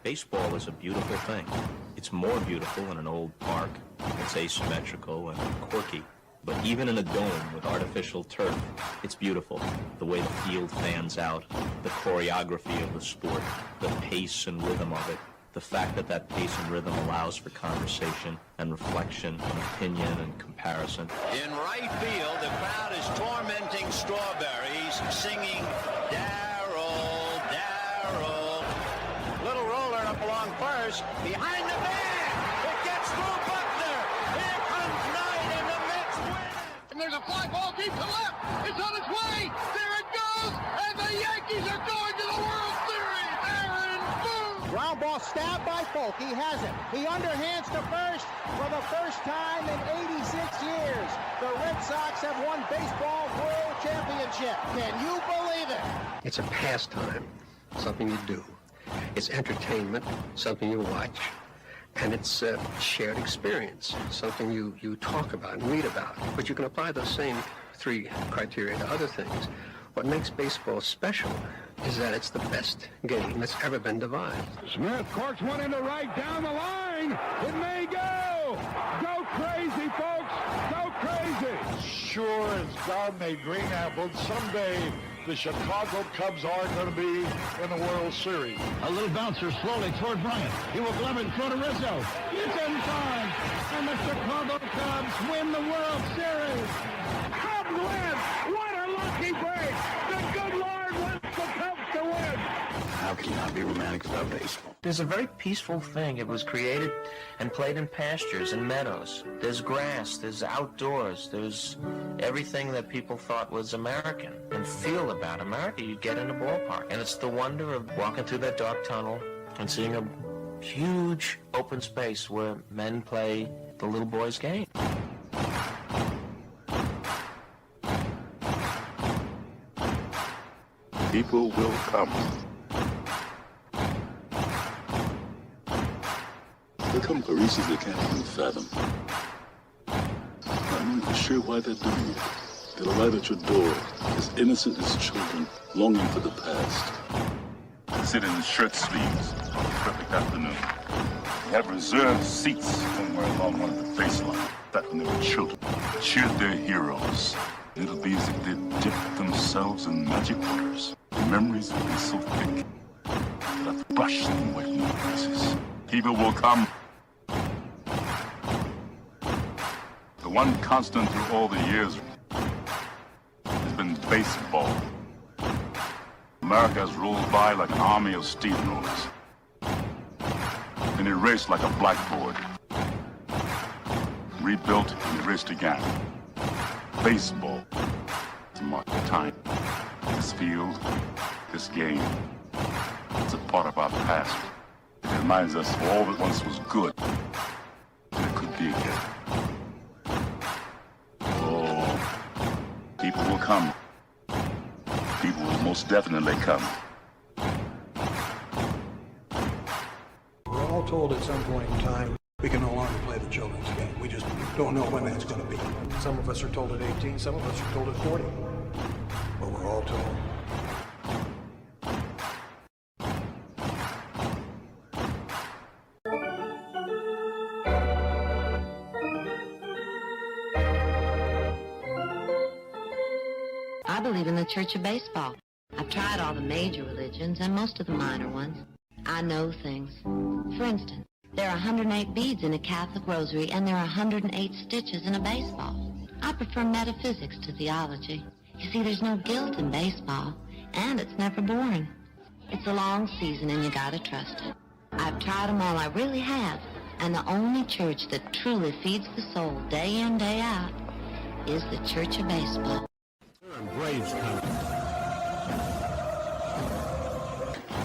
Baseball is a beautiful thing. It's more beautiful in an old park. It's asymmetrical and quirky. But even in a dome with artificial turf, it's beautiful. The way the field fans out, the choreography of the sport, the pace and rhythm of it, the fact that that pace and rhythm allows for conversation and reflection and opinion and comparison. In right field, the crowd is tormenting Strawberries, singing, Darryl, Darryl. Little roller up along first, behind the man. It gets through Buckner. Here comes Knight, and the Mets win. And there's a fly ball deep to left. It's on its way. There it goes. And the Yankees are going to the World Series. Aaron Boone. Ground ball stabbed by Folk. He has it. He underhands to first for the first time in 86 years. The Red Sox have won baseball world championship. Can you believe it? It's a pastime, something you do. It's entertainment, something you watch. And it's a shared experience, something you talk about and read about. But you can apply those same three criteria to other things. What makes baseball special is that it's the best game that's ever been devised. Smith corks one into right down the line. It may go. Go crazy, folks. Go crazy. Sure as God made green apples, someday the Chicago Cubs are going to be in the World Series. A little bouncer slowly toward Bryant. He will glove it in front of Rizzo. It's in time. And the Chicago Cubs win the World Series. Cubs win. What a lucky break. The good Lord wants the Cubs to win. How can you not be romantic about baseball? There's a very peaceful thing. It was created and played in pastures and meadows. There's grass, there's outdoors, there's everything that people thought was American and feel about America you get in a ballpark. And it's the wonder of walking through that dark tunnel and seeing a huge open space where men play the little boy's game. People will come. They come for reasons they can't even fathom. I'm not even sure why they're doing it. They'll arrive at your door as innocent as children, longing for the past. They sit in shirt sleeves on a perfect afternoon. They have reserved seats somewhere along one of the baselines. Back when they were children, cheered their heroes. It'll be as if they dipped themselves in magic waters. The memories will be so thick that I've brushed them away from their faces. People will come. The one constant through all the years has been baseball. America has rolled by like an army of steamrollers. Been erased like a blackboard. Rebuilt and erased again. Baseball is a mark of time. This field, this game, it's a part of our past. It reminds us of all that once was good, and it could be again. Oh, people will come. People will most definitely come. We're all told at some point in time we can no longer play the children's game. We just don't know when that's going to be. Some of us are told at 18, some of us are told at 40. But we're all told. I believe in the Church of Baseball. I've tried all the major religions and most of the minor ones. I know things. For instance, there are 108 beads in a Catholic rosary and there are 108 stitches in a baseball. I prefer metaphysics to theology. You see, there's no guilt in baseball, and it's never boring. It's a long season and you gotta trust it. I've tried them all, I really have. And the only church that truly feeds the soul day in, day out is the Church of Baseball. Braves coming.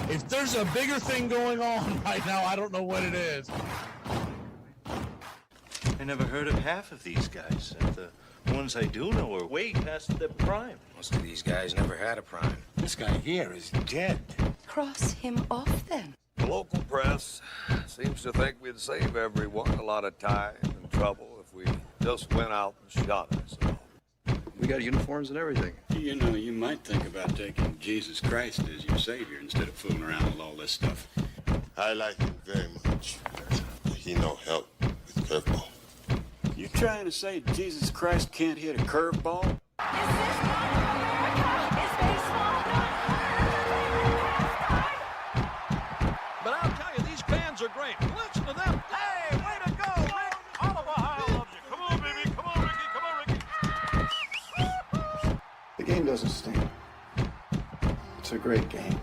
If there's a bigger thing going on right now, I don't know what it is. I never heard of half of these guys. And the ones I do know are way past their prime. Most of these guys never had a prime. This guy here is dead. Cross him off, then. The local press seems to think we'd save everyone a lot of time and trouble if we just went out and shot ourselves. We got uniforms and everything. You know, you might think about taking Jesus Christ as your savior instead of fooling around with all this stuff. I like him very much. He no help with curveball. You trying to say Jesus Christ can't hit a curveball? But I'll tell you, these fans are great. Listen to them. Hey, way to go, Rick. All of Ohio loves you. Come on, baby. Come on, Ricky. Come on, Ricky. The game doesn't stink. It's a great game.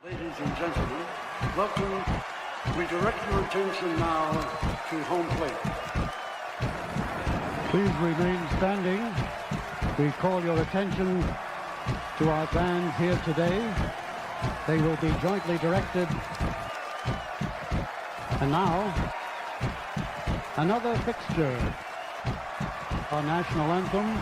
Ladies and gentlemen, welcome. We direct your attention now to home plate. Please remain standing. We call your attention to our band here today. They will be jointly directed. And now, another fixture, our national anthem.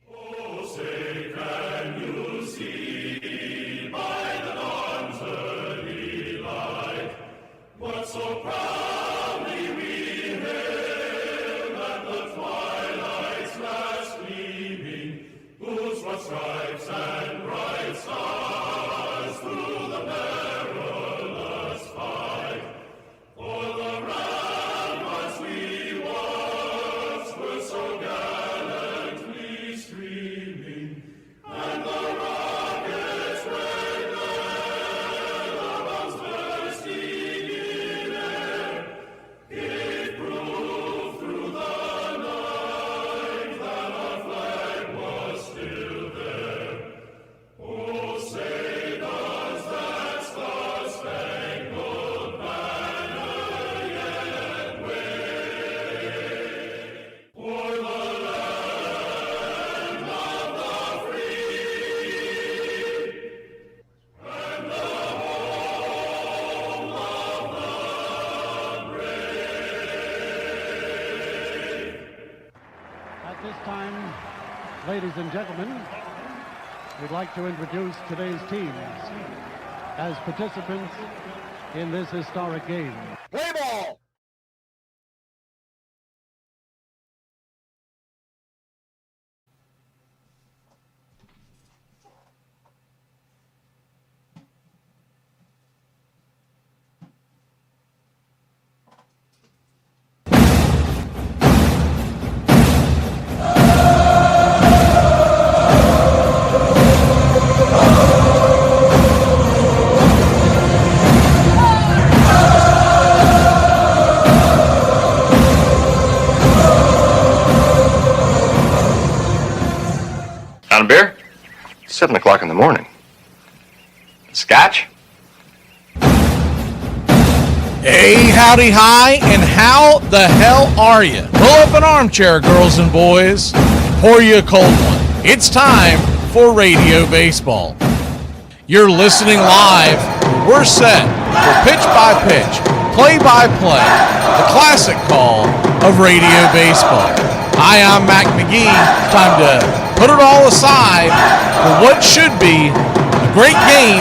Oh, say can you see by the dawn's early light what so proudly we hailed at the twilight's last gleaming, whose broad stripes and bright stars through the perilous fight for the ramparts we once were so gallantly streaming, and the rockets' red glare bombs bursting in air gave proof through the night that our flag was still there. Oh, say does that star-spangled banner yet wave o'er the land of the free and the home of the brave? At this time, ladies and gentlemen, we'd like to introduce today's teams as participants in this historic game. Play ball! On a beer? 7 o'clock in the morning. Scotch? Hey, howdy, hi, and how the hell are you? Pull up an armchair, girls and boys. Pour you a cold one. It's time for Radio Baseball. You're listening live. We're set for pitch by pitch, play by play, the classic call of Radio Baseball. Hi, I'm Mac McGee. It's time to put it all aside for what should be a great game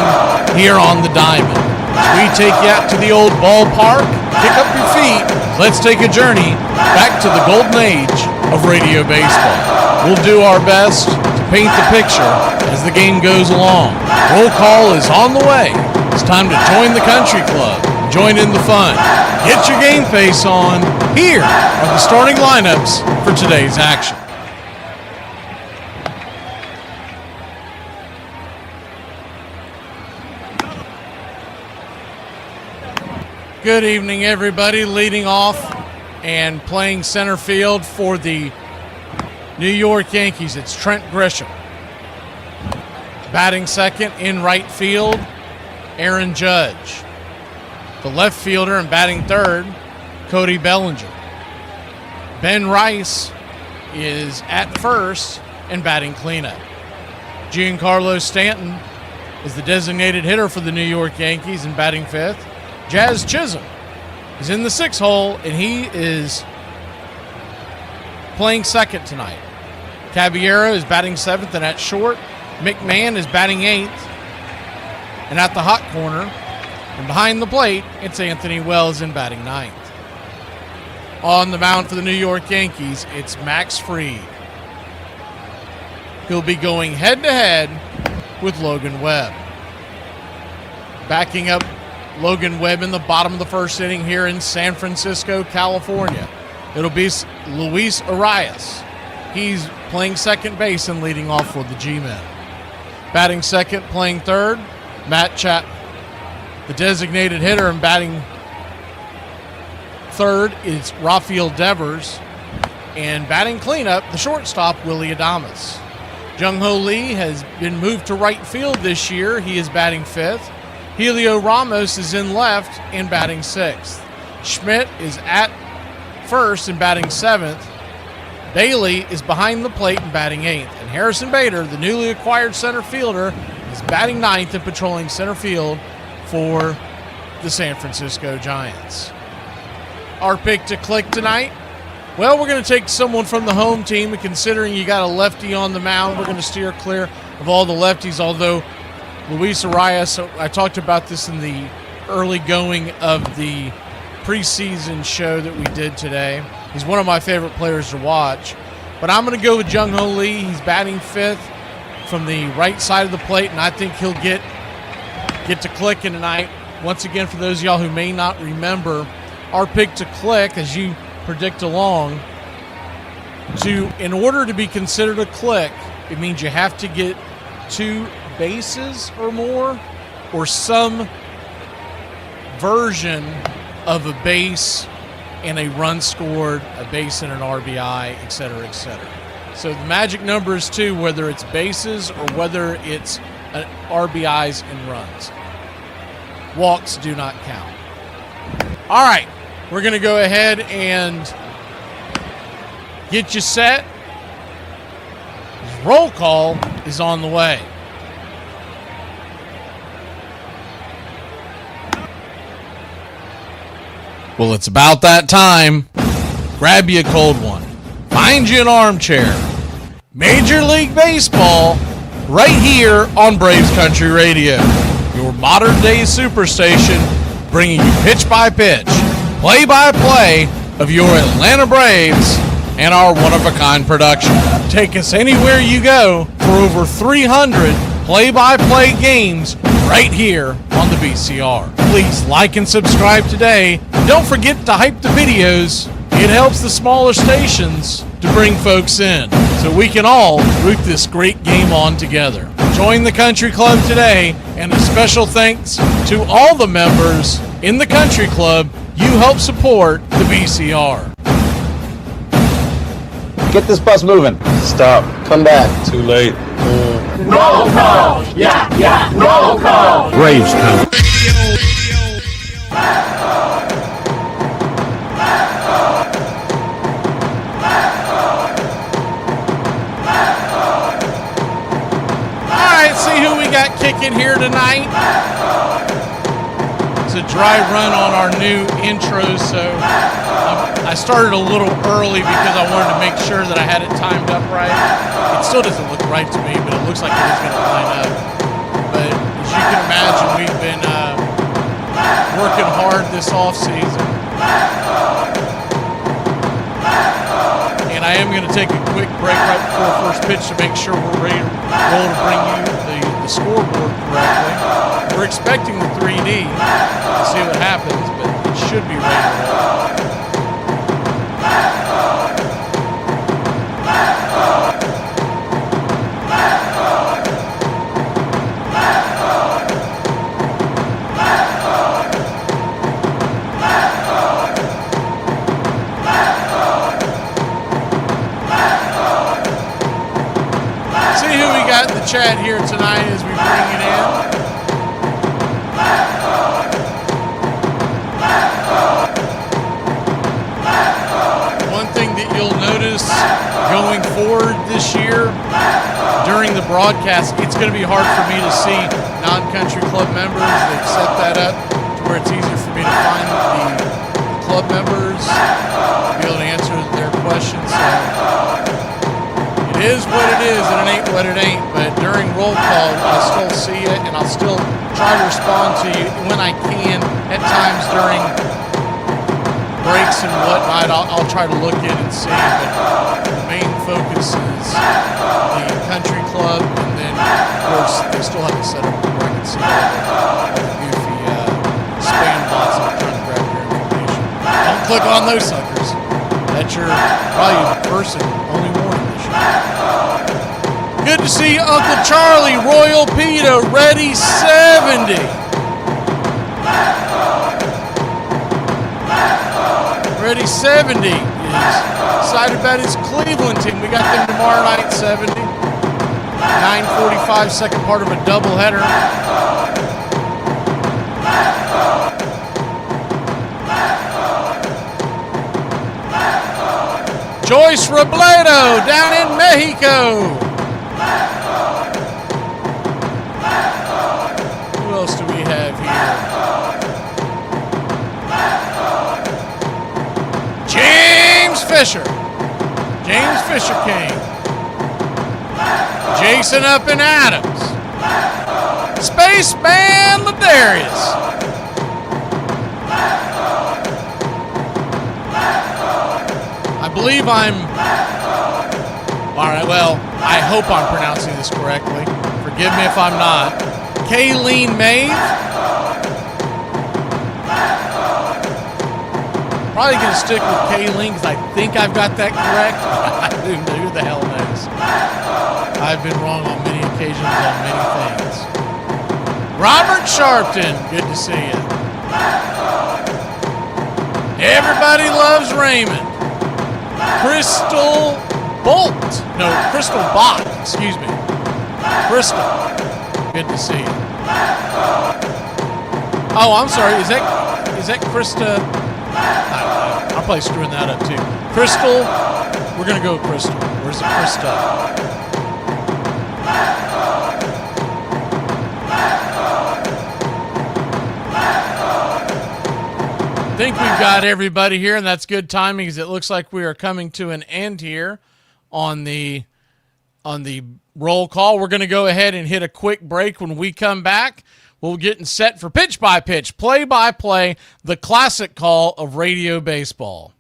here on the Diamond. As we take you out to the old ballpark, kick up your feet, let's take a journey back to the golden age of Radio Baseball. We'll do our best to paint the picture as the game goes along. Roll call is on the way. It's time to join the country club, join in the fun. Get your game face on. Here are the starting lineups for today's action. Good evening, everybody. Leading off and playing center field for the New York Yankees, it's Trent Grisham. Batting second in right field, Aaron Judge. The left fielder and batting third, Cody Bellinger. Ben Rice is at first and batting cleanup. Giancarlo Stanton is the designated hitter for the New York Yankees and batting fifth. Jazz Chisholm is in the sixth hole, and he is playing second tonight. Caballero is batting seventh and at short. McMahon is batting eighth. And at the hot corner, and behind the plate, it's Anthony Wells in batting ninth. On the mound for the New York Yankees, it's Max Fried. He'll be going head-to-head with Logan Webb. Backing up Logan Webb in the bottom of the first inning here in San Francisco, California. It'll be Luis Arias. He's playing second base and leading off for the G-Men. Batting second, playing third, Matt Chapman. The designated hitter and batting third is Rafael Devers. And batting cleanup, the shortstop, Willie Adames. Jung-Ho Lee has been moved to right field this year. He is batting fifth. Helio Ramos is in left and batting sixth. Schmidt is at first and batting seventh. Bailey is behind the plate and batting eighth. And Harrison Bader, the newly acquired center fielder, is batting ninth and patrolling center field for the San Francisco Giants. Our pick to click tonight, well, we're going to take someone from the home team, and considering you got a lefty on the mound, we're going to steer clear of all the lefties, although Luis Arias, I talked about this in the early going of the preseason show that we did today. He's one of my favorite players to watch. But I'm going to go with Jung-Ho Lee. He's batting fifth from the right side of the plate, and I think he'll get to clicking tonight. Once again, for those of y'all who may not remember, our pick to click, as you predict along, in order to be considered a click, it means you have to get 2 bases or more, or some version of a base and a run scored, a base and an RBI, et cetera, et cetera. So the magic number is 2, whether it's bases or whether it's RBIs and runs. Walks do not count. All right, we're going to go ahead and get you set. Roll call is on the way. Well, it's about that time. Grab you a cold one. Find you an armchair. Major League Baseball, right here on Braves Country Radio. Your modern-day superstation, bringing you pitch-by-pitch, play-by-play of your Atlanta Braves and our one-of-a-kind production. Take us anywhere you go for over 300 play-by-play games right here on the BCR. Please like and subscribe today. Don't forget to hype the videos. It helps the smaller stations to bring folks in so we can all root this great game on together. Join the country club today, and a special thanks to all the members in the country club. You help support the BCR. Get this bus moving. Stop. Come back. Too late. Roll call! Yeah! Roll call! Braves count. Alright, see who we got kicking here tonight. It's a dry run on our new intro, so I started a little early because I wanted to make sure that I had it timed up right. It still doesn't look right to me, but it looks like it is going to line up. But as you can imagine, we've been working hard this offseason. And I am going to take a quick break right before first pitch to make sure we're ready to roll to bring you the scoreboard correctly. We're expecting the 3D to see what happens, but it should be ready to roll. Chat here tonight as we bring it in. One thing that you'll notice going forward this year during the broadcast, it's going to be hard for me to see non-country club members. They've set that up to where it's easier for me to find the club members, be able to answer their questions. So it is what it is, and it ain't what it ain't. But during roll call, I'll still see it, and I'll still try to respond to you when I can. At times during breaks and whatnot, I'll try to look in and see. But the main focus is the country club, and then, of course, they still have it set up where I can see all the goofy click on those suckers. That's your probably first and only warning this year. Good to see Uncle Charlie, Royal Pita, ready 70. Ready 70 is excited about his Cleveland team. We got them tomorrow night, 70. 9:45, second part of a doubleheader. Joyce Robledo down in Mexico. Who else do we have here? James Fisher. James Fisher came. Jason up in Adams. Spaceman Ladarius. I believe I'm... All right, well, I hope I'm pronouncing this correctly. Forgive me if I'm not. Kayleen Maeve. Probably going to stick with Kayleen because I think I've got that correct. Who the hell knows? I've been wrong on many occasions on many things. Robert Sharpton, good to see you. Everybody loves Raymond. Crystal Bott, excuse me. Crystal, good to see you. Oh, I'm sorry, is that Krista? I don't know, I'm probably screwing that up too. Crystal, we're going to go with Crystal. Where's the Krista? I think we've got everybody here, and that's good timing because it looks like we are coming to an end here on the roll call. We're going to go ahead and hit a quick break. When we come back, we'll get set for pitch by pitch, play by play, the classic call of radio baseball.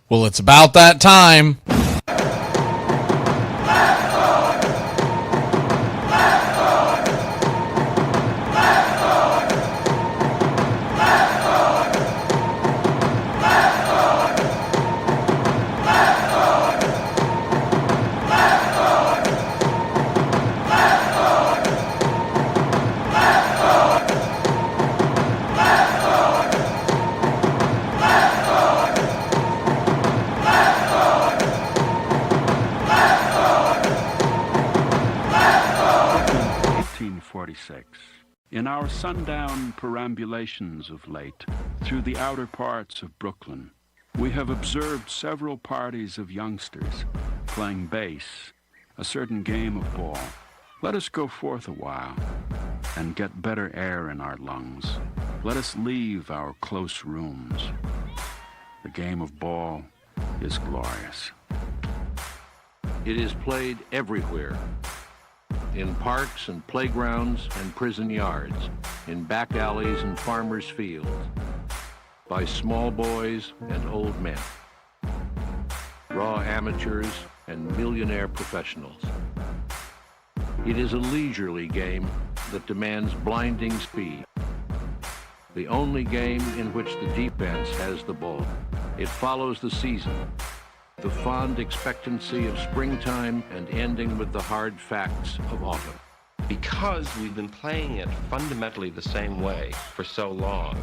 Well, it's about that time. In our sundown perambulations of late through the outer parts of Brooklyn, we have observed several parties of youngsters playing base, a certain game of ball. Let us go forth a while and get better air in our lungs. Let us leave our close rooms. The game of ball is glorious. It is played everywhere. In parks and playgrounds and prison yards, in back alleys and farmers' fields, by small boys and old men, raw amateurs and millionaire professionals. It is a leisurely game that demands blinding speed. The only game in which the defense has the ball. It follows the season, the fond expectancy of springtime and ending with the hard facts of autumn. Because we've been playing it fundamentally the same way for so long,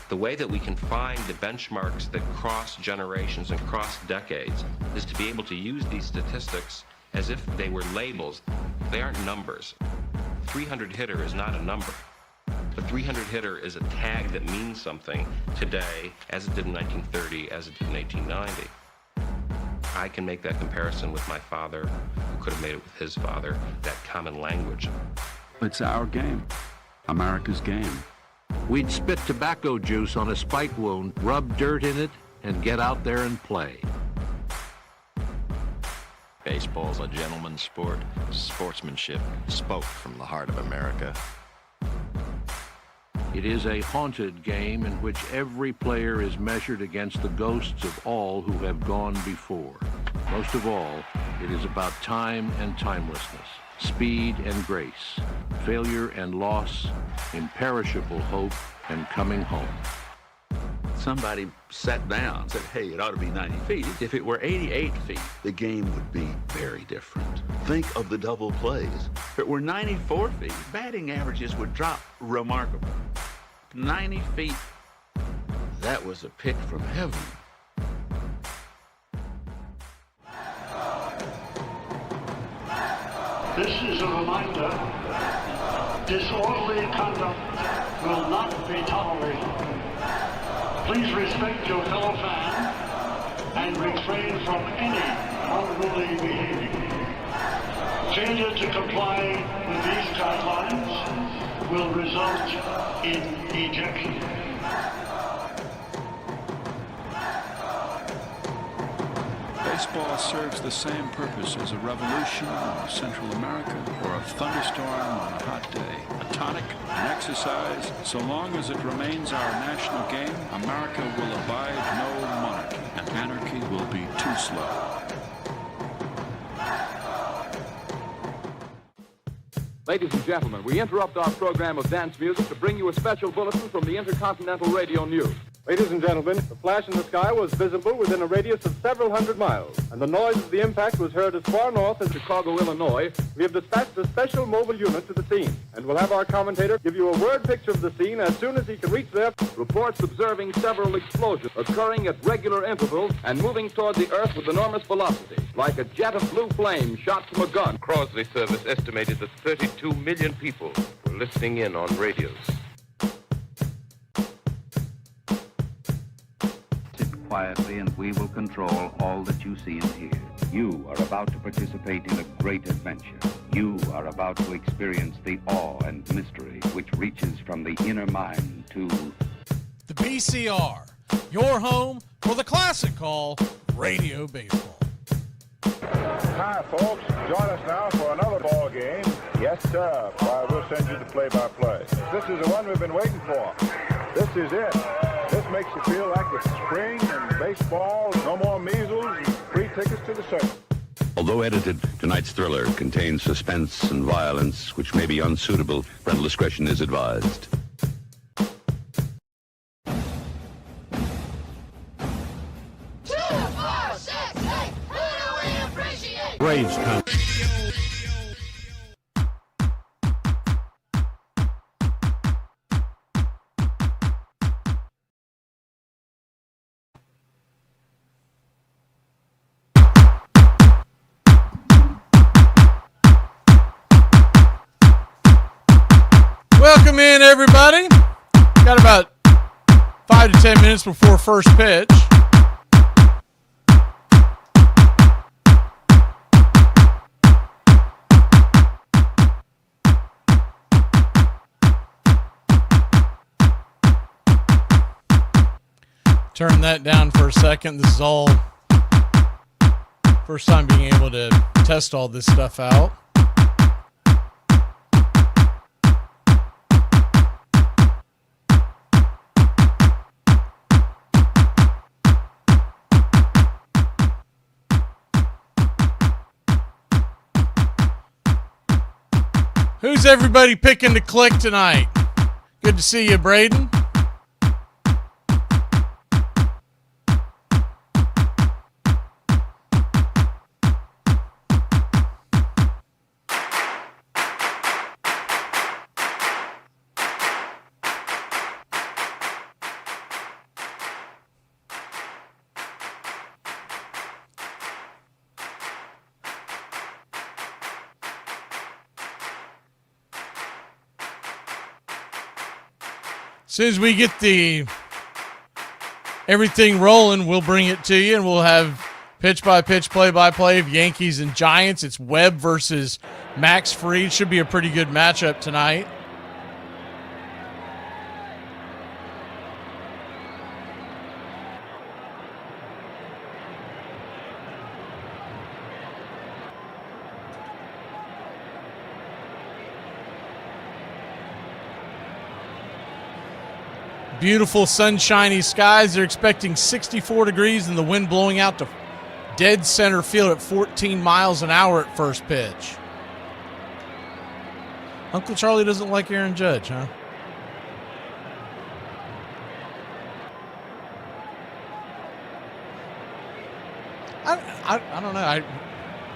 the way that we can find the benchmarks that cross generations and cross decades is to be able to use these statistics as if they were labels. They aren't numbers. 300 hitter is not a number. The 300 hitter is a tag that means something today as it did in 1930, as it did in 1890. I can make that comparison with my father, who could have made it with his father, that common language. It's our game, America's game. We'd spit tobacco juice on a spike wound, rub dirt in it, and get out there and play. Baseball's a gentleman's sport. Sportsmanship spoke from the heart of America. It is a haunted game in which every player is measured against the ghosts of all who have gone before. Most of all, it is about time and timelessness, speed and grace, failure and loss, imperishable hope and coming home. somebody sat down and said, hey, it ought to be 90 feet. If it were 88 feet, the game would be very different. Think of the double plays. If it were 94 feet, batting averages would drop remarkably. 90 feet, that was a pick from heaven. This is a reminder, disorderly conduct will not be tolerated. Please respect your fellow fan and refrain from any unruly behavior. Failure to comply with these guidelines will result in ejection. Baseball serves the same purpose as a revolution in Central America or a thunderstorm on a hot day. A tonic, an exercise. So long as it remains our national game, America will abide no monarchy, and anarchy will be too slow. Ladies and gentlemen, we interrupt our program of dance music to bring you a special bulletin from the Intercontinental Radio News. Ladies and gentlemen, the flash in the sky was visible within a radius of several hundred miles, and the noise of the impact was heard as far north as Chicago, Illinois. We have dispatched a special mobile unit to the scene, and we'll have our commentator give you a word picture of the scene as soon as he can reach there. Reports observing several explosions occurring at regular intervals and moving toward the Earth with enormous velocity, like a jet of blue flame shot from a gun. Crosley Service estimated that 32 million people were listening in on radios. Quietly, and we will control all that you see and hear. You are about to participate in a great adventure. You are about to experience the awe and mystery which reaches from the inner mind to the BCR, your home for the classic call, Radio Baseball. Hi, folks. Join us now for another ball game. Yes, sir. Why, we'll send you the play-by-play. This is the one we've been waiting for. This is it. This makes you feel like it's spring and baseball, no more measles, and free tickets to the circus. Although edited, tonight's thriller contains suspense and violence which may be unsuitable. Parental discretion is advised. 2, 4, 6, 8. Who do we appreciate? Braves count. Welcome in, everybody. Got about 5 to 10 minutes before first pitch. Turn that down for a second. This is all first time being able to test all this stuff out. Who's everybody picking to click tonight? Good to see you, Braden. As soon as we get everything rolling, we'll bring it to you, and we'll have pitch-by-pitch, play-by-play of Yankees and Giants. It's Webb versus Max Fried. Should be a pretty good matchup tonight. Beautiful sunshiny skies. They're expecting 64 degrees and the wind blowing out to dead center field at 14 miles an hour at first pitch. Uncle Charlie doesn't like Aaron Judge, huh? I don't know.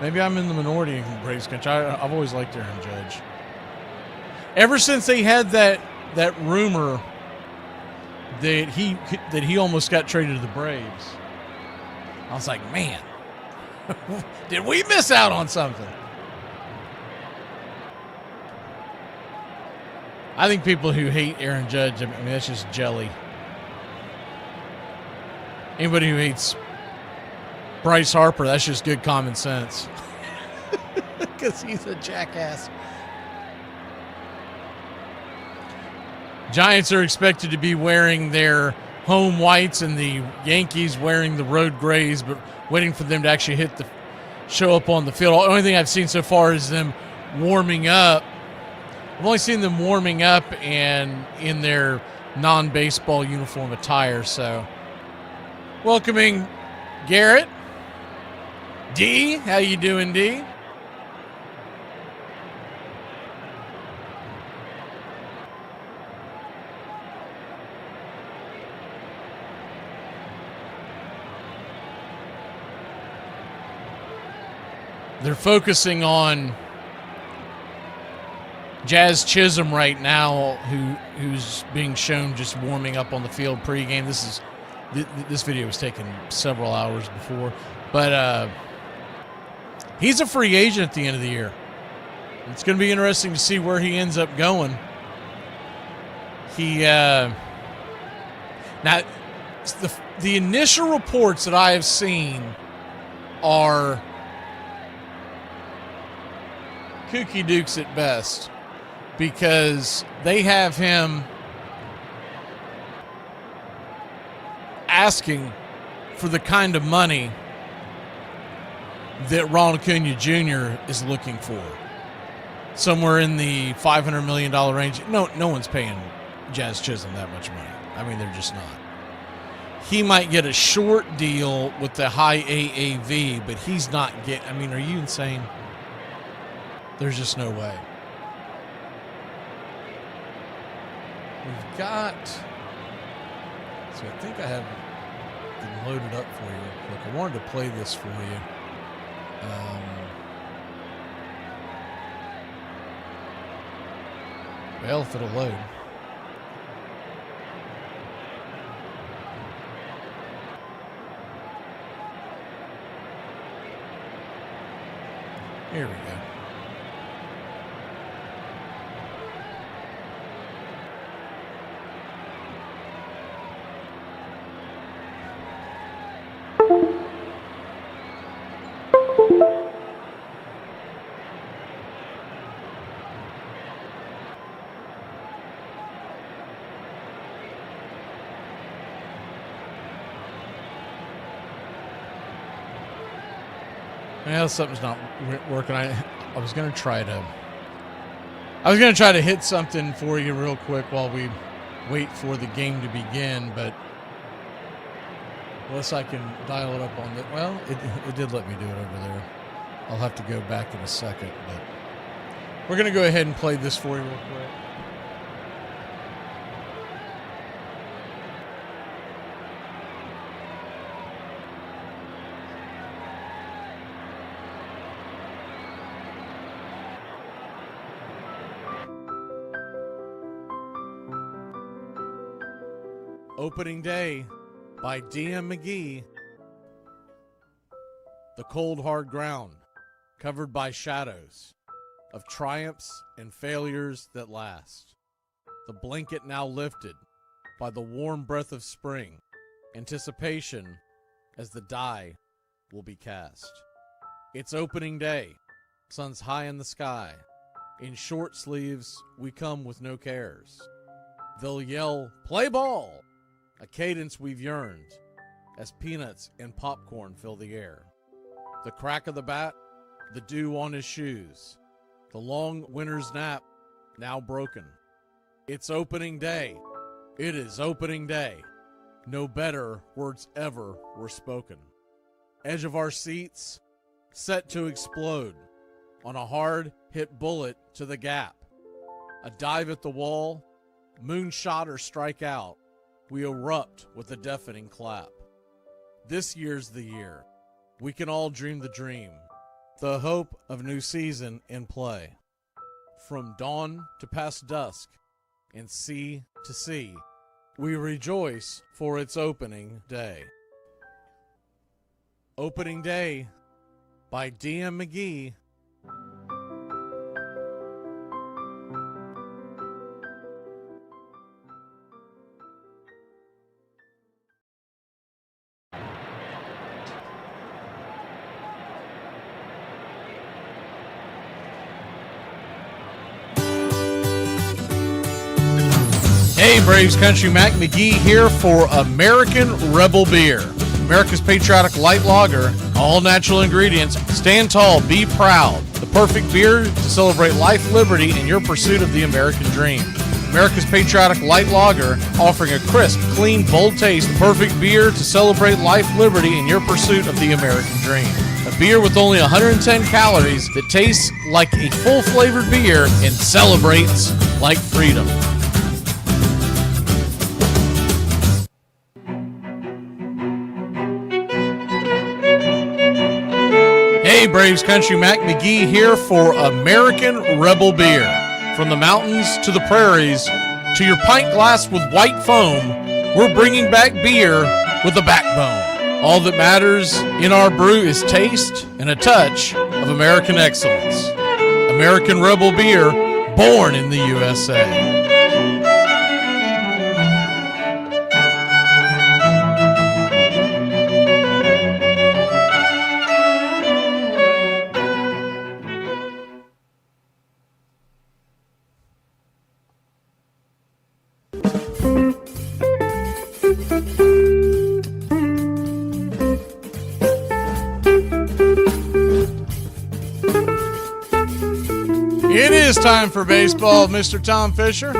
Maybe I'm in the minority in Braves country. I've always liked Aaron Judge. Ever since they had that rumor that he almost got traded to the Braves, I was like, man, did we miss out on something? I think people who hate Aaron Judge, I mean, that's just jelly. Anybody who hates Bryce Harper, that's just good common sense. Because he's a jackass. Giants are expected to be wearing their home whites and the Yankees wearing the road grays, but waiting for them to actually show up on the field. The only thing I've seen so far is them warming up. I've only seen them warming up and in their non-baseball uniform attire. So, welcoming Garrett. D, how you doing, D? They're focusing on Jazz Chisholm right now, who's being shown just warming up on the field pregame. This video was taken several hours before, but he's a free agent at the end of the year. It's going to be interesting to see where he ends up going. Now the initial reports that I have seen are kooky dukes at best, because they have him asking for the kind of money that Ronald Acuna Jr. is looking for, somewhere in the $500 million range. No one's paying Jazz Chisholm that much money. I mean, they're just not. He might get a short deal with the high AAV, but he's not getting. I mean, are you insane? There's just no way. We've got. So I think I have it loaded up for you real quick. I wanted to play this for you. Well, if it'll load. Here we go. Well, something's not working. I was gonna try to hit something for you real quick while we wait for the game to begin, but unless I can dial it up on the, well, it did let me do it over there. I'll have to go back in a second, but we're gonna go ahead and play this for you real quick. Opening Day by D.M. McGee. The cold, hard ground, covered by shadows of triumphs and failures that last. The blanket now lifted by the warm breath of spring, anticipation as the die will be cast. It's opening day, sun's high in the sky. In short sleeves, we come with no cares. They'll yell, "Play ball!" A cadence we've yearned, as peanuts and popcorn fill the air. The crack of the bat, the dew on his shoes, the long winter's nap now broken. It's opening day. It is opening day. No better words ever were spoken. Edge of our seats, set to explode on a hard hit bullet to the gap. A dive at the wall, moonshot or strike out. We erupt with a deafening clap. This year's the year. we can all dream the dream, the hope of new season in play. From dawn to past dusk, and sea to sea, we rejoice for its opening day. Opening Day by D.M. McGee. Hey Braves Country, Mac McGee here for American Rebel Beer. America's patriotic light lager, all natural ingredients. Stand tall, be proud. The perfect beer to celebrate life, liberty, and your pursuit of the American dream. America's patriotic light lager, offering a crisp, clean, bold taste. Perfect beer to celebrate life, liberty, and your pursuit of the American dream. A beer with only 110 calories that tastes like a full-flavored beer and celebrates like freedom. Hey Braves Country, Mac McGee here for American Rebel Beer. From the mountains to the prairies to your pint glass with white foam, we're bringing back beer with a backbone. All that matters in our brew is taste and a touch of American excellence. American Rebel Beer, born in the USA. It is time for baseball, Mr. Tom Fisher.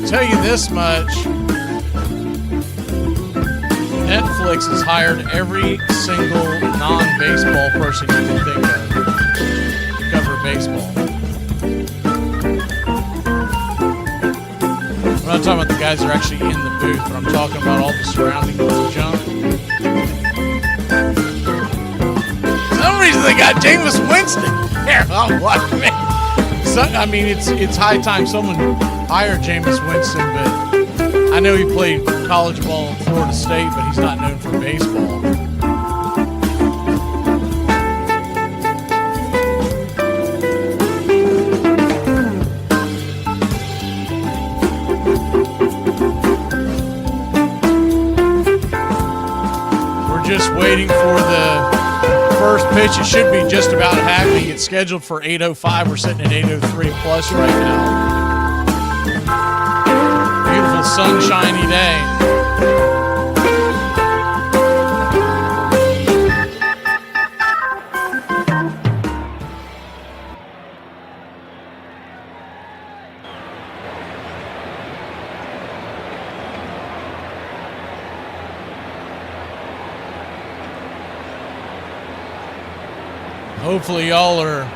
Tell you this much, Netflix has hired every single non-baseball person you can think of to cover baseball. I'm not talking about the guys that are actually in the booth, but I'm talking about all the surrounding junk. For some reason they got Jameis Winston. Here, I'll watch me. So, I mean, it's high time someone hired Jameis Winston, but I know he played college ball at Florida State, but he's not known for baseball. We're just waiting for the first pitch. It should be just about happening. It's scheduled for 8:05. We're sitting at 8:03 plus right now. Beautiful sunshiny day. Hopefully y'all are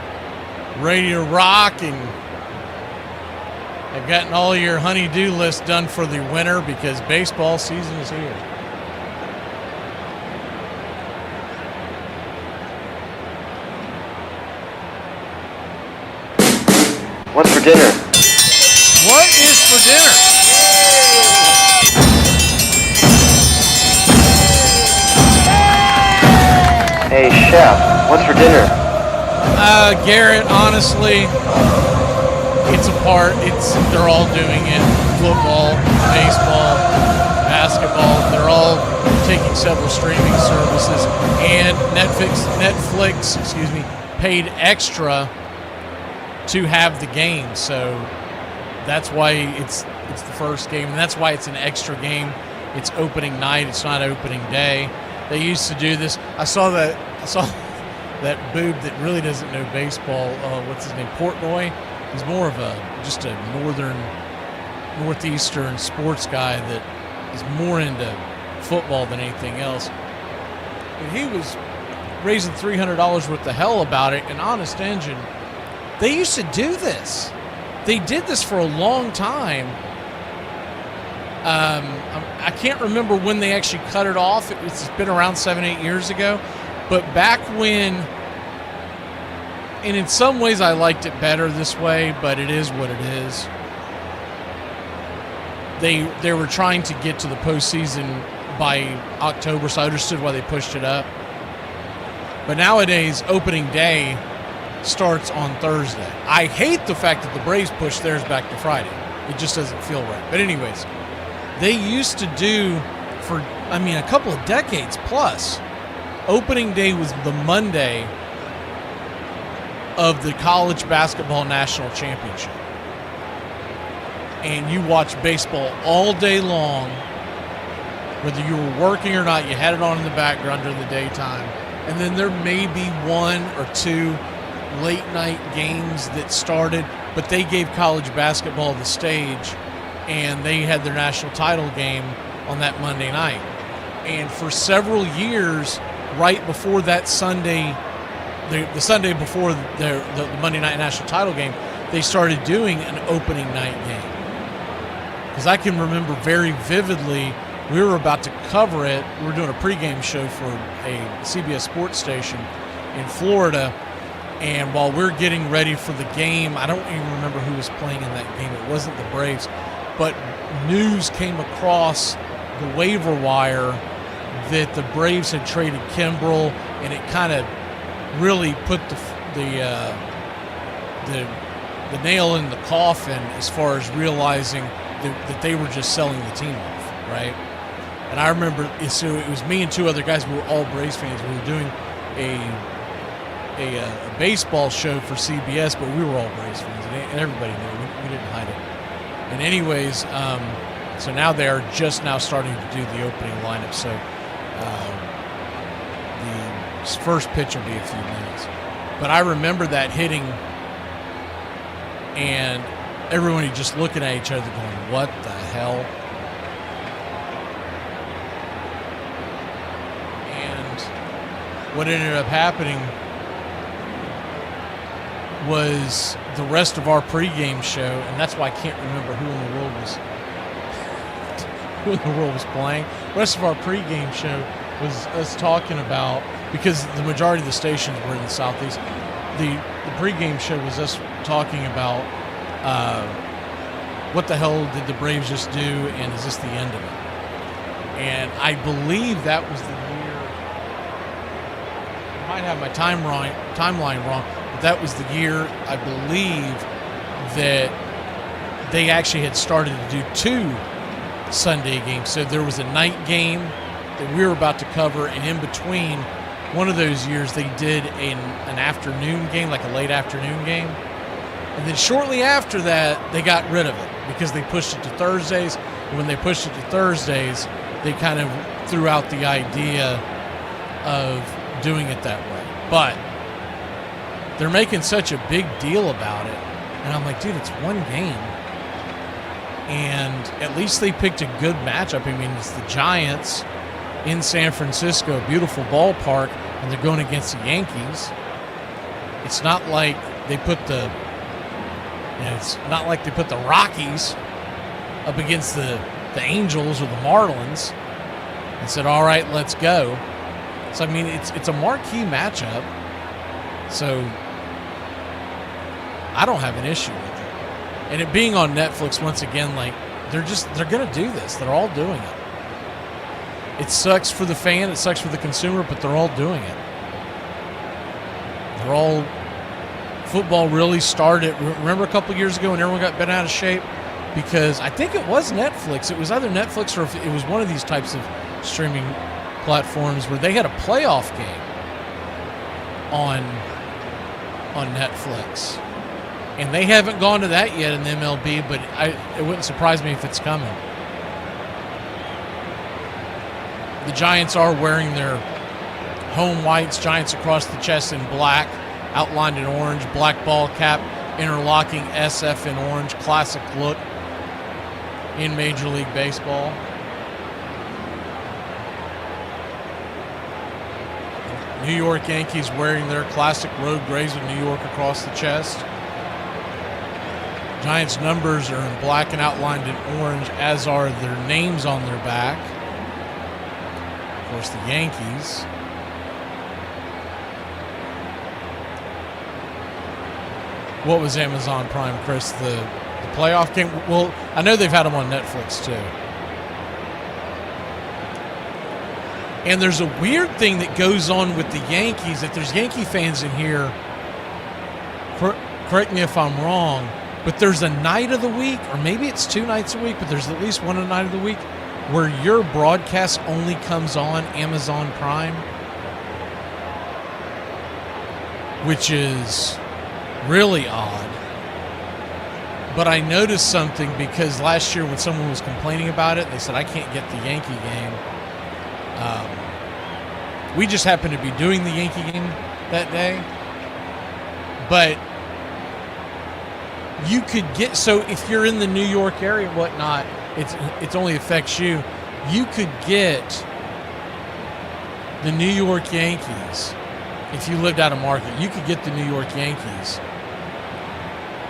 ready to rock and have gotten all your honey-do list done for the winter because baseball season is here. What's for dinner? What is for dinner? Hey, chef, what's for dinner? Garrett, honestly, they're all doing it. Football, baseball, basketball, they're all taking several streaming services. And Netflix, paid extra to have the game. So that's why it's the first game. And that's why it's an extra game. It's opening night. It's not opening day. They used to do this. I saw that boob that really doesn't know baseball. What's his name? Portnoy. He's more of just a northeastern sports guy that is more into football than anything else. And he was raising $300 worth of hell about it. And Honest Engine, they used to do this. They did this for a long time. I can't remember when they actually cut it off. It's been around 7-8 years ago. But back when, and in some ways I liked it better this way, but it is what it is. They were trying to get to the postseason by October, so I understood why they pushed it up. But nowadays, opening day starts on Thursday. I hate the fact that the Braves pushed theirs back to Friday. It just doesn't feel right. But anyways, they used to do for, a couple of decades plus, opening day was the Monday of the college basketball national championship. And you watch baseball all day long, whether you were working or not, you had it on in the background during the daytime. And then there may be 1 or 2 late night games that started, but they gave college basketball the stage, and they had their national title game on that Monday night. And for several years, right before that Sunday, the Sunday before the Monday night national title game, they started doing an opening night game. Because I can remember very vividly, we were about to cover it. We were doing a pregame show for a CBS sports station in Florida. And while we're getting ready for the game, I don't even remember who was playing in that game. It wasn't the Braves. But news came across the waiver wire that the Braves had traded Kimbrel, and it kind of really put the nail in the coffin as far as realizing that they were just selling the team off, right? And I remember, so it was me and 2 other guys. We were all Braves fans. We were doing a baseball show for CBS, but we were all Braves fans, and everybody knew. We didn't hide it. And anyways, so now they are just now starting to do the opening lineup. So the first pitch will be a few minutes. But I remember that hitting, and everybody just looking at each other going, what the hell? And what ended up happening was the rest of our pregame show, and that's why I can't remember who in the world was playing. The rest of our pregame show was us talking about, because the majority of the stations were in the Southeast, the pregame show was us talking about what the hell did the Braves just do, and is this the end of it? And I believe that was the year, I might have my timeline wrong, but that was the year, I believe, that they actually had started to do 2 Sunday games. So there was a night game that we were about to cover, and in between one of those years they did an afternoon game, like a late afternoon game. And then shortly after that, they got rid of it because they pushed it to Thursdays. And when they pushed it to Thursdays, they kind of threw out the idea of doing it that way. But they're making such a big deal about it. And I'm like, dude, it's one game. And at least they picked a good matchup. I mean, it's the Giants in San Francisco, a beautiful ballpark, and they're going against the Yankees. It's not like they put the Rockies up against the Angels or the Marlins and said, all right, let's go. So, I mean, it's a marquee matchup. So I don't have an issue with it. And it being on Netflix, once again, like, they're going to do this. They're all doing it. It sucks for the fan. It sucks for the consumer, but they're all doing it. Football really started, remember a couple years ago when everyone got bent out of shape? Because I think it was Netflix. It was either Netflix or if it was one of these types of streaming platforms where they had a playoff game on Netflix. And they haven't gone to that yet in the MLB, but it wouldn't surprise me if it's coming. The Giants are wearing their home whites, Giants across the chest in black, outlined in orange, black ball cap, interlocking SF in orange, classic look in Major League Baseball. New York Yankees wearing their classic road grays with New York across the chest. Giants numbers are in black and outlined in orange, as are their names on their back. Of course, the Yankees. What was Amazon Prime, Chris? The playoff game? Well, I know they've had them on Netflix, too. And there's a weird thing that goes on with the Yankees. If there's Yankee fans in here, correct me if I'm wrong, but there's a night of the week, or maybe it's 2 nights a week, but there's at least one night of the week where your broadcast only comes on Amazon Prime, which is really odd. But I noticed something because last year when someone was complaining about it, they said, I can't get the Yankee game. We just happened to be doing the Yankee game that day. But you could get, so if you're in the New York area and whatnot, it only affects you. You could get the New York Yankees. If you lived out of market, you could get the New York Yankees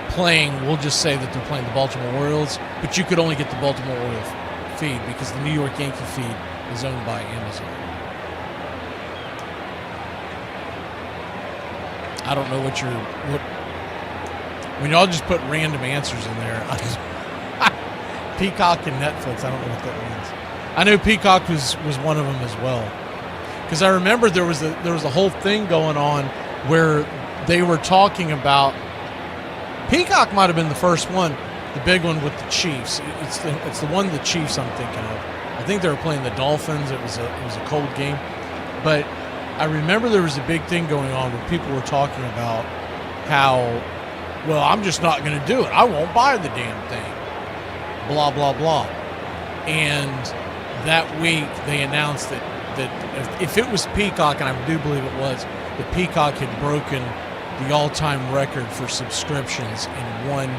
playing, we'll just say that they're playing the Baltimore Orioles, but you could only get the Baltimore Orioles feed because the New York Yankee feed is owned by Amazon. I don't know what when y'all just put random answers in there. Peacock and Netflix, I don't know what that means. I know Peacock was one of them as well. Because I remember there was a whole thing going on where they were talking about, Peacock might have been the first one, the big one with the Chiefs. It's the one the Chiefs I'm thinking of. I think they were playing the Dolphins. It was a cold game. But I remember there was a big thing going on where people were talking about how, well, I'm just not going to do it. I won't buy the damn thing. Blah, blah, blah. And that week they announced that if it was Peacock, and I do believe it was, that Peacock had broken the all-time record for subscriptions in one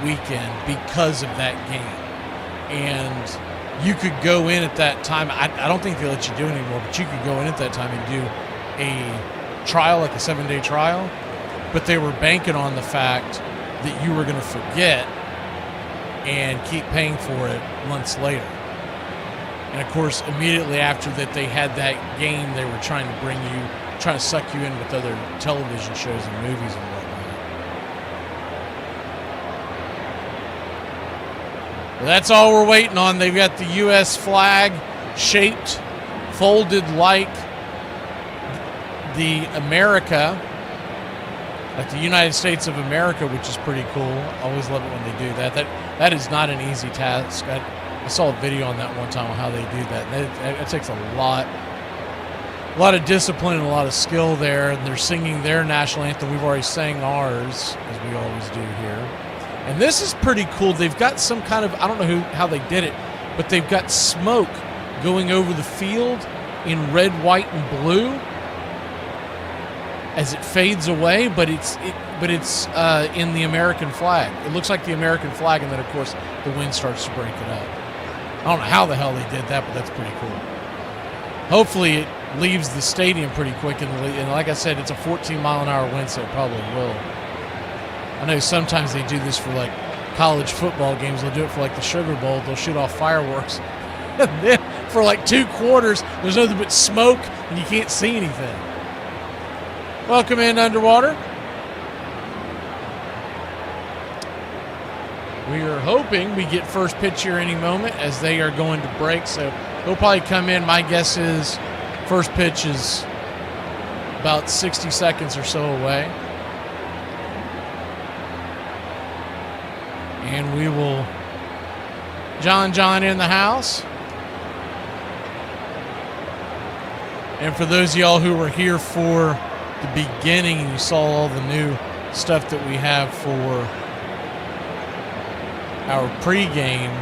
weekend because of that game. And you could go in at that time. I don't think they let you do it anymore, but you could go in at that time and do a trial, like a 7-day trial. But they were banking on the fact that you were going to forget and keep paying for it months later. And of course, immediately after that they had that game, they were trying to suck you in with other television shows and movies and whatnot. Well, that's all we're waiting on. They've got the U.S. flag shaped, folded like the America, like the United States of America, which is pretty cool. I always love it when they do that. That is not an easy task. I saw a video on that one time on how they do that. It takes a lot of discipline and a lot of skill there. And they're singing their national anthem. We've already sang ours, as we always do here. And this is pretty cool. They've got some kind of, I don't know how they did it, but they've got smoke going over the field in red, white, and blue as it fades away, but it's in the American flag. It looks like the American flag, and then of course the wind starts to break it up. I don't know how the hell they did that, but that's pretty cool. Hopefully leaves the stadium pretty quick. And like I said, it's a 14-mile-an-hour wind, so it probably will. I know sometimes they do this for, like, college football games. They'll do it for, like, the Sugar Bowl. They'll shoot off fireworks. And then for, like, 2 quarters, there's nothing but smoke, and you can't see anything. Welcome in, Underwater. We are hoping we get first pitch here any moment as they are going to break. So he'll probably come in. My guess is first pitch is about 60 seconds or so away. And we will John in the house. And for those of y'all who were here for the beginning and you saw all the new stuff that we have for our pregame,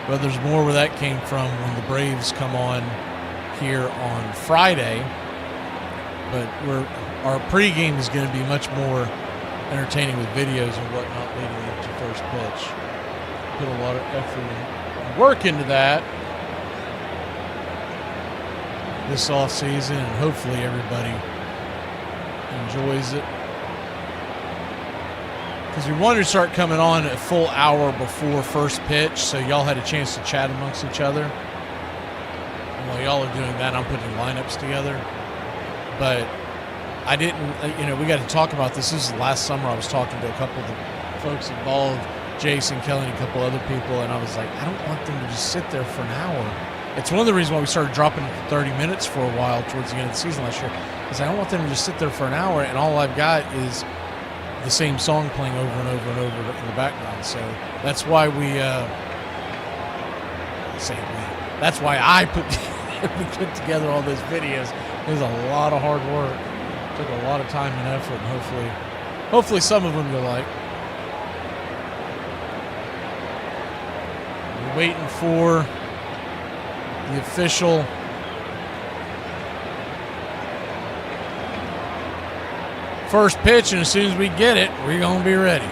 but there's more where that came from when the Braves come on here on Friday. But our pregame is going to be much more entertaining with videos and whatnot leading into first pitch. Put a lot of effort and work into that this off season, and hopefully everybody enjoys it. Because we wanted to start coming on a full hour before first pitch, so y'all had a chance to chat amongst each other. And while y'all are doing that, I'm putting lineups together. But I didn't, we got to talk about this. This is last summer. I was talking to a couple of the folks involved, Jason, Kelly, and a couple other people, and I was like, I don't want them to just sit there for an hour. It's one of the reasons why we started dropping it to 30 minutes for a while towards the end of the season last year, because I don't want them to just sit there for an hour, and all I've got is the same song playing over and over and over in the background. So that's why that's why I put together all those videos. It was a lot of hard work. It took a lot of time and effort, and hopefully some of them you'll like. We're waiting for the official first pitch, and as soon as we get it, we're going to be ready.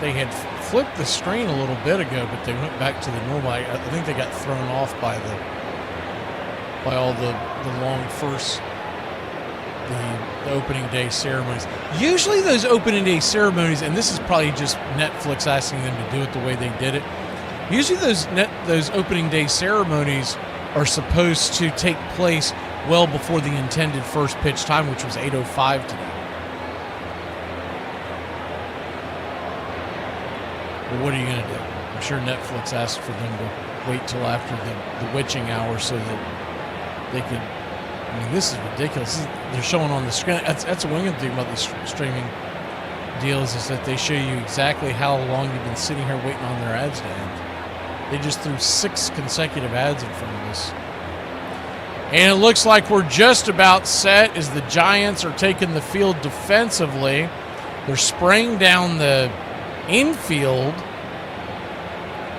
They had flipped the strain a little bit ago, but they went back to the normal. I think they got thrown off by all the long first, the opening day ceremonies. Usually those opening day ceremonies, and this is probably just Netflix asking them to do it the way they did it. Usually those opening day ceremonies are supposed to take place well before the intended first pitch time, which was 8:05 today. But what are you going to do? I'm sure Netflix asked for them to wait till after the witching hour so that they could. I mean, this is ridiculous. They're showing on the screen. That's one good thing about these streaming deals is that they show you exactly how long you've been sitting here waiting on their ads to end. They just threw 6 consecutive ads in front of us. And it looks like we're just about set as the Giants are taking the field defensively. They're spraying down the infield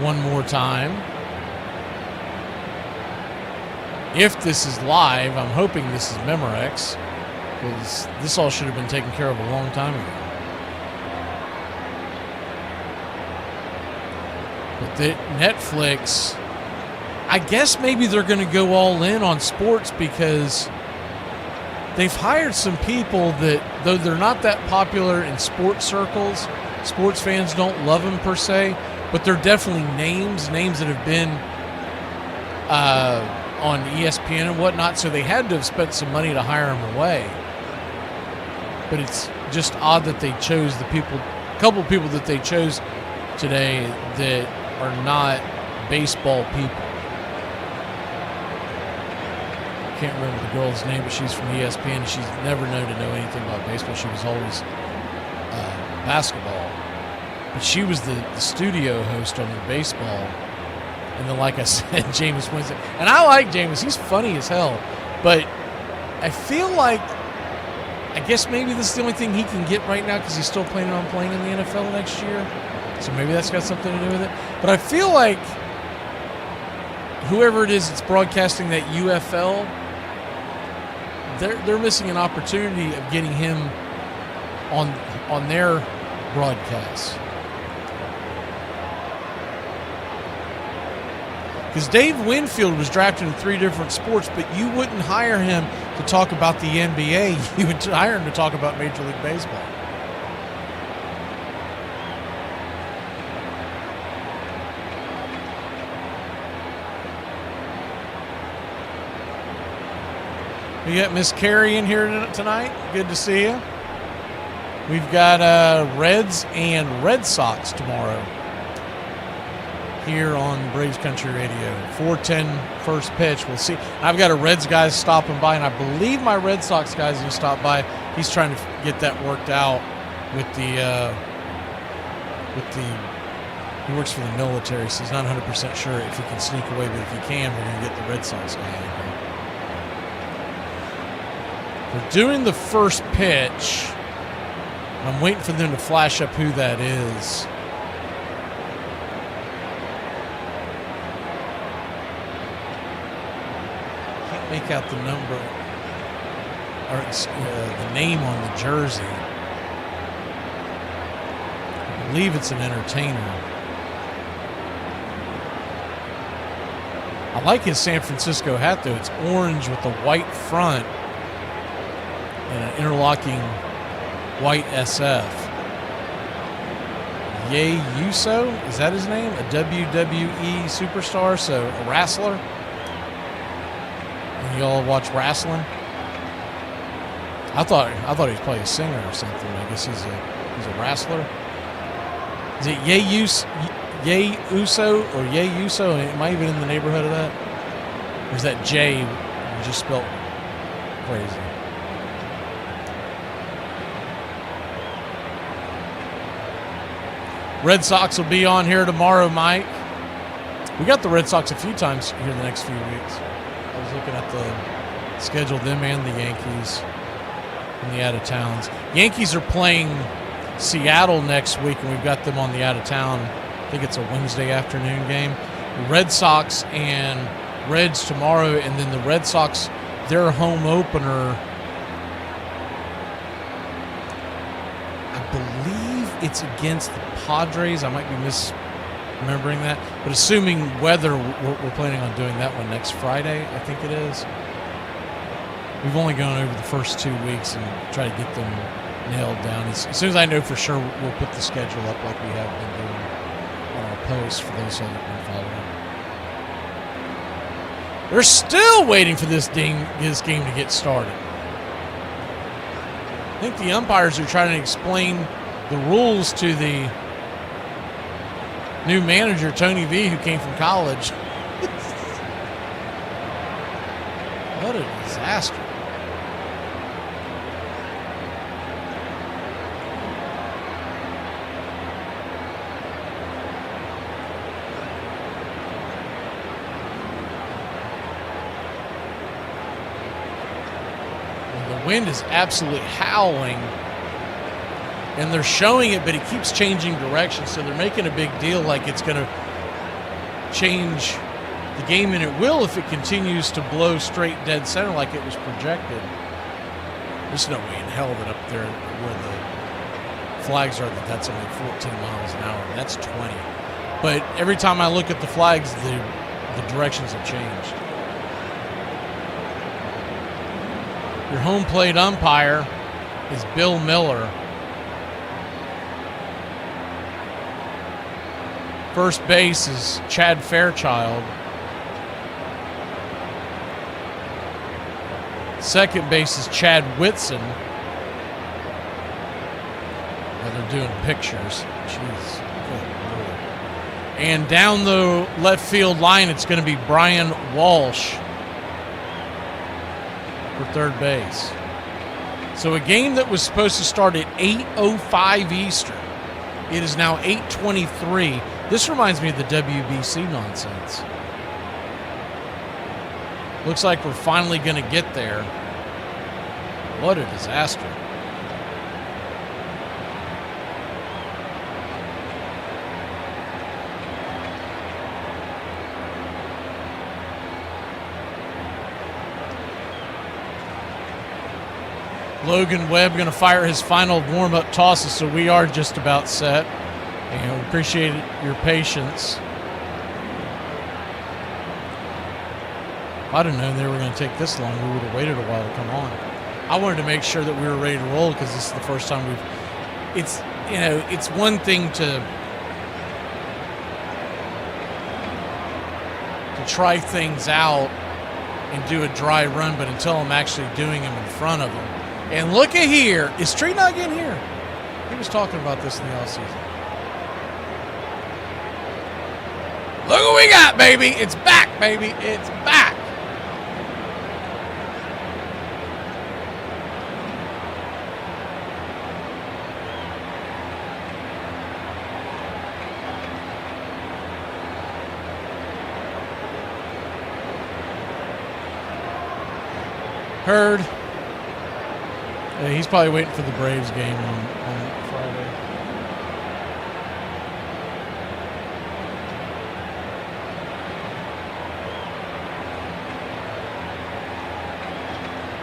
one more time. If this is live, I'm hoping this is Memorex, because this all should have been taken care of a long time ago. But Netflix, I guess maybe they're going to go all in on sports because they've hired some people that, though they're not that popular in sports circles, sports fans don't love them per se, but they're definitely names that have been on ESPN and whatnot, so they had to have spent some money to hire them away. But it's just odd that they chose a couple of people that they chose today that are not baseball people. I can't remember the girl's name, but she's from ESPN. She's never known to know anything about baseball. She was always basketball. But she was the studio host on the baseball. And then, like I said, Jameis Winston. And I like Jameis. He's funny as hell. But I feel like, I guess maybe this is the only thing he can get right now because he's still planning on playing in the NFL next year. So maybe that's got something to do with it. But I feel like whoever it is that's broadcasting that UFL, they're missing an opportunity of getting him on their broadcasts. Because Dave Winfield was drafted in 3 different sports, but you wouldn't hire him to talk about the NBA. You would hire him to talk about Major League Baseball. We got Miss Carey in here tonight. Good to see you. We've got Reds and Red Sox tomorrow here on Braves Country Radio. 4:10 first pitch. We'll see. I've got a Reds guy stopping by, and I believe my Red Sox guy's going to stop by. He's trying to get that worked out with the he works for the military, so he's not 100% sure if he can sneak away, but if he can, we're going to get the Red Sox guy in here. We're doing the first pitch. I'm waiting for them to flash up who that is. Can't make out the number or the name on the jersey. I believe it's an entertainer. I like his San Francisco hat, though. It's orange with a white front and an interlocking white SF. Uso, is that his name? A WWE superstar, so a wrestler. And you all watch wrestling? I thought he was probably a singer or something. I guess he's a wrestler. Is it Ye Uso or Ye Uso? Am I even in the neighborhood of that? Or is that Jay you just spelled crazy? Red Sox will be on here tomorrow, Mike. We got the Red Sox a few times here the next few weeks. I was looking at the schedule, them and the Yankees and the out-of-towns. Yankees are playing Seattle next week, and we've got them on the out-of-town. I think it's a Wednesday afternoon game. The Red Sox and Reds tomorrow, and then the Red Sox, their home opener, I believe it's against the Padres. I might be misremembering that. But assuming weather, we're planning on doing that one next Friday, I think it is. We've only gone over the first 2 weeks and try to get them nailed down. As soon as I know for sure, we'll put the schedule up like we have been doing on our posts for those that have been following. They're still waiting for this game to get started. I think the umpires are trying to explain the rules to the new manager, Tony V, who came from college. What a disaster. The wind is absolutely howling. And they're showing it, but it keeps changing direction, so they're making a big deal like it's going to change the game, and it will if it continues to blow straight dead center like it was projected. There's no way in hell that up there where the flags are that's only 14 miles an hour. That's 20. But every time I look at the flags, the directions have changed. Your home plate umpire is Bill Miller. First base is Chad Fairchild. Second base is Chad Whitson. Now they're doing pictures. Jeez. And down the left field line, it's going to be Brian Walsh for third base. So a game that was supposed to start at 8:05 Eastern, it is now 8:23. This reminds me of the WBC nonsense. Looks like we're finally going to get there. What a disaster. Logan Webb going to fire his final warm-up tosses, so we are just about set. And we appreciate your patience. If I'd have known they were going to take this long, we would have waited a while to come on. I wanted to make sure that we were ready to roll because this is the first time it's one thing to try things out and do a dry run, but until I'm actually doing them in front of them. And look at here. Is Tree not getting here? He was talking about this in the offseason. Look what we got, baby. It's back, baby. It's back. Heard. He's probably waiting for the Braves game on Friday.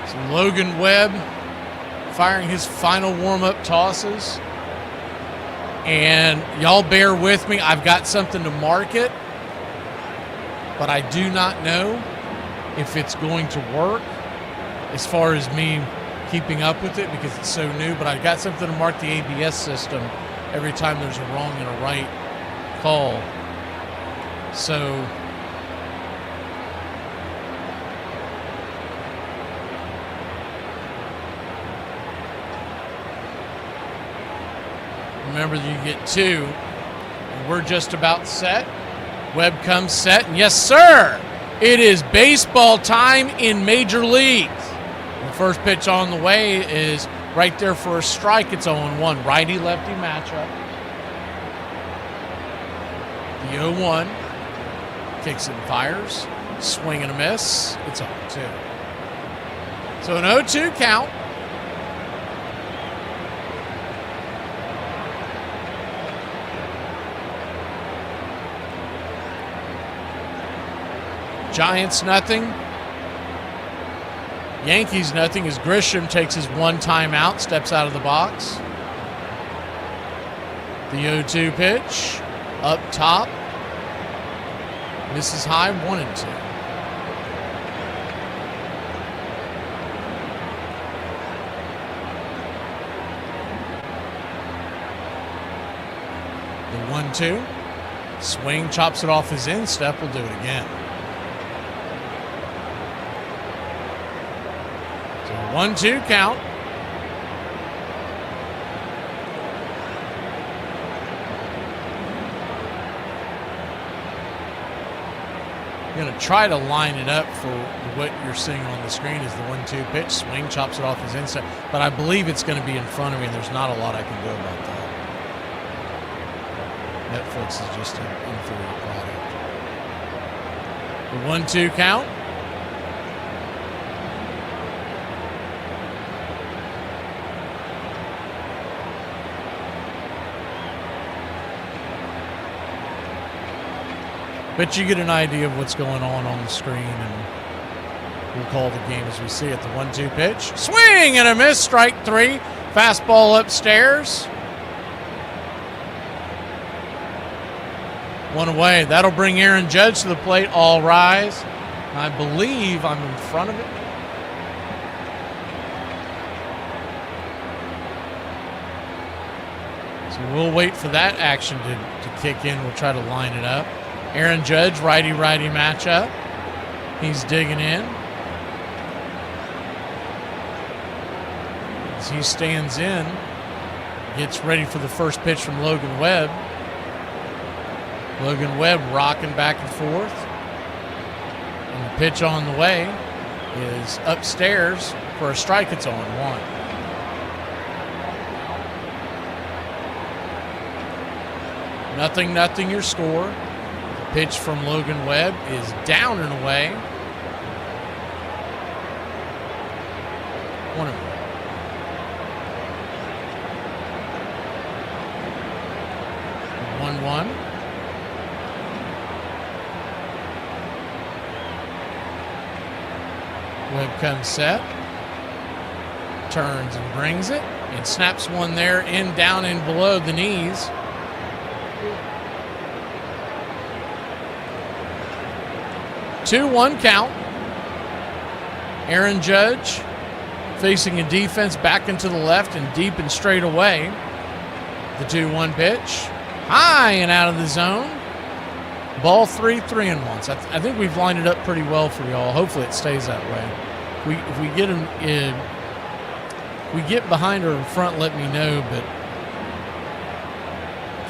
So Logan Webb firing his final warm-up tosses. And y'all bear with me. I've got something to market, but I do not know if it's going to work as far as me keeping up with it because it's so new. But I got something to mark the ABS system every time there's a wrong and a right call. So remember, you get two. And we're just about set. Webb comes set. And yes, sir, it is baseball time in Major Leagues. The first pitch on the way is right there for a strike. It's 0-1. Righty-lefty matchup. The 0-1. Kicks and fires. Swing and a miss. It's 0-2. So an 0-2 count. Giants nothing. Yankees nothing as Grisham takes his one timeout, steps out of the box. The 0-2 pitch up top. Misses high, 1-2. The 1-2. Swing, chops it off his instep. We'll do it again. 1-2 count. I'm going to try to line it up for what you're seeing on the screen is the 1-2 pitch. Swing, chops it off his inside. But I believe it's going to be in front of me, and there's not a lot I can do about that. Netflix is just an inferior product. The 1-2 count. But you get an idea of what's going on the screen, and we'll call the game as we see it. The 1-2 pitch. Swing and a miss. Strike three. Fastball upstairs. One away. That'll bring Aaron Judge to the plate. All rise. I believe I'm in front of it. So we'll wait for that action to kick in. We'll try to line it up. Aaron Judge, righty-righty matchup. He's digging in. As he stands in, gets ready for the first pitch from Logan Webb. Logan Webb rocking back and forth. And the pitch on the way is upstairs for a strike. It's 0-1. Nothing your score. Pitch from Logan Webb is down and away. 1-1. Webb comes set. turns and brings it and snaps one there in, down, and below the knees. Two-one count. Aaron Judge facing a defense back into the left and deep and straight away. The 2-1 pitch. High and out of the zone. Ball 3-1. So I think we've lined it up pretty well for y'all. Hopefully it stays that way. If we get them in, we get behind or in front, let me know, but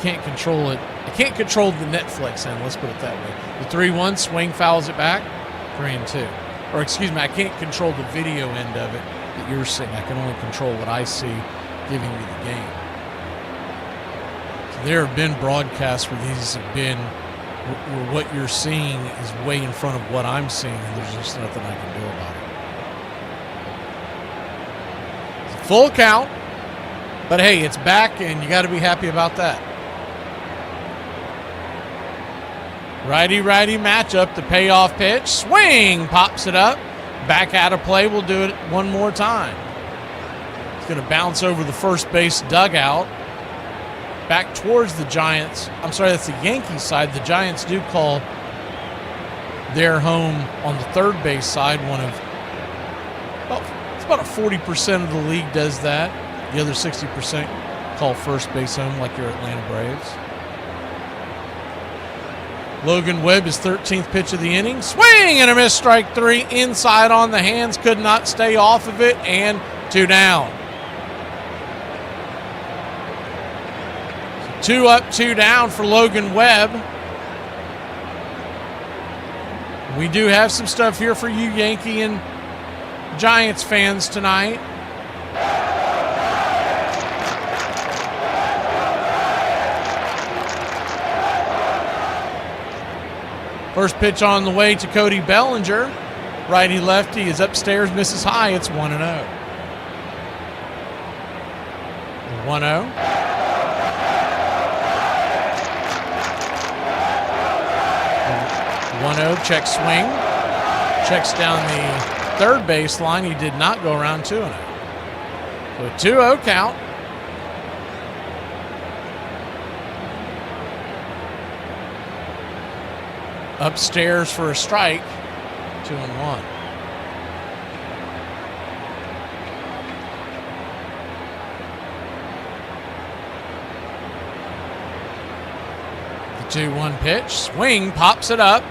can't control it. I can't control the Netflix end, let's put it that way. The 3-1 swing fouls it back, 3-2. Or excuse me, I can't control the video end of it that you're seeing. I can only control what I see giving me the game. So there have been broadcasts where these have been where what you're seeing is way in front of what I'm seeing, and there's just nothing I can do about it. It's a full count, but hey, it's back, and you got to be happy about that. Righty-righty matchup, the payoff pitch. Swing, pops it up. Back out of play, we'll do it one more time. It's going to bounce over the first base dugout. Back towards the Giants. I'm sorry, that's the Yankees side. The Giants do call their home on the third base side. It's about a 40% of the league does that. The other 60% call first base home, like your Atlanta Braves. Logan Webb, his 13th pitch of the inning. Swing and a miss, strike three. Inside on the hands, could not stay off of it, and 2 down. 2 up, 2 down for Logan Webb. We do have some stuff here for you Yankee and Giants fans tonight. First pitch on the way to Cody Bellinger. Righty-lefty is upstairs, misses high. It's 1-0. 1-0. Check swing. Checks down the third base line. He did not go around 2-0. So a 2-0 count. Upstairs for a strike. 2-1. The 2-1 pitch. Swing, pops it up.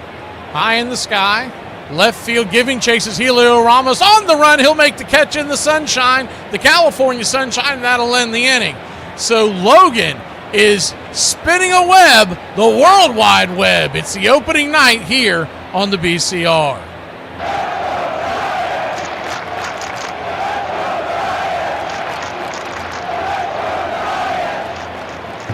High in the sky. Left field giving chases Helio Ramos on the run. He'll make the catch in the sunshine. The California sunshine, that'll end the inning. So Logan is spinning a web, the World Wide Web. It's the opening night here on the BCR.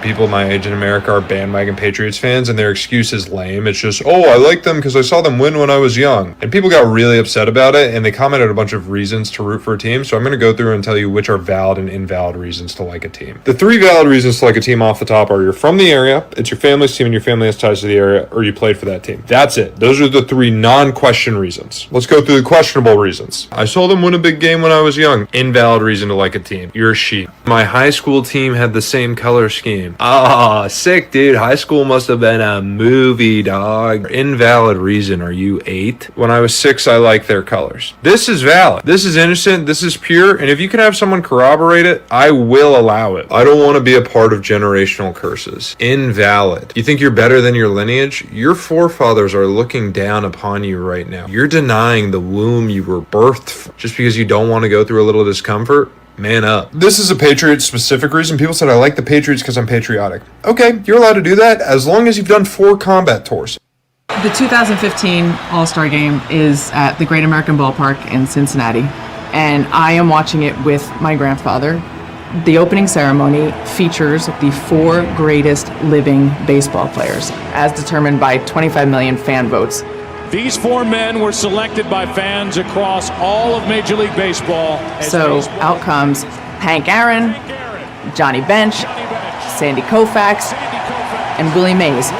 People my age in America are bandwagon Patriots fans, and their excuse is lame. It's just, oh, I like them because I saw them win when I was young. And people got really upset about it, and they commented a bunch of reasons to root for a team. So I'm going to go through and tell you which are valid and invalid reasons to like a team. The 3 valid reasons to like a team off the top are you're from the area, it's your family's team, and your family has ties to the area, or you played for that team. That's it. Those are the 3 non-question reasons. Let's go through the questionable reasons. I saw them win a big game when I was young. Invalid reason to like a team. You're a sheep. My high school team had the same color scheme. Ah, sick, dude. High school must have been a movie, dog. Invalid reason. Are you 8? When I was 6, I liked their colors. This is valid. This is innocent. This is pure. And if you can have someone corroborate it, I will allow it. I don't want to be a part of generational curses. Invalid. You think you're better than your lineage? Your forefathers are looking down upon you right now. You're denying the womb you were birthed from just because you don't want to go through a little discomfort. Man up. This is a Patriots-specific reason. People said, I like the Patriots because I'm patriotic. Okay, you're allowed to do that as long as you've done 4 combat tours. The 2015 All-Star Game is at the Great American Ballpark in Cincinnati, and I am watching it with my grandfather. The opening ceremony features the 4 greatest living baseball players, as determined by 25 million fan votes. These 4 men were selected by fans across all of Major League Baseball. So out comes Hank Aaron, Johnny Bench, Sandy Koufax, and Willie Mays,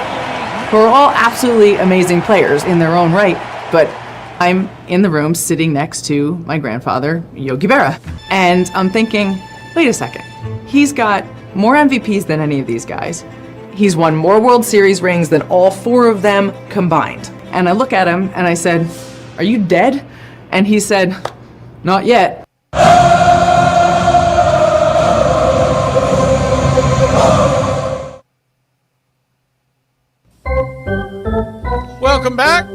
who are all absolutely amazing players in their own right, but I'm in the room sitting next to my grandfather, Yogi Berra. And I'm thinking, wait a second. He's got more MVPs than any of these guys. He's won more World Series rings than all 4 of them combined. And I look at him and I said, are you dead? And he said, not yet. Welcome back.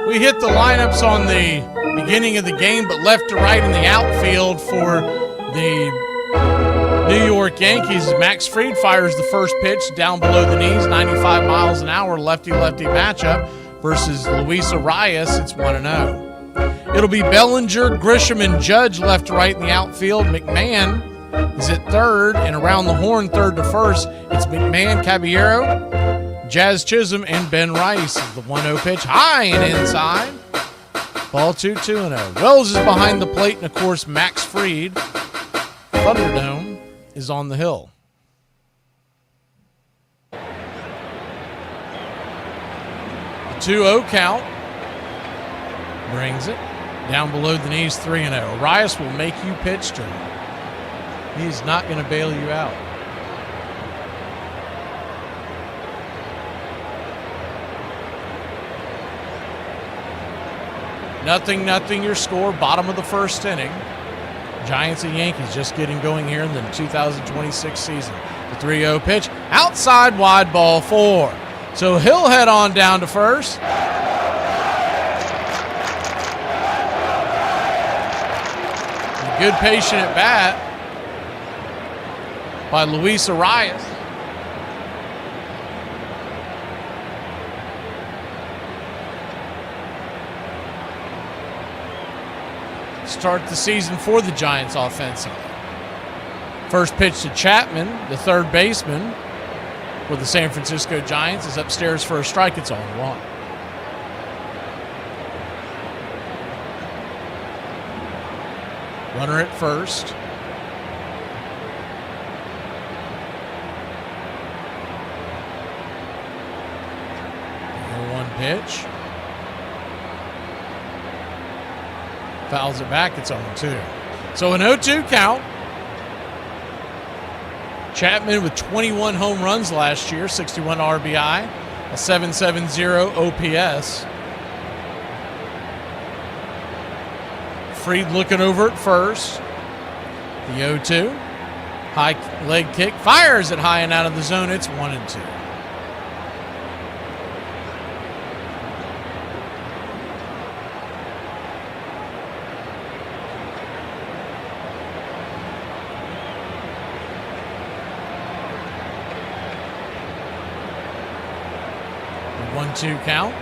We hit the lineups on the beginning of the game, but left to right in the outfield for the New York Yankees. Max Fried fires the first pitch down below the knees, 95 miles an hour, lefty-lefty matchup versus Luis Arias. It's 1-0. It'll be Bellinger, Grisham, and Judge left to right in the outfield. McMahon is at third, and around the horn, third to first, it's McMahon, Caballero, Jazz Chisholm, and Ben Rice. The 1-0 pitch, high and inside. Ball 2-0. Wells is behind the plate, and of course, Max Fried. Thunderdome is on the hill. The 2-0 count brings it down below the knees, 3-0. Arias will make you pitch to him. He's not going to bail you out. Nothing your score, bottom of the first inning. Giants and Yankees just getting going here in the 2026 season. The 3-0 pitch, outside wide, ball 4. So he'll head on down to first. A good patient at bat by Luis Arias. Start the season for the Giants offensively. First pitch to Chapman, the third baseman for the San Francisco Giants, is upstairs for a strike. It's 0-1. Runner at first. 0-1 pitch. Fouls it back, it's 0-2. So an 0-2 count. Chapman with 21 home runs last year, 61 RBI, a 7.70 OPS. Fried looking over at first. The 0-2. High leg kick, fires it high and out of the zone. It's 1-2. The 1-2 count.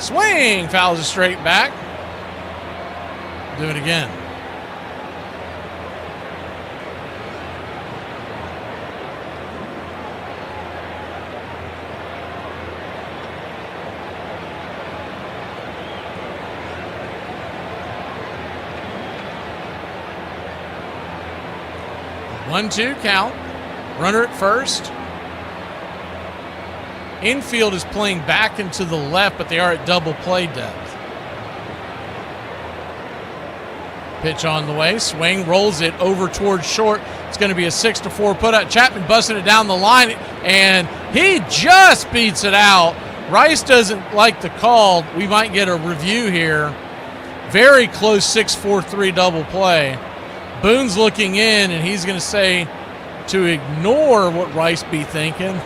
Swing, fouls it straight back. Do it again. The 1-2 count. Runner at first. Infield is playing back and to the left, but they are at double play depth. Pitch on the way, swing, rolls it over towards short. It's going to be a 6-4 put-out. Chapman busting it down the line, and he just beats it out. Rice doesn't like the call. We might get a review here. Very close 6-4-3 double play. Boone's looking in, and he's going to say to ignore what Rice be thinking.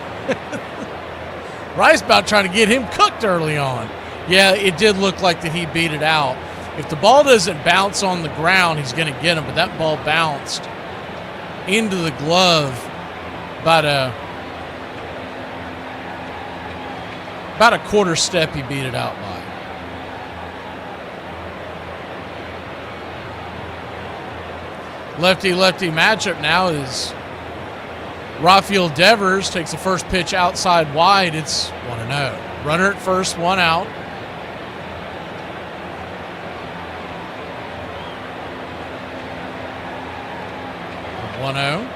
Rice about trying to get him cooked early on. Yeah, it did look like that he beat it out. If the ball doesn't bounce on the ground, he's going to get him, but that ball bounced into the glove about a quarter step he beat it out by. Lefty-lefty matchup now is Rafael Devers takes the first pitch outside wide. It's 1-0. Runner at first, one out. The 1-0.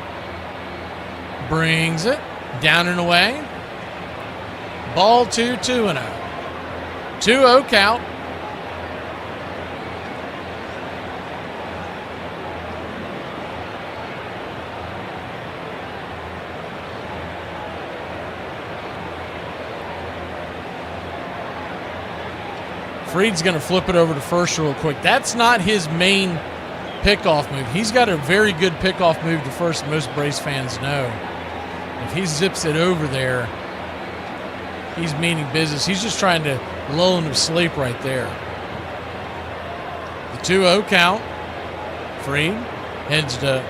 brings it down and away. Ball 2-0. 2-0 count. Freed's going to flip it over to first real quick. That's not his main pickoff move. He's got a very good pickoff move to first, most Braves fans know. If he zips it over there, he's meaning business. He's just trying to lull him to sleep right there. The 2-0 count. Freed heads to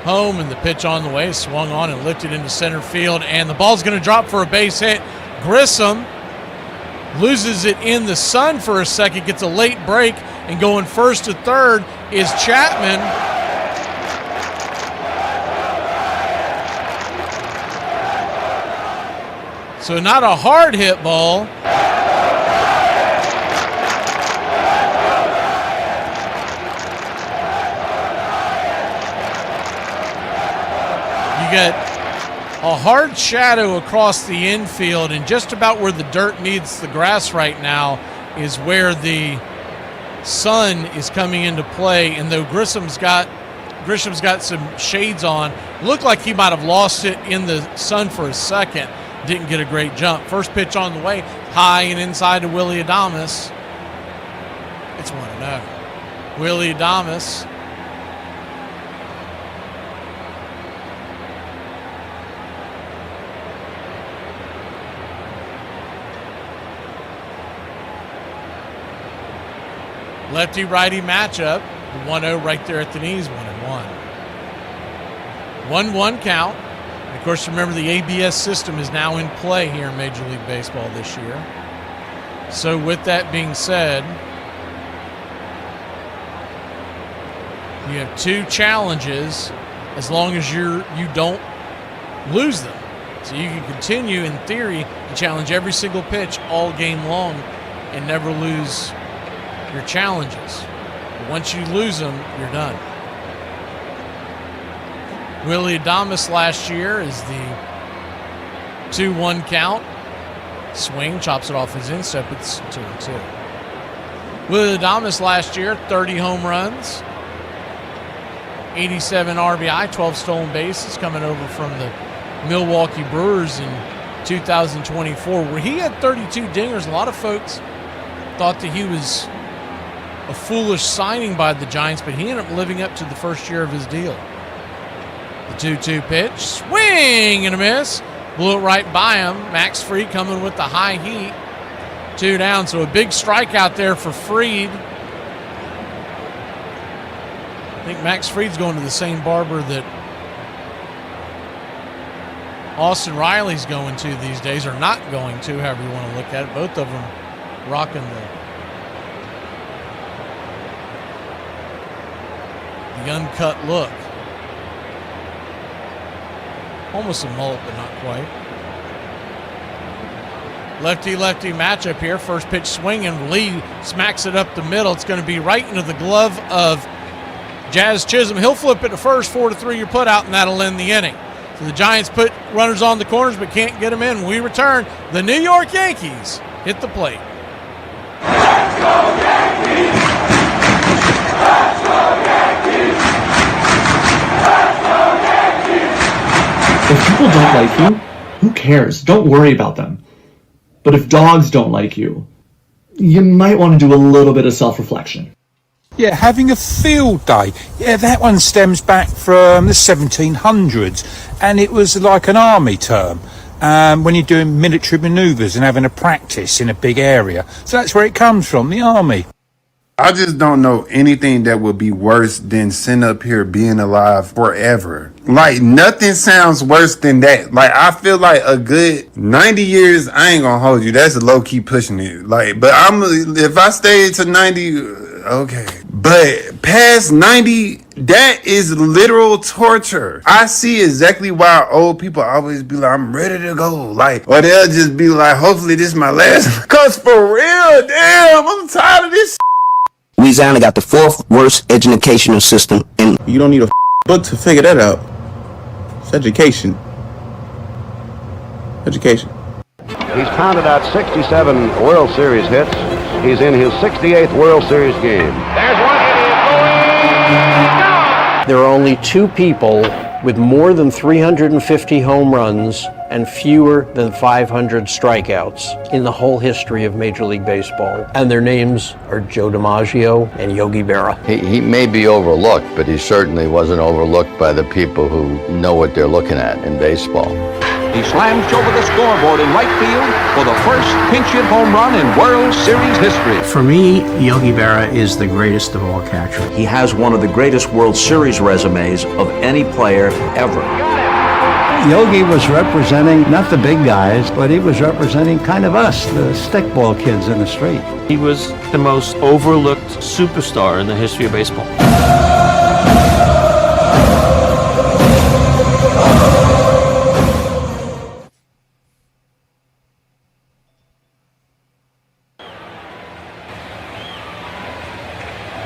home, and the pitch on the way swung on and lifted into center field, and the ball's going to drop for a base hit. Grissom loses it in the sun for a second, gets a late break, and going first to third is Chapman. So not a hard hit ball. You get a hard shadow across the infield, and just about where the dirt meets the grass right now is where the sun is coming into play. And though Grisham's got some shades on, looked like he might have lost it in the sun for a second. Didn't get a great jump. First pitch on the way, high and inside to Willie Adames. It's 1-0. Willie Adames. Lefty-righty matchup. The 1-0 right there at the knees, 1-1. 1-1 count. And of course, remember the ABS system is now in play here in Major League Baseball this year. So with that being said, you have two challenges as long as you don't lose them. So you can continue, in theory, to challenge every single pitch all game long and never lose your challenges. But once you lose them, you're done. Willie Adames last year is the 2-1 count. Swing, chops it off his instep. It's 2-2. Willie Adames last year, 30 home runs, 87 RBI, 12 stolen bases, coming over from the Milwaukee Brewers in 2024, where he had 32 dingers. A lot of folks thought that he was a foolish signing by the Giants, but he ended up living up to the first year of his deal. The 2-2 pitch, swing and a miss. Blew it right by him. Max Fried coming with the high heat. 2 down, so a big strikeout there for Fried. I think Max Fried's going to the same barber that Austin Riley's going to these days, or not going to, however you want to look at it. Both of them rocking the uncut look. Almost a mullet, but not quite. Lefty-lefty matchup here. First pitch swinging. Lee smacks it up the middle. It's going to be right into the glove of Jazz Chisholm. He'll flip it to first. 4-3 your put out, and that'll end the inning. So the Giants put runners on the corners but can't get them in. When we return, the New York Yankees hit the plate. Let's go Yankees! Let's go Yankees! Let's go Yankees! If people don't like you, who cares? Don't worry about them. But if dogs don't like you, you might want to do a little bit of self-reflection. Yeah, having a field day. Yeah, that one stems back from the 1700s, and it was like an army term when you're doing military manoeuvres and having a practice in a big area. So that's where it comes from, the army. I just don't know anything that would be worse than sitting up here being alive forever. Like, nothing sounds worse than that. Like, I feel like a good 90 years, I ain't gonna hold you. That's low-key pushing it. Like, but if I stay to 90, okay. But past 90, that is literal torture. I see exactly why old people always be like, I'm ready to go. Like, or they'll just be like, hopefully this is my last. Cause for real, damn, I'm tired of this. Louisiana got the 4th worst educational system in. You don't need a book to figure that out. education. Education. He's pounded out 67 World Series hits. He's in his 68th World Series game. There's one hit. There are only two people with more than 350 home runs and fewer than 500 strikeouts in the whole history of Major League Baseball. And their names are Joe DiMaggio and Yogi Berra. He may be overlooked, but he certainly wasn't overlooked by the people who know what they're looking at in baseball. He slams over the scoreboard in right field for the first pinch-hit home run in World Series history. For me, Yogi Berra is the greatest of all catchers. He has one of the greatest World Series resumes of any player ever. Yogi was representing not the big guys, but he was representing kind of us, the stickball kids in the street. He was the most overlooked superstar in the history of baseball.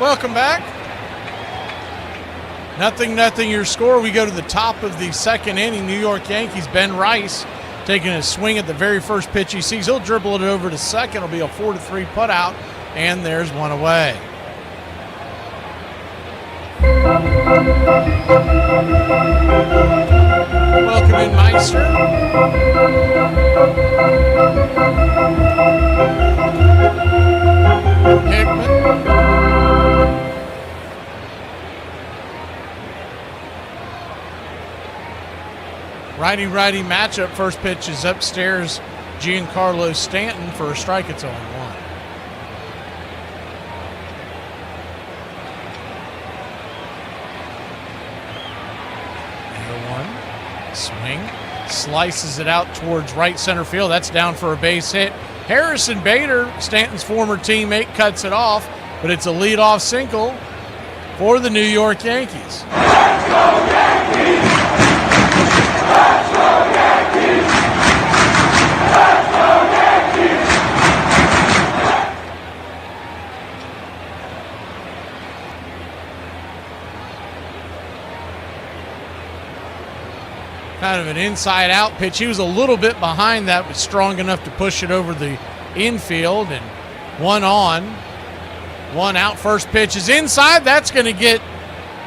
Welcome back. 0-0 your score. We go to the top of the second inning. New York Yankees, Ben Rice taking a swing at the very first pitch he sees. He'll dribble it over to second. It'll be a 4-3 putout, and there's one away. Welcome in, Meister. Hickman. Righty-righty matchup. First pitch is upstairs. Giancarlo Stanton for a strike. It's 0-1. Swing. Slices it out towards right center field. That's down for a base hit. Harrison Bader, Stanton's former teammate, cuts it off, but it's a leadoff single for the New York Yankees. Let's go Yankees! Let's go Yankees! Let's go Yankees! Kind of an inside-out pitch. He was a little bit behind that, but strong enough to push it over the infield. And one on, one out. First pitch is inside. That's going to get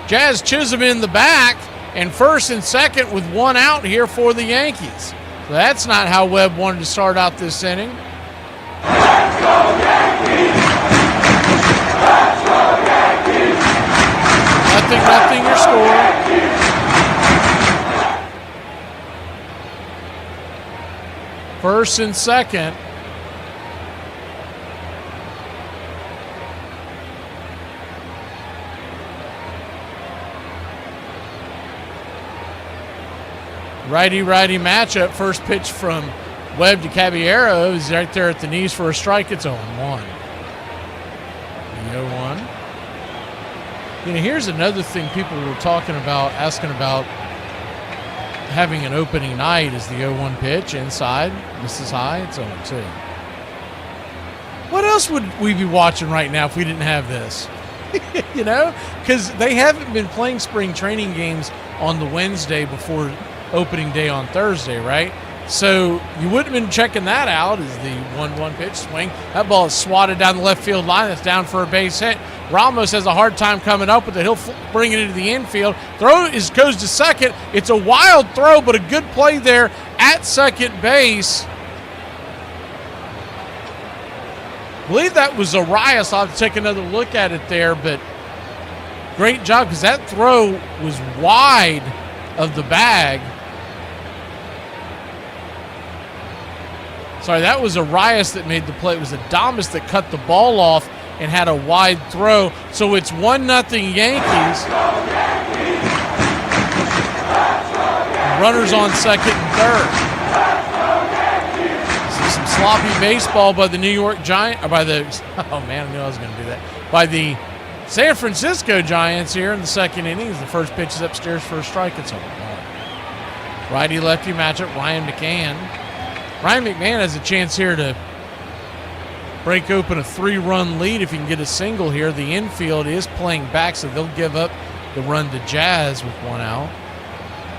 Jazz Chisholm in the back. And first and second with one out here for the Yankees. So that's not how Webb wanted to start out this inning. Let's go Yankees! Let's go Yankees! 0-0 your score. First and second. Righty-righty matchup. First pitch from Webb to Caballero is right there at the knees for a strike. It's 0-1. The 0-1. You know, here's another thing people were talking about, asking about having an opening night is the 0-1 pitch inside. Misses high. It's 0-2. What else would we be watching right now if we didn't have this? You know, because they haven't been playing spring training games on the Wednesday before opening day on Thursday, right? So you wouldn't have been checking that out as the 1-1 pitch swing. That ball is swatted down the left field line. That's down for a base hit. Ramos has a hard time coming up with it. He'll bring it into the infield. Goes to second. It's a wild throw, but a good play there at second base. I believe that was Arias. I'll have to take another look at it there, but great job because that throw was wide of the bag. Sorry, that was Arias that made the play. It was Adames that cut the ball off and had a wide throw. So it's 1-0 Yankees. Runners on second and third. This is some sloppy baseball by the New York Giants. By the I knew I was going to do that. By the San Francisco Giants here in the second inning. The first pitch is upstairs for a strike. It's 0-1. Righty-lefty matchup. Ryan McMahon has a chance here to break open a 3-run lead if he can get a single here. The infield is playing back, so they'll give up the run to Jazz with one out.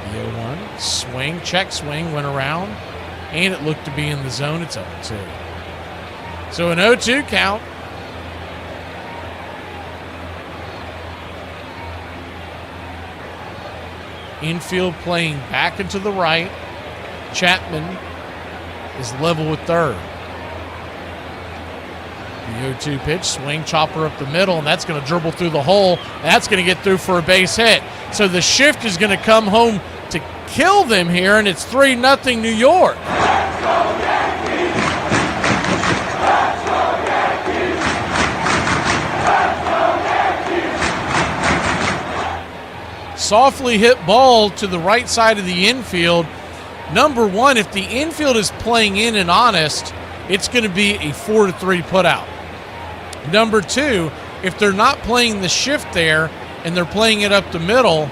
The 0-1. Swing, check swing, went around, and it looked to be in the zone. It's 0-2. So an 0-2 count. Infield playing back into the right. Chapman is level with third. The 0-2 pitch, swing, chopper up the middle, and that's going to dribble through the hole. That's going to get through for a base hit. So the shift is going to come home to kill them here, and it's 3-0 New York. Softly hit ball to the right side of the infield. Number one, if the infield is playing in and honest, it's going to be a 4-3 putout. Number two, if they're not playing the shift there and they're playing it up the middle,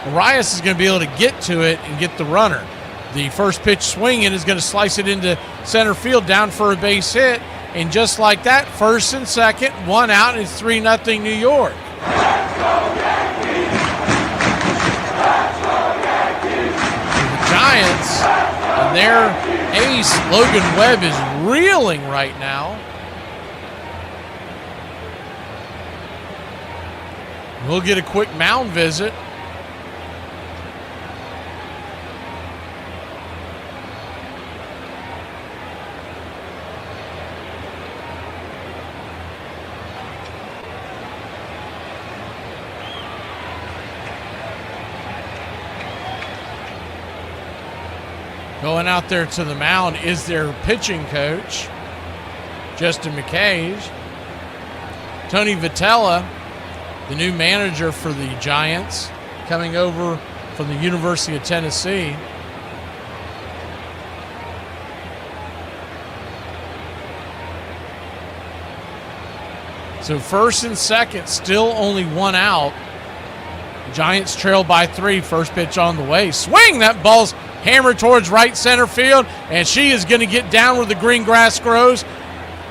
Arias is going to be able to get to it and get the runner. The first pitch swinging is going to slice it into center field down for a base hit. And just like that, first and second, one out, and it's 3-0 New York. Giants and their ace, Logan Webb, is reeling right now. We'll get a quick mound visit. Going out there to the mound is their pitching coach, Justin McCage. Tony Vitello, the new manager for the Giants, coming over from the University of Tennessee. So first and second, still only one out. Giants trail by 3, first pitch on the way. Swing, that ball's hammered towards right center field, and she is going to get down where the green grass grows.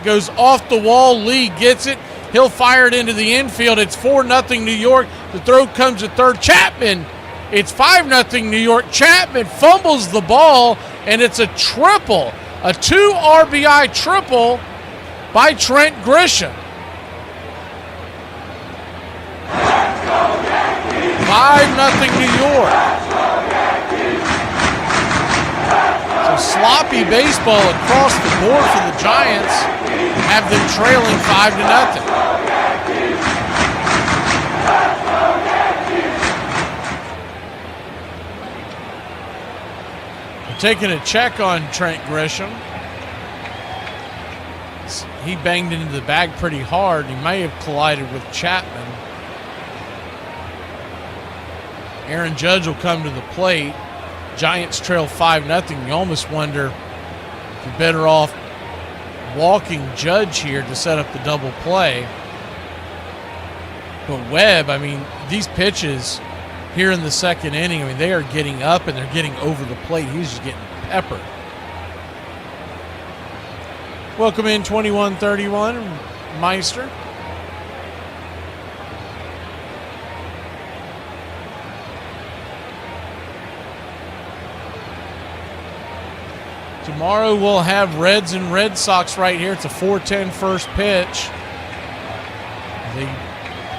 Goes off the wall. Lee gets it. He'll fire it into the infield. It's 4-0 New York. The throw comes to third. Chapman. It's 5-0 New York. Chapman fumbles the ball, and it's a triple. A 2 RBI triple by Trent Grisham. 5-0 New York. So sloppy baseball across the board for the Giants, have them trailing 5-0. We're taking a check on Trent Grisham. He banged into the bag pretty hard. He may have collided with Chapman. Aaron Judge will come to the plate. Giants trail 5-0. You almost wonder if you're better off walking Judge here to set up the double play. But Webb, I mean, these pitches here in the second inning, I mean, they are getting up and they're getting over the plate. He's just getting peppered. Welcome in 21-31, Meister. Tomorrow we'll have Reds and Red Sox right here. It's a 4:10 first pitch.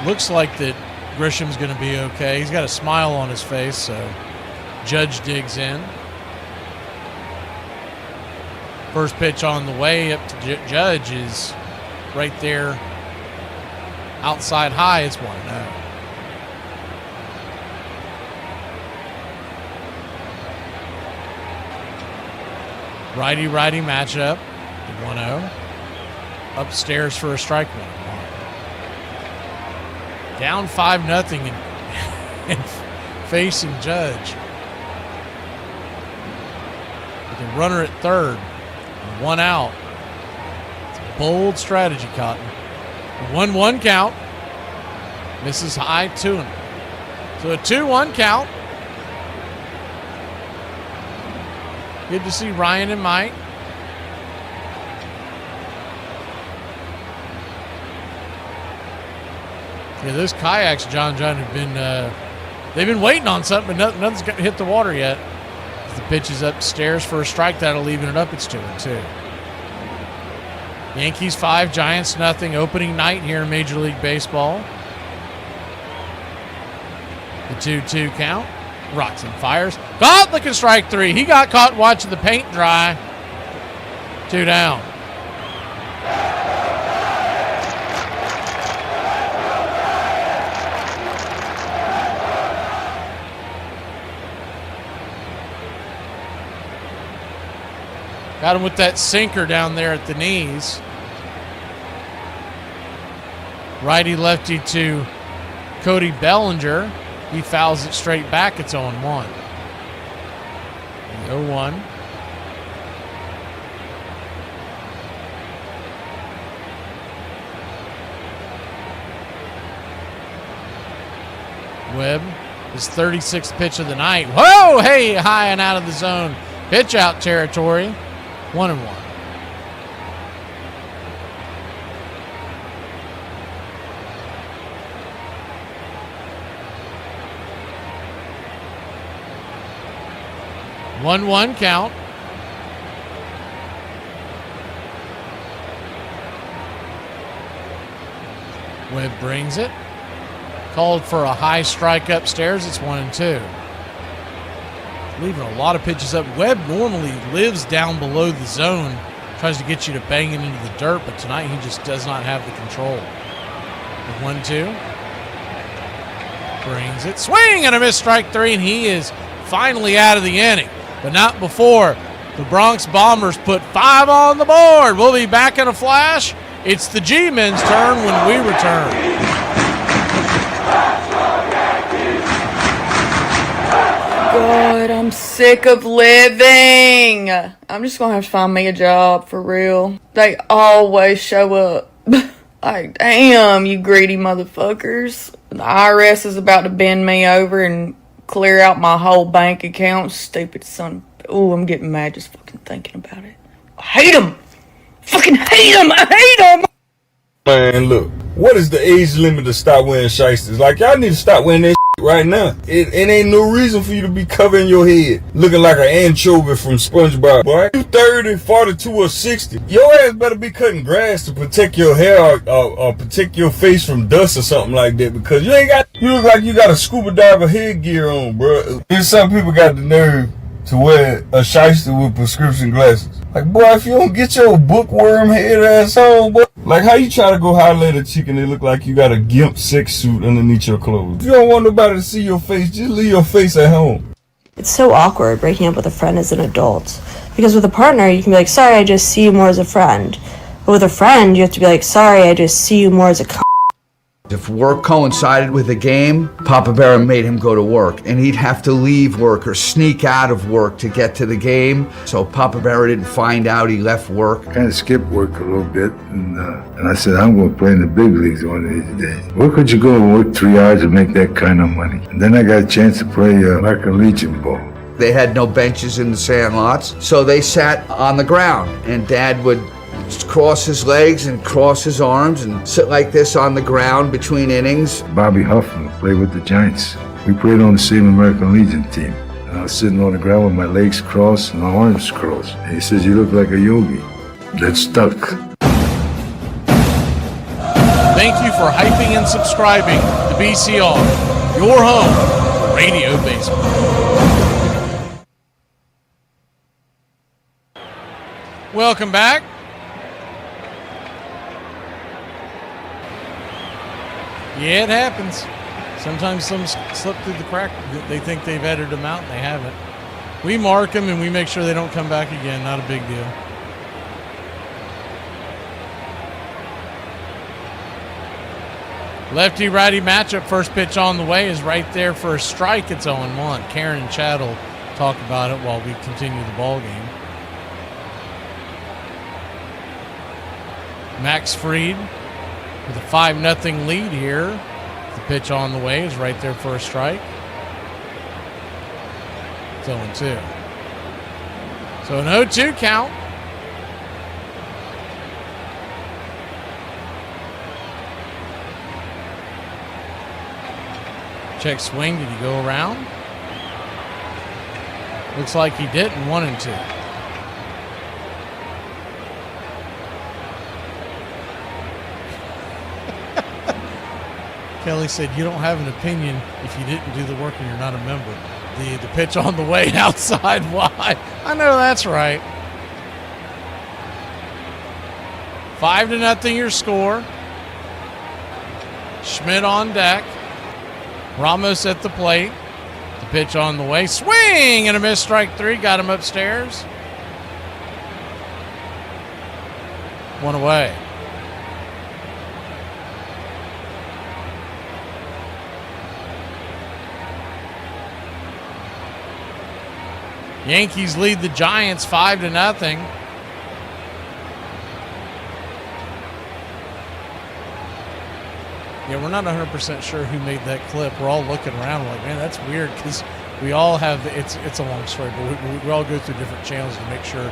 Looks like that Grisham's going to be okay. He's got a smile on his face, so Judge digs in. First pitch on the way up to Judge is right there outside high. It's 1-0. Righty-righty matchup, 1-0. Upstairs for a strike one. Down 5-0 and facing Judge. With a runner at third, one out. It's a bold strategy, Cotton. 1-1 count. Misses high, 2-0. So a 2-1 count. Good to see Ryan and Mike. Yeah, those kayaks, John, have been They've been waiting on something, but nothing's hit the water yet. The pitch is upstairs for a strike. That'll even it up. It's 2-2. Yankees 5, Giants nothing. Opening night here in Major League Baseball. The 2-2 count. Roxon fires. Caught looking strike 3. He got caught watching the paint dry. 2 down. Got him with that sinker down there at the knees. Righty-lefty to Cody Bellinger. He fouls it straight back. It's 0-1. 0-1. Webb, his 36th pitch of the night. Whoa! Hey, high and out of the zone. Pitch out territory. 1-1. One count. Webb brings it. Called for a high strike upstairs. It's 1-2. Leaving a lot of pitches up. Webb normally lives down below the zone, tries to get you to bang it into the dirt, but tonight he just does not have the control. The 1-2. Brings it. Swing and a miss, strike 3, and he is finally out of the inning, but not before the Bronx Bombers put 5 on the board. We'll be back in a flash. It's the G-Men's turn when we return. God, I'm sick of living. I'm just gonna have to find me a job for real. They always show up. Like, damn, you greedy motherfuckers. The IRS is about to bend me over and clear out my whole bank account. Stupid son. Ooh, I'm getting mad just fucking thinking about it. I hate them. Fucking hate them. I hate them. Man, look, what is the age limit to stop wearing shysters? Like, y'all need to stop wearing that shit right now. It ain't no reason for you to be covering your head, looking like an anchovy from SpongeBob, boy. You 30, 42, or 60. Your ass better be cutting grass to protect your hair or protect your face from dust or something like that, because you look like you got a scuba diver headgear on, bro. There's some people got the nerve to wear a shyster with prescription glasses. Like, boy, if you don't get your bookworm head ass on, boy. Like, how you try to go holler at a chick and it look like you got a gimp sex suit underneath your clothes? If you don't want nobody to see your face, just leave your face at home. It's so awkward breaking up with a friend as an adult. Because with a partner, you can be like, sorry, I just see you more as a friend. But with a friend, you have to be like, sorry, I just see you more as a If work coincided with a game, Papa Bear made him go to work, and he'd have to leave work or sneak out of work to get to the game. So Papa Bear didn't find out he left work. Kind of skipped work a little bit, and I said, I'm going to play in the big leagues one of these days. Where could you go and work 3 hours and make that kind of money? And then I got a chance to play American Legion ball. They had no benches in the sandlots, so they sat on the ground, and Dad would cross his legs and cross his arms and sit like this on the ground between innings. Bobby Huffman played with the Giants. We played on the same American Legion team. And I was sitting on the ground with my legs crossed and my arms crossed. And he says, you look like a yogi. That stuck. Thank you for hyping and subscribing to BCR, your home for radio baseball. Welcome back. Yeah, it happens. Sometimes some slip through the crack. They think they've edited them out, and they haven't. We mark them, and we make sure they don't come back again. Not a big deal. Lefty-righty matchup. First pitch on the way is right there for a strike. It's 0-1. Karen and Chad will talk about it while we continue the ball game. Max Fried with a 5-0 lead here. The pitch on the way is right there for a strike. It's 0-2. So an 0-2 count. Check swing. Did he go around? Looks like he didn't. 1-2. Kelly said, you don't have an opinion if you didn't do the work and you're not a member. The pitch on the way outside wide. I know that's right. 5-0 your score. Schmidt on deck. Ramos at the plate. The pitch on the way. Swing and a miss, strike 3. Got him upstairs. 1 away. Yankees lead the Giants 5-0. Yeah, we're not 100% sure who made that clip. We're all looking around like, man, that's weird because we all have, it's a long story, but we all go through different channels to make sure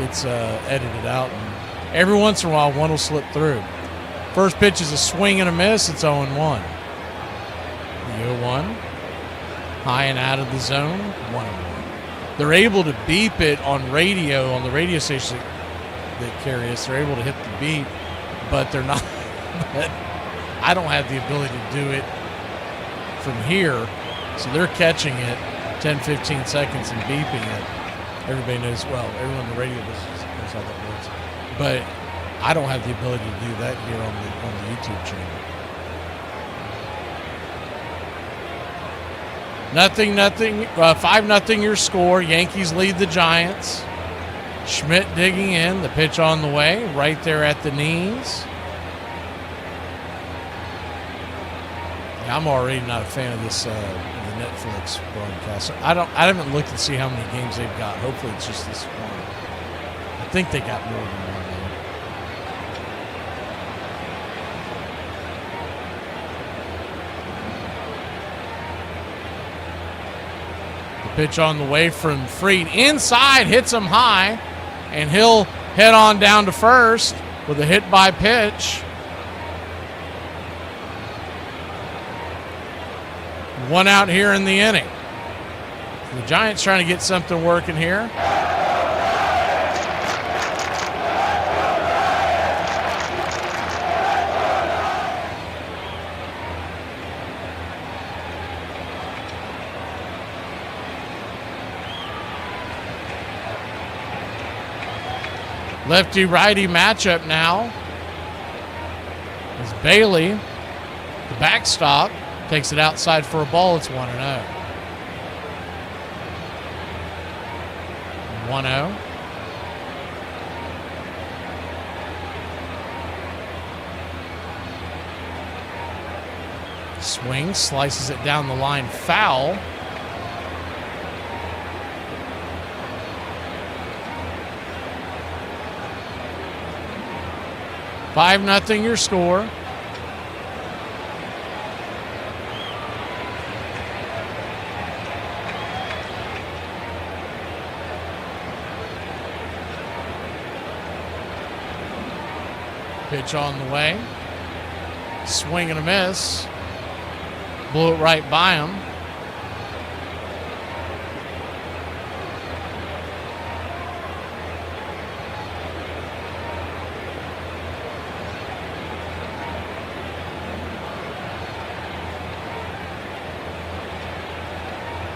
it's edited out. And every once in a while, one will slip through. First pitch is a swing and a miss. It's 0-1. The 0-1. High and out of the zone. 1-1. They're able to beep it on radio, on the radio station that carry us. They're able to hit the beep, but they're not. But I don't have the ability to do it from here. So they're catching it 10, 15 seconds and beeping it. Everybody knows, well, everyone in the radio business knows how that works. But I don't have the ability to do that here on the YouTube channel. 5-0 your score. Yankees lead the Giants. Schmidt digging in. The pitch on the way. Right there at the knees. Yeah, I'm already not a fan of this the Netflix broadcast. I haven't looked to see how many games they've got. Hopefully it's just this one. I think they got more than one. Pitch on the way from Fried. Inside, hits him high, and he'll head on down to first with a hit by pitch. 1 out here in the inning. The Giants trying to get something working here. Lefty-righty matchup now. As Bailey, the backstop, takes it outside for a ball. It's 1-0. 1-0. Swing, slices it down the line, foul. $5-0 your score. Pitch on the way. Swing and a miss. Blew it right by him.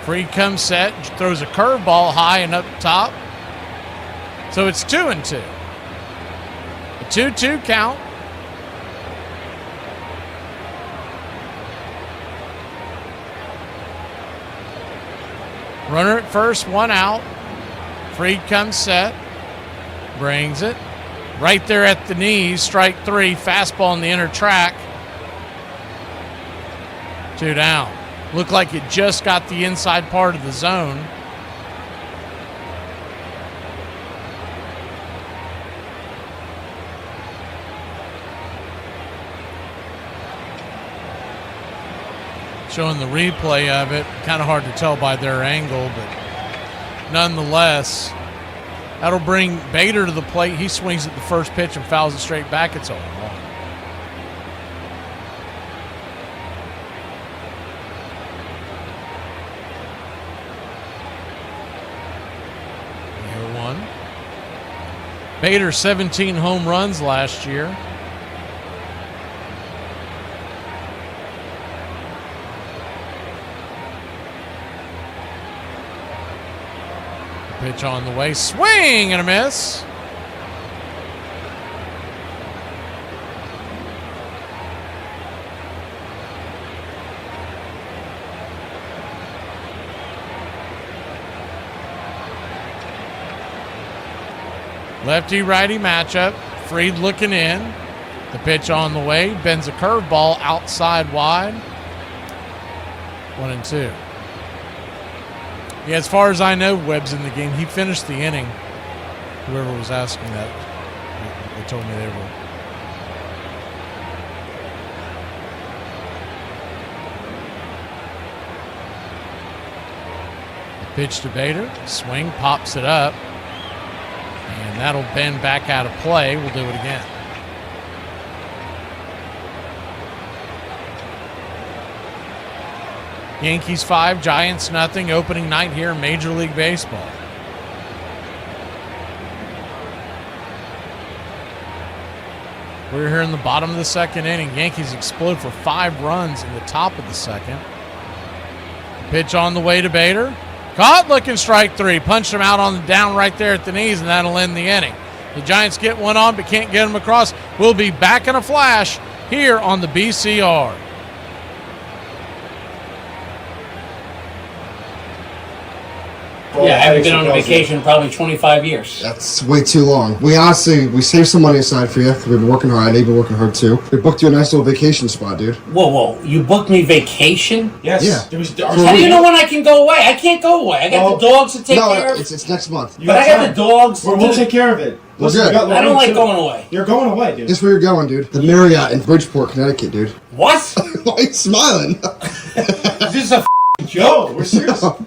Fried comes set, throws a curveball high and up top. So it's 2-2. A 2-2 count. Runner at first, 1 out. Fried comes set, brings it. Right there at the knees, strike 3, fastball in the inner track. 2 down. Looked like it just got the inside part of the zone. Showing the replay of it. Kind of hard to tell by their angle, but nonetheless, that'll bring Bader to the plate. He swings at the first pitch and fouls it straight back. It's 0-1. Bader 17 home runs last year. Pitch on the way, swing and a miss. Lefty-righty matchup. Fried looking in. The pitch on the way. Bends a curveball outside wide. 1-2. Yeah, as far as I know, Webb's in the game. He finished the inning. Whoever was asking that, they told me they were. Pitch to Bader. Swing, pops it up. And that'll bend back out of play. We'll do it again. Yankees 5, Giants nothing. Opening night here in Major League Baseball. We're here in the bottom of the second inning. Yankees explode for 5 runs in the top of the second. Pitch on the way to Bader. Caught, looking, strike 3. Punched him out on the down right there at the knees, and that'll end the inning. The Giants get one on, but can't get him across. We'll be back in a flash here on the BCR. Yeah, I haven't been on a vacation in probably 25 years. That's way too long. We saved some money aside for you. We've been working hard. They've been working hard too. We booked you a nice little vacation spot, dude. Whoa. You booked me vacation? Yes. Yeah. How do you know when I can go away? I can't go away. I got the dogs to take care of. It's next month. But I got the dogs. We'll take care of it. We're good. I don't like going away. You're going away, dude. Guess where you're going, dude? The Marriott in Bridgeport, Connecticut, dude. What? Why are you smiling? Is this a Joe, we're serious. What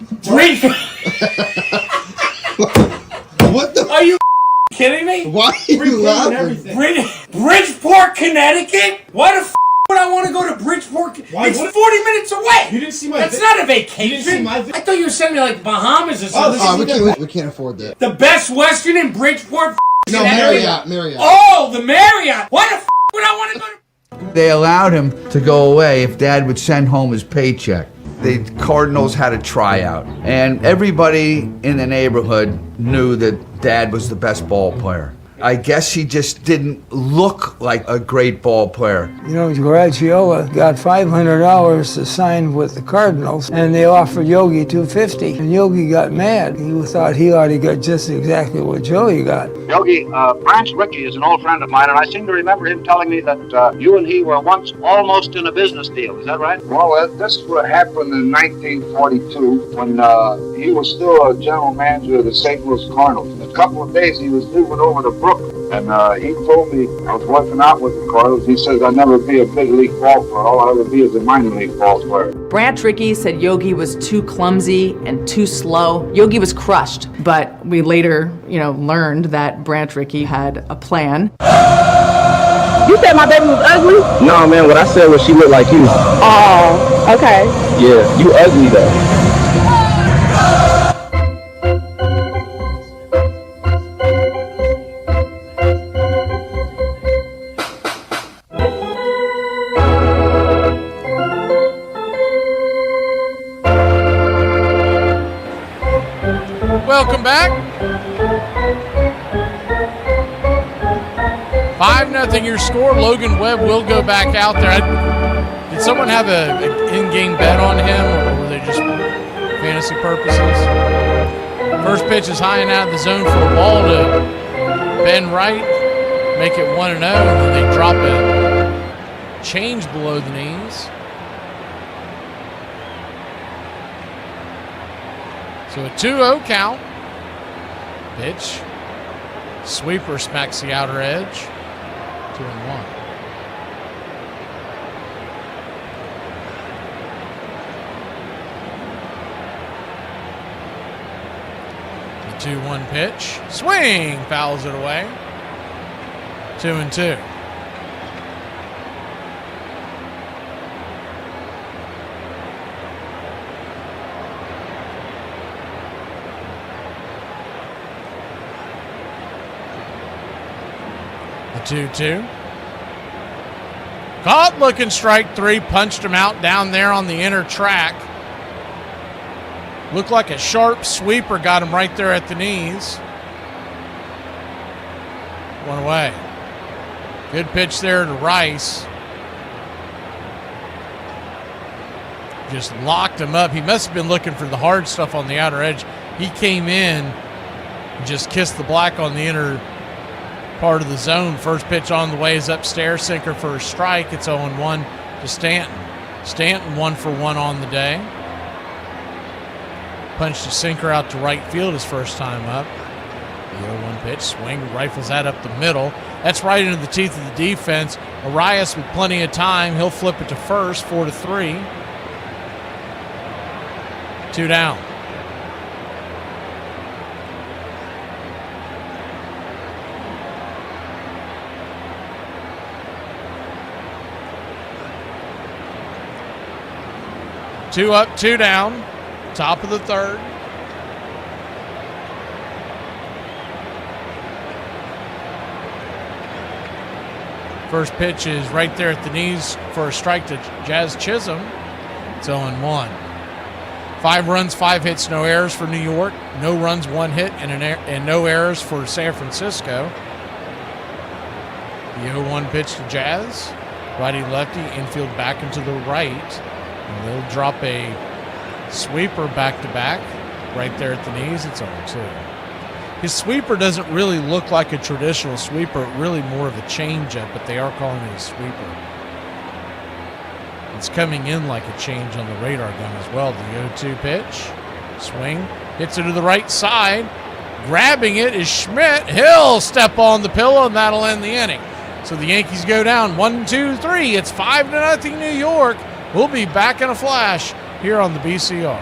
the? Are you kidding me? Why are you laughing? Bridgeport, Connecticut? Why the would I want to go to Bridgeport? It's 40 minutes away. You didn't see my That's not a vacation. You didn't see my I thought you were sending me like Bahamas or something. We can't afford that. The Best Western in Bridgeport, No, Marriott. Oh, the Marriott. Why the would I want to go to? They allowed him to go away if Dad would send home his paycheck. The Cardinals had a tryout, and everybody in the neighborhood knew that Dad was the best ball player. I guess he just didn't look like a great ball player. You know, Garagiola got $500 to sign with the Cardinals, and they offered Yogi $250. And Yogi got mad. He thought he ought to get just exactly what Joey got. Yogi, Branch Rickey is an old friend of mine, and I seem to remember him telling me that you and he were once almost in a business deal. Is that right? Well, this happened in 1942 when he was still a general manager of the St. Louis Cardinals. In a couple of days, he was moving over to Brooklyn, and he told me, I was working out with the Cardinals, he says I'd never be a big league ball player, all I'll ever be is a minor league ball player. Branch Rickey said Yogi was too clumsy and too slow. Yogi was crushed, but we later, learned that Branch Rickey had a plan. You said my baby was ugly? No, man, what I said was she looked like you. Oh, okay. Yeah, you ugly though. Welcome back. 5-0 your score. Logan Webb will go back out there. Did someone have an in-game bet on him, or were they just fantasy purposes? First pitch is high and out of the zone for a ball to Ben Wright, make it 1-0, and then they drop it. Change below the knees. So a 2-0 count. Pitch. Sweeper smacks the outer edge. 2-1. The 2-1 pitch. Swing. Fouls it away. 2-2. The 2-2. Caught looking strike three, punched him out down there on the inner track. Looked like a sharp sweeper got him right there at the knees. One away. Good pitch there to Rice. Just locked him up. He must have been looking for the hard stuff on the outer edge. He came in and just kissed the black on the inner part of the zone. First pitch on the way is upstairs. Sinker for a strike. It's 0-1 to Stanton. Stanton 1 for 1 on the day. Punched a sinker out to right field his first time up. The 0-1 pitch. Swing. Rifles that up the middle. That's right into the teeth of the defense. Arias with plenty of time. He'll flip it to first. 4-3. 2 down. Two up, 2 down. Top of the third. First pitch is right there at the knees for a strike to Jazz Chisholm. It's 0-1. 5 runs, 5 hits, no errors for New York. No runs, 1 hit, and no errors for San Francisco. The 0-1 pitch to Jazz. Righty-lefty, infield back and to the right. And they'll drop a sweeper back-to-back right there at the knees. It's 0-2. His sweeper doesn't really look like a traditional sweeper. Really more of a changeup, but they are calling it a sweeper. It's coming in like a change on the radar gun as well. The 0-2 pitch. Swing. Hits it to the right side. Grabbing it is Schmidt. He'll step on the pillow, and that'll end the inning. So the Yankees go down 1-2-3. It's 5-0 New York. We'll be back in a flash here on the BCR.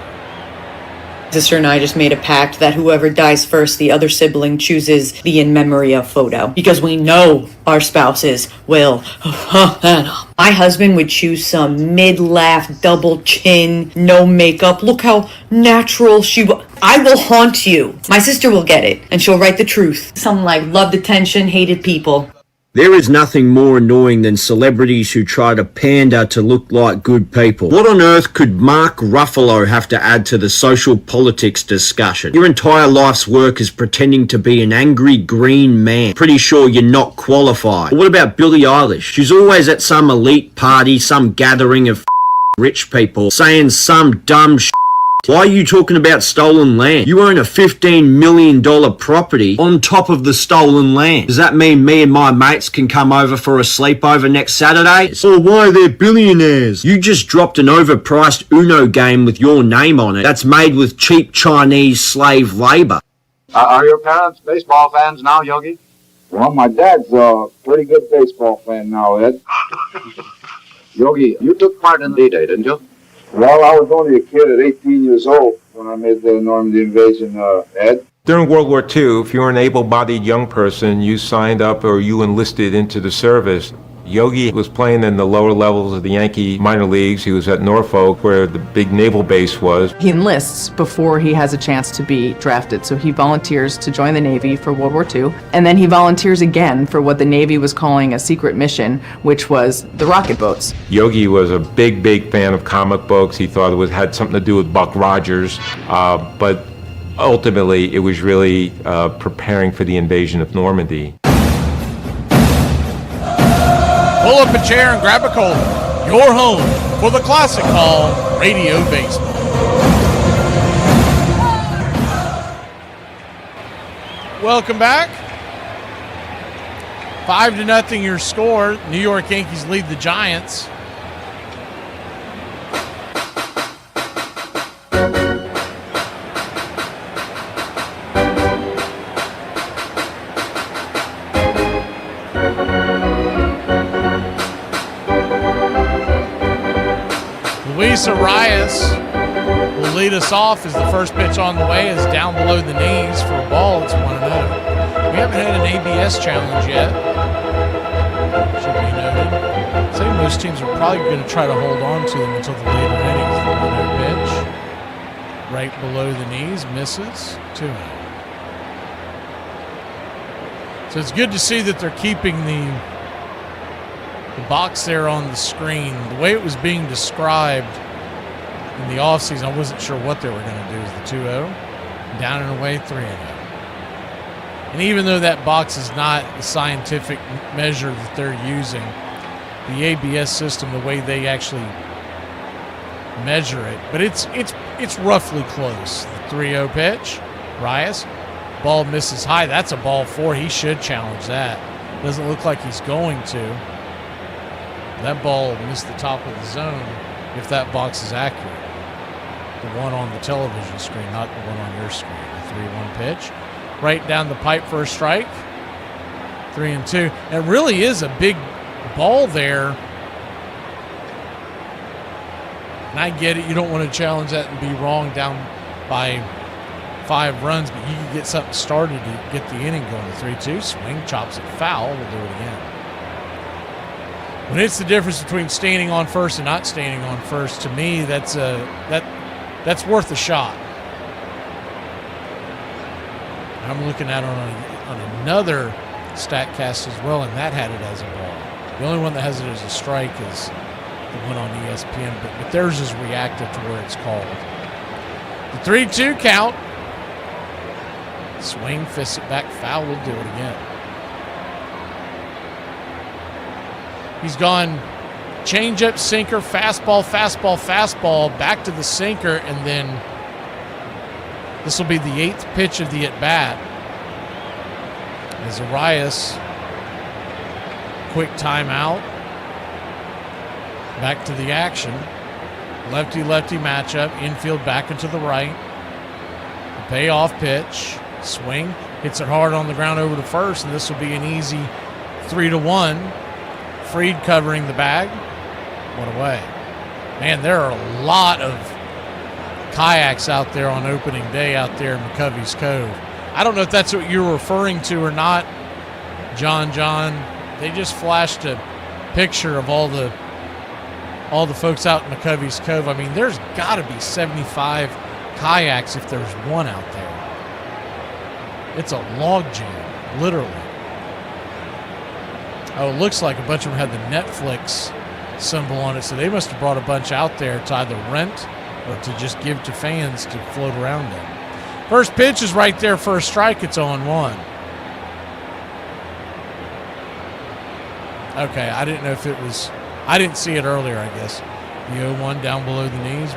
Sister and I just made a pact that whoever dies first, the other sibling chooses the in memoria photo because we know our spouses will. My husband would choose some mid-laugh, double chin, no makeup. Look how natural she was. I will haunt you. My sister will get it, and she'll write the truth. Something like loved attention, hated people. There is nothing more annoying than celebrities who try to pander to look like good people. What on earth could Mark Ruffalo have to add to the social politics discussion? Your entire life's work is pretending to be an angry green man. Pretty sure you're not qualified. What about Billie Eilish? She's always at some elite party, some gathering of rich people, saying some dumb shit. Why are you talking about stolen land? You own a $15 million property on top of the stolen land. Does that mean me and my mates can come over for a sleepover next Saturday? Or why they're billionaires? You just dropped an overpriced Uno game with your name on it that's made with cheap Chinese slave labor. Are your parents baseball fans now, Yogi? Well, my dad's a pretty good baseball fan now, Ed. Yogi, you took part in D-Day, didn't you? Well, I was only a kid at 18 years old when I made the Normandy invasion, Ed. During World War II, if you were an able-bodied young person, you signed up or you enlisted into the service. Yogi was playing in the lower levels of the Yankee minor leagues. He was at Norfolk, where the big naval base was. He enlists before he has a chance to be drafted, so he volunteers to join the Navy for World War II, and then he volunteers again for what the Navy was calling a secret mission, which was the rocket boats. Yogi was a big fan of comic books. He thought it had something to do with Buck Rogers, but ultimately it was really preparing for the invasion of Normandy. Pull up a chair and grab a cold. Your home for the classic call, Radio Baseball. Welcome back. 5-0 your score. New York Yankees lead the Giants. Arias will lead us off as the first pitch on the way is down below the knees for a ball. It's 1-0. We haven't had an ABS challenge yet. Should be noted. I'd say most teams are probably going to try to hold on to them until the later innings. The 1-0 pitch right below the knees misses. 2-0. So it's good to see that they're keeping the box there on the screen. The way it was being described in the offseason, I wasn't sure what they were going to do. Is the 2-0, down and away 3-0. And even though that box is not the scientific measure that they're using, the ABS system, the way they actually measure it, but it's roughly close. The 3-0 pitch, Rias, ball misses high. That's a ball 4. He should challenge that. Doesn't look like he's going to. That ball missed the top of the zone if that box is accurate. The one on the television screen, not the one on your screen. The 3-1 pitch. Right down the pipe for a strike. 3-2. It really is a big ball there. And I get it. You don't want to challenge that and be wrong down by 5 runs, but you can get something started to get the inning going. The 3-2 swing, chops it foul. We'll do it again. When it's the difference between standing on first and not standing on first, to me, that's worth a shot. I'm looking at it on another StatCast as well, and that had it as a ball. The only one that has it as a strike is the one on ESPN, but theirs is reactive to where it's called. The 3-2 count. Swing, fist it back, foul. We'll do it again. He's gone changeup, sinker, fastball, back to the sinker, and then this will be the 8th pitch of the at-bat. As Arias, quick timeout. Back to the action. Lefty-lefty matchup. Infield back into the right. The payoff pitch. Swing. Hits it hard on the ground over to first, and this will be an easy 3-1. Fried covering the bag. What a way. Man, there are a lot of kayaks out there on opening day out there in McCovey's Cove. I don't know if that's what you're referring to or not, John. They just flashed a picture of all the folks out in McCovey's Cove. I mean, there's got to be 75 kayaks if there's one out there. It's a log jam, literally. Oh, it looks like a bunch of them had the Netflix symbol on it, so they must have brought a bunch out there to either rent or to just give to fans to float around in. First pitch is right there for a strike. It's 0-1. Okay, I didn't know if it was... I didn't see it earlier, I guess. The 0-1 down below the knees.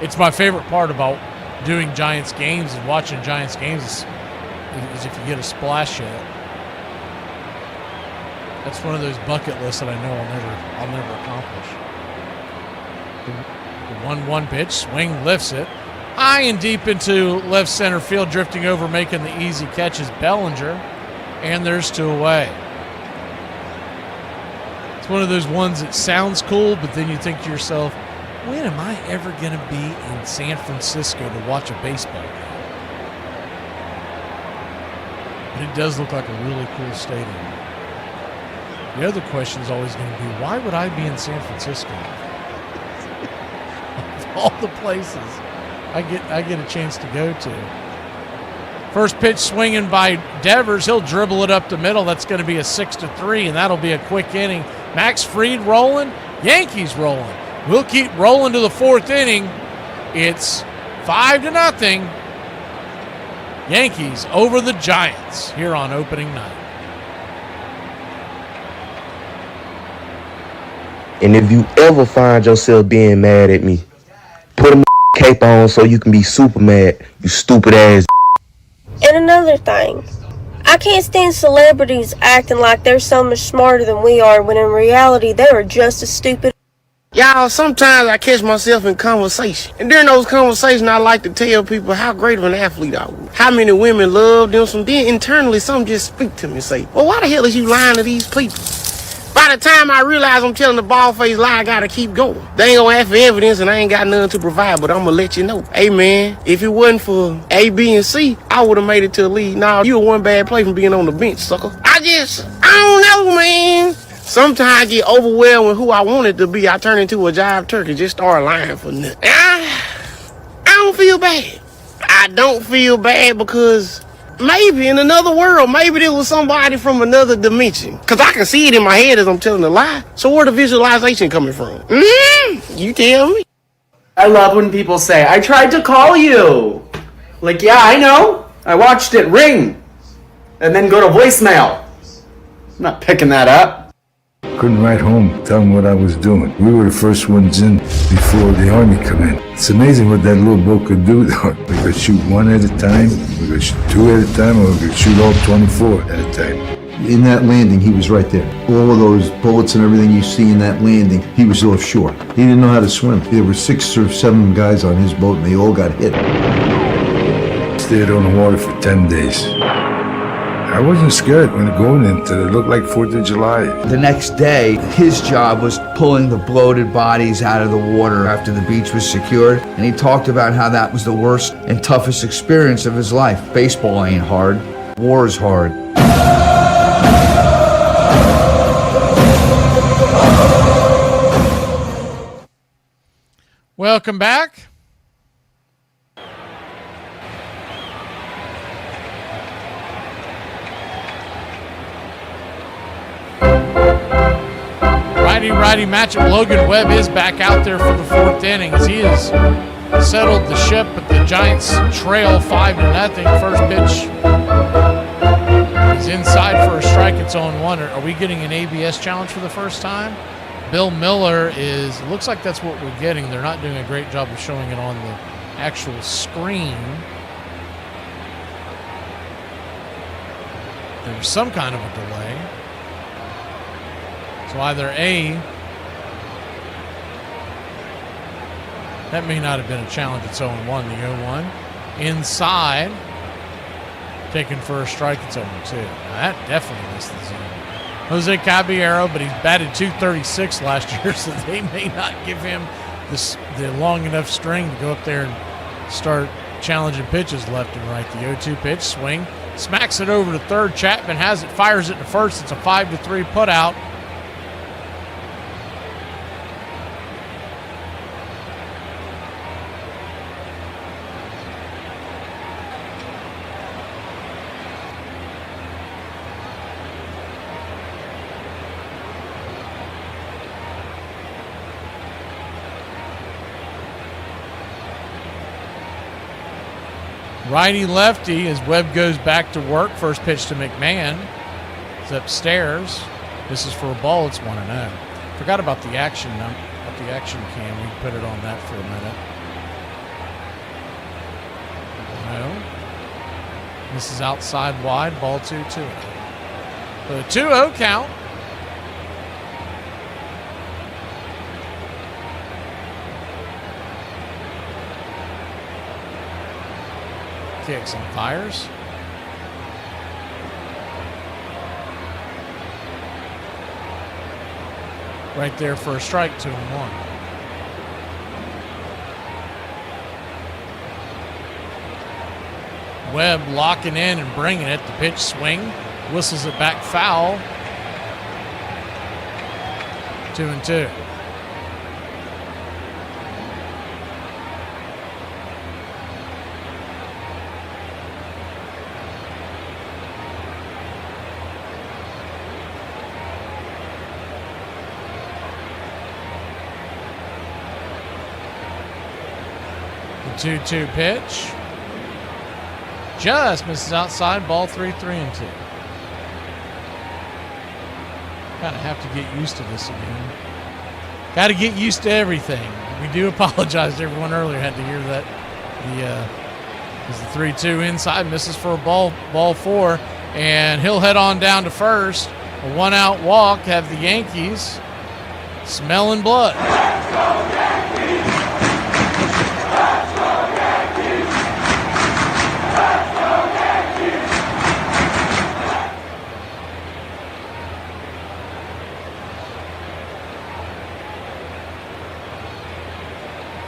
It's my favorite part about doing Giants games and watching Giants games is if you get a splash hit. That's one of those bucket lists that I know I'll never accomplish. The 1-1 pitch, swing, lifts it. High and deep into left center field, drifting over, making the easy catch is Bellinger. And there's 2 away. It's one of those ones that sounds cool, but then you think to yourself, when am I ever going to be in San Francisco to watch a baseball game? But it does look like a really cool stadium. The other question is always going to be, why would I be in San Francisco? Of all the places I get a chance to go to. First pitch swinging by Devers. He'll dribble it up the middle. That's going to be a 6-3, and that'll be a quick inning. Max Fried rolling. Yankees rolling. We'll keep rolling to the 4th inning. It's 5-0. Yankees over the Giants here on opening night. And if you ever find yourself being mad at me, put a cape on so you can be super mad, you stupid ass. And another thing, I can't stand celebrities acting like they're so much smarter than we are when in reality they are just as stupid. Y'all, sometimes I catch myself in conversation. And during those conversations, I like to tell people how great of an athlete I was. How many women love them. Then internally, some just speak to me and say, well, why the hell is you lying to these people? By the time I realize I'm telling the bald-faced lie, I gotta keep going. They ain't gonna ask for evidence and I ain't got nothing to provide, but I'm gonna let you know. Hey man, if it wasn't for A, B, and C, I would've made it to the league. Nah, you were one bad play from being on the bench, sucker. I don't know, man. Sometimes I get overwhelmed with who I wanted to be. I turn into a jive turkey, just start lying for nothing. I don't feel bad. I don't feel bad because Maybe in another world, maybe there was somebody from another dimension. Because I can see it in my head as I'm telling a lie. So where the visualization coming from? You tell me. I love when people say, I tried to call you. Like, yeah, I know. I watched it ring. And then go to voicemail. I'm not picking that up. Couldn't write home, tell them what I was doing. We were the first ones in before the Army come in. It's amazing what that little boat could do, though. We could shoot one at a time, we could shoot two at a time, or we could shoot all 24 at a time. In that landing, he was right there. All of those bullets and everything you see in that landing, he was offshore. He didn't know how to swim. There were 6 or 7 guys on his boat, and they all got hit. Stayed on the water for 10 days. I wasn't scared when going into it. It looked like 4th of July. The next day, his job was pulling the bloated bodies out of the water after the beach was secured. And he talked about how that was the worst and toughest experience of his life. Baseball ain't hard. War is hard. Welcome back. Righty matchup. Logan Webb is back out there for the 4th inning as he has settled the ship, but the Giants trail 5-0. First pitch is inside for a strike. It's 0-1. Are we getting an ABS challenge for the first time? Bill Miller is, looks like that's what we're getting. They're not doing a great job of showing it on the actual screen. There's some kind of a delay. So either A, that may not have been a challenge. It's 0-1, the 0-1. Inside, taken for a strike, it's 0-2. Now that definitely missed the zone. Jose Caballero, but he's batted .236 last year, so they may not give him the long enough string to go up there and start challenging pitches left and right. The 0-2 pitch, swing, smacks it over to third. Chapman has it, fires it to first. It's a 5-3 putout. Righty lefty as Webb goes back to work. First pitch to McMahon. It's upstairs. This is for a ball. It's 1-0. Forgot about the action cam. We put it on that for a minute. No. This is outside wide. Ball 2-2. So a 2-0 count. Kicks and fires. Right there for a strike, 2-1. Webb locking in and bringing it. The pitch swing. Whistles it back foul. 2-2. The 2-2 pitch. Just misses outside. Ball 3-2. Kind of have to get used to this again. Got to get used to everything. We do apologize to everyone earlier. Had to hear that. The 3-2 inside, misses for a ball 4, and he'll head on down to first. A 1-out walk. Have the Yankees smelling blood.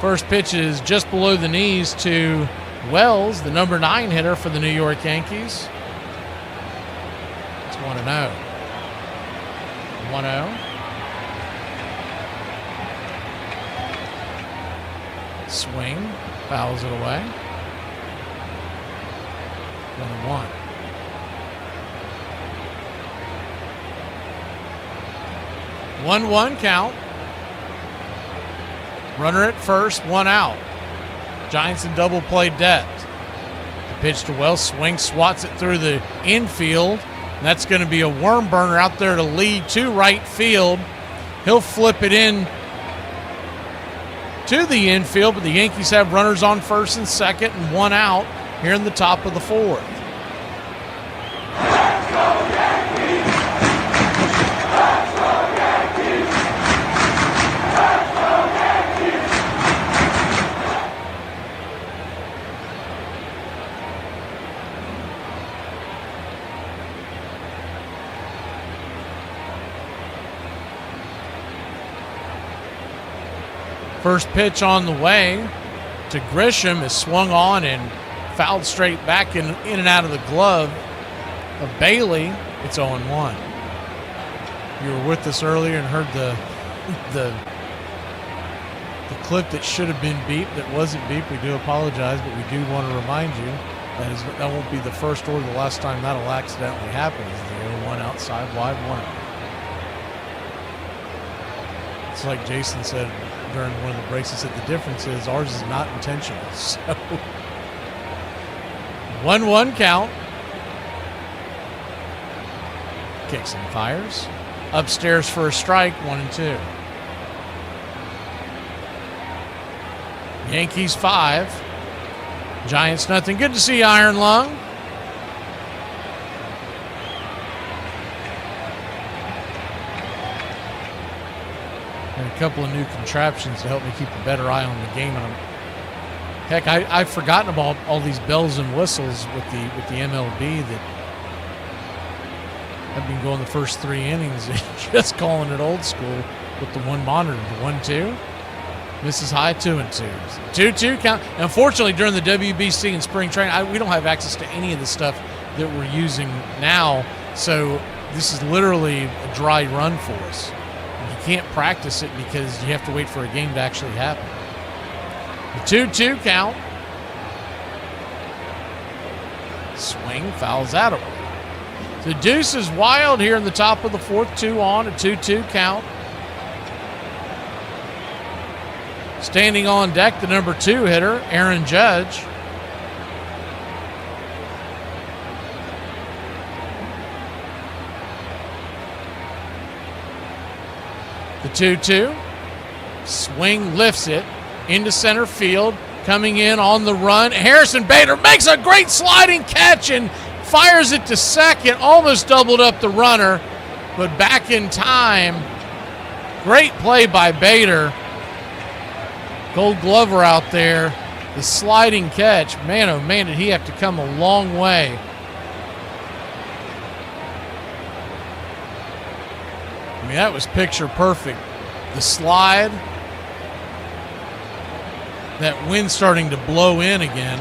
First pitch is just below the knees to Wells, the number 9 hitter for the New York Yankees. It's 1-0. 1-0. Swing, fouls it away. 1-1. 1-1 count. Runner at first, one out. Giants in double play depth. The pitch to Wells, swings, swats it through the infield. And that's going to be a worm burner out there to lead to right field. He'll flip it in to the infield, but the Yankees have runners on first and second and one out here in the top of the fourth. First pitch on the way to Grisham is swung on and fouled straight back in and out of the glove of Bailey. It's 0-1. You were with us earlier and heard the clip that should have been beeped that wasn't beeped. We do apologize, but we do want to remind you that won't be the first or the last time that'll accidentally happen. Is the 0-1 outside wide one. It's like Jason said during one of the breaks, he said the difference is ours is not intentional. So 1-1 count. Kicks and fires. Upstairs for a strike, 1-2. Yankees 5. Giants nothing. Good to see Iron Lung. And a couple of new contraptions to help me keep a better eye on the game. And heck, I've forgotten about all these bells and whistles with the MLB that I've been going the first 3 innings and just calling it old school with the one monitor, the 1-2. Misses high, 2-2. 2-2 count. Unfortunately, during the WBC and spring training, we don't have access to any of the stuff that we're using now. So this is literally a dry run for us. You can't practice it because you have to wait for a game to actually happen. The 2-2 count. Swing, fouls out away. The deuce is wild here in the top of the fourth, 2 on, a 2-2 count. Standing on deck, the number 2 hitter, Aaron Judge. The 2-2. Swing, lifts it into center field. Coming in on the run. Harrison Bader makes a great sliding catch and fires it to second. Almost doubled up the runner, but back in time. Great play by Bader. Gold Glover out there, the sliding catch. Man, oh man, did he have to come a long way. I mean, that was picture perfect. The slide, that wind starting to blow in again.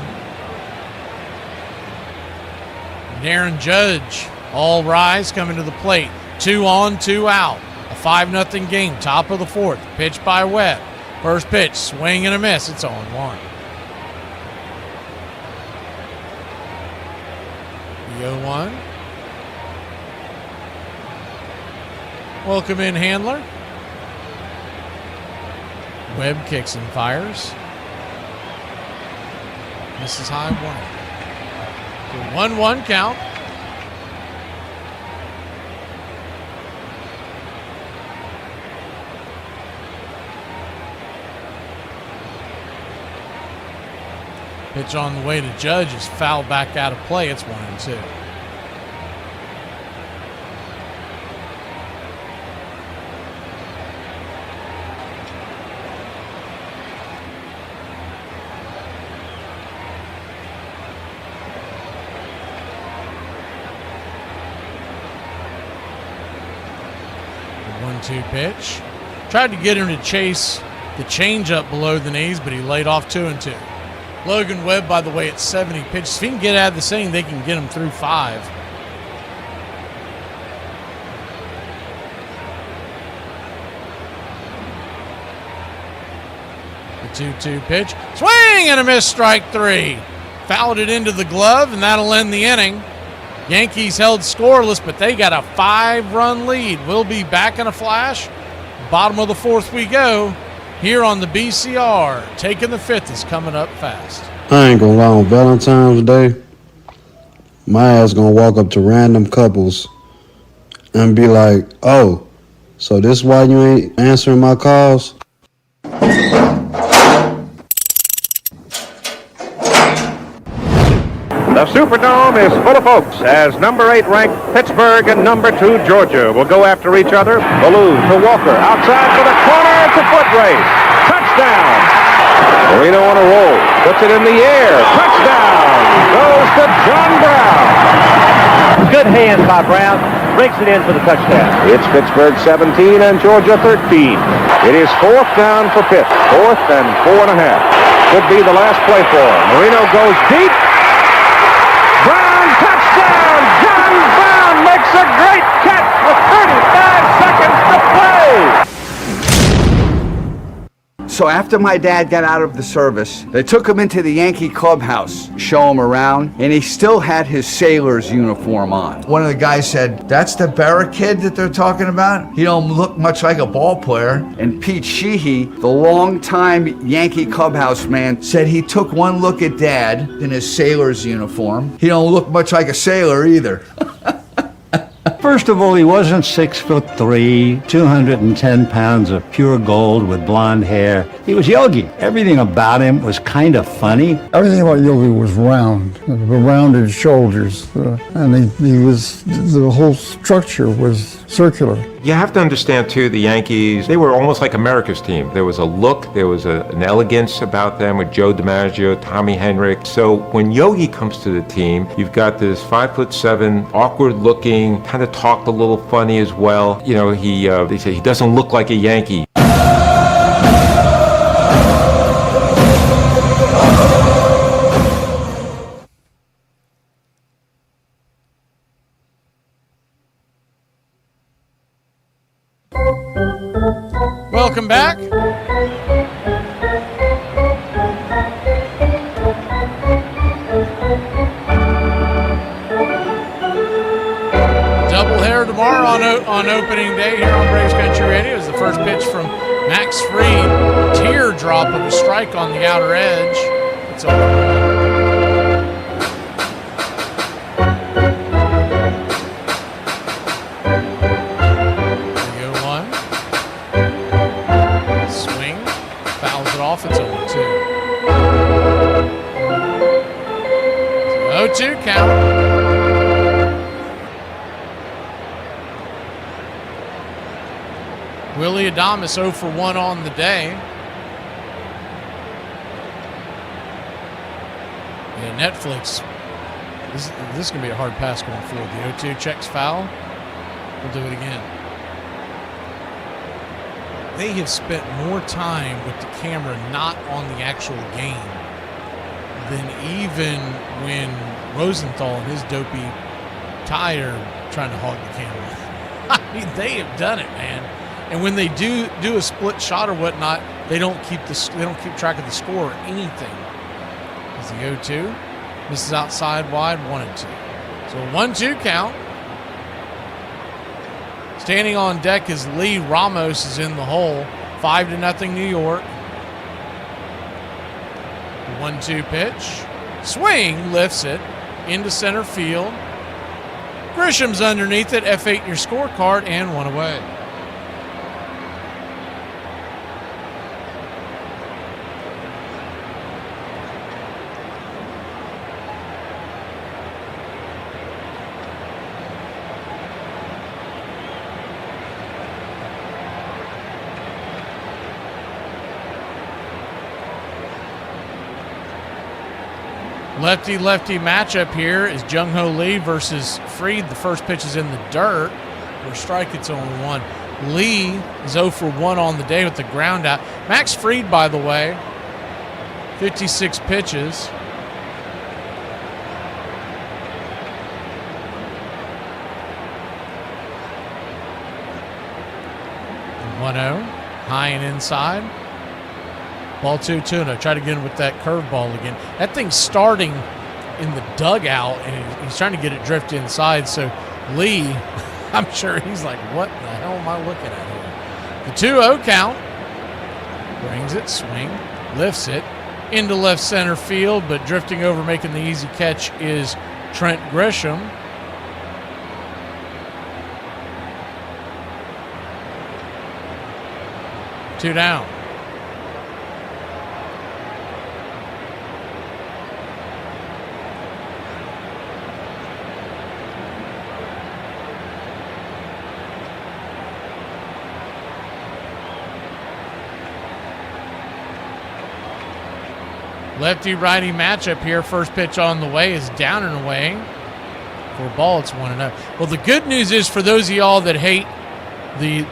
And Aaron Judge, all rise, coming to the plate. 2 on, 2 out. A 5-0 game, top of the fourth. Pitch by Webb. First pitch, swing and a miss. It's 0-1. The 0-1. Welcome in, Handler. Webb kicks and fires. Misses high, 1. The 1-1 count. Pitch on the way to Judge is fouled back out of play. It's 1-2. The 1-2 pitch. Tried to get him to chase the changeup below the knees, but he laid off 2-2. Logan Webb, by the way, at 70 pitches. If he can get out of the inning, they can get him through 5. The 2-2 pitch. Swing and a miss, strike 3. Fouled it into the glove, and that'll end the inning. Yankees held scoreless, but they got a 5-run lead. We'll be back in a flash Bottom of the fourth we go here on the BCR. Taking the fifth is coming up fast. I ain't gonna lie, on Valentine's Day, my ass gonna walk up to random couples and be like, oh, so this why you ain't answering my calls? The Superdome is full of folks as number 8 ranked Pittsburgh and number 2 Georgia will go after each other. Baloo to Walker, outside for the corner. It's a foot race. Touchdown. Marino on a roll. Puts it in the air. Touchdown. Goes to John Brown. Good hands by Brown. Breaks it in for the touchdown. It's Pittsburgh 17 and Georgia 13. It is 4th down for Pitt. 4th and 4.5. Could be the last play for him. Marino goes deep. Brown, touchdown! John Brown makes a great catch with 35 seconds to play! So after my dad got out of the service, they took him into the Yankee clubhouse, show him around, and he still had his sailor's uniform on. One of the guys said, "That's the Berra kid that they're talking about? He don't look much like a ball player." And Pete Sheehy, the longtime Yankee clubhouse man, said he took one look at Dad in his sailor's uniform. He don't look much like a sailor either. First of all, he wasn't 6'3", 210 pounds of pure gold with blonde hair. He was Yogi. Everything about him was kind of funny. Everything about Yogi was round, the rounded shoulders, and the whole structure was circular. You have to understand, too, the Yankees, they were almost like America's team. There was a look, there was an elegance about them with Joe DiMaggio, Tommy Henrich. So when Yogi comes to the team, you've got this 5'7", awkward-looking, kind of talked a little funny as well. You know, they say he doesn't look like a Yankee. Welcome back. Doubleheader tomorrow on opening day here on Braves Country Radio is the first pitch from Max Fried. Teardrop of a strike on the outer edge. It's over. It's 0-2. 0-2 count. Willie Adames 0 for 1 on the day. Yeah, Netflix. This is going to be a hard pass going forward. The 0-2 checks foul. We'll do it again. They have spent more time with the camera not on the actual game than even when Rosenthal and his dopey tie are trying to hog the camera. I mean, they have done it, man. And when they do a split shot or whatnot, they don't keep track of the score or anything. As the 0-2 misses outside wide, 1-2. So a 1-2 count. Standing on deck is Lee. Ramos is in the hole. 5-0 New York. 1-2 pitch. Swing, lifts it into center field. Grisham's underneath it. F8 your scorecard and 1 away. Lefty-lefty matchup here is Jung-Ho Lee versus Fried. The first pitch is in the dirt. For a strike, it's 0-1. Lee is 0 for 1 on the day with the ground out. Max Fried, by the way, 56 pitches. And 1-0, high and inside. Ball 2-2. Try to get him with that curveball again. That thing's starting in the dugout, and he's trying to get it drift inside. So Lee, I'm sure he's like, what the hell am I looking at here? The 2-0 count. Brings it, swing, lifts it into left center field, but drifting over, making the easy catch is Trent Grisham. Two down. Lefty-righty matchup here. First pitch on the way is down and away. For a ball, it's 1-0. Well, the good news is for those of y'all that hate the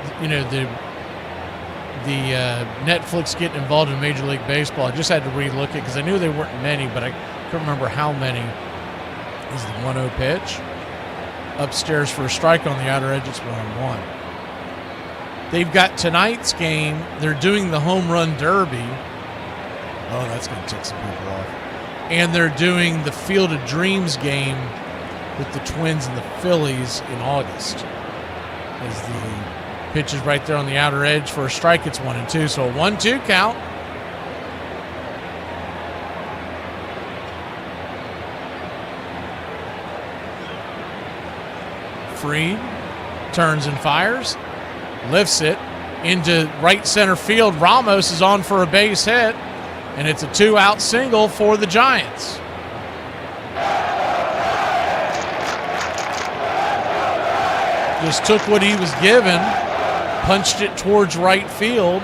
Netflix getting involved in Major League Baseball, I just had to re-look it because I knew there weren't many, but I couldn't remember how many. Is the 1-0 pitch. Upstairs for a strike on the outer edge. It's 1-1. They've got tonight's game. They're doing the home run derby. Oh, that's going to tick some people off. And they're doing the Field of Dreams game with the Twins and the Phillies in August. As the pitch is right there on the outer edge for a strike, it's 1-2. So a 1-2 count. Freed turns and fires, lifts it into right center field. Ramos is on for a base hit. And it's a 2-out single for the Giants. Just took what he was given, punched it towards right field.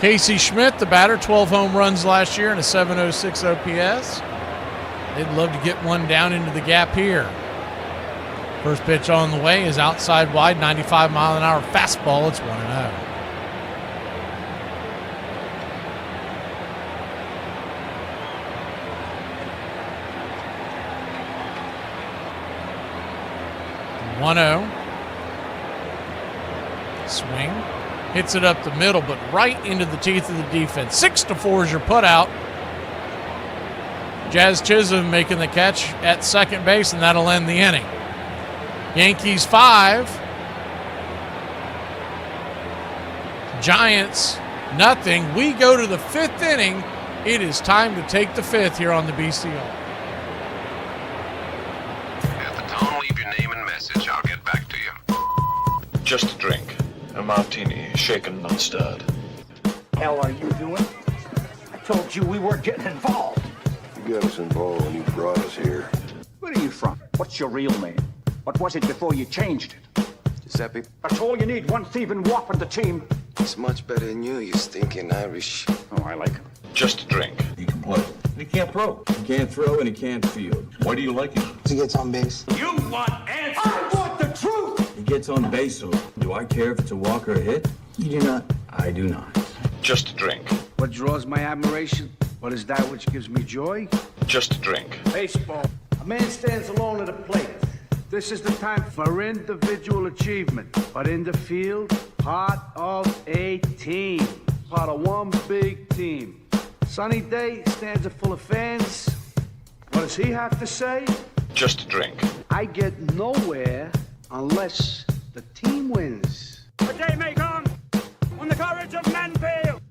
Casey Schmidt, the batter, 12 home runs last year and a 706 OPS. They'd love to get one down into the gap here. First pitch on the way is outside wide, 95-mile-an-hour fastball. It's 1-0. Swing. Hits it up the middle, but right into the teeth of the defense. 6-4 is your putout. Jazz Chisholm making the catch at second base, and that'll end the inning. Yankees 5. Giants nothing. We go to the 5th inning. It is time to take the 5th here on the BCR. At the tone, leave your name and message. I'll get back to you. Just a drink. A martini, shaken, not stirred. Hell are you doing? I told you we weren't getting involved. You got us involved when you brought us here. Where are you from? What's your real name? What was it before you changed it? Giuseppe. That's all you need, one thieving wop on the team. He's much better than you stinking Irish. Oh, I like him. Just a drink. He can play. He can't throw. He can't throw and he can't field. Why do you like him? He gets on base. You want answers! I want the truth! He gets on base, so do I care if it's a walk or a hit? You do not. I do not. Just a drink. What draws my admiration? What is that which gives me joy? Just a drink. Baseball. A man stands alone at a plate. This is the time for individual achievement. But in the field, part of a team. Part of one big team. Sunny day, stands full of fans. What does he have to say? Just a drink. I get nowhere unless the team wins. The day may come when the courage of men fail,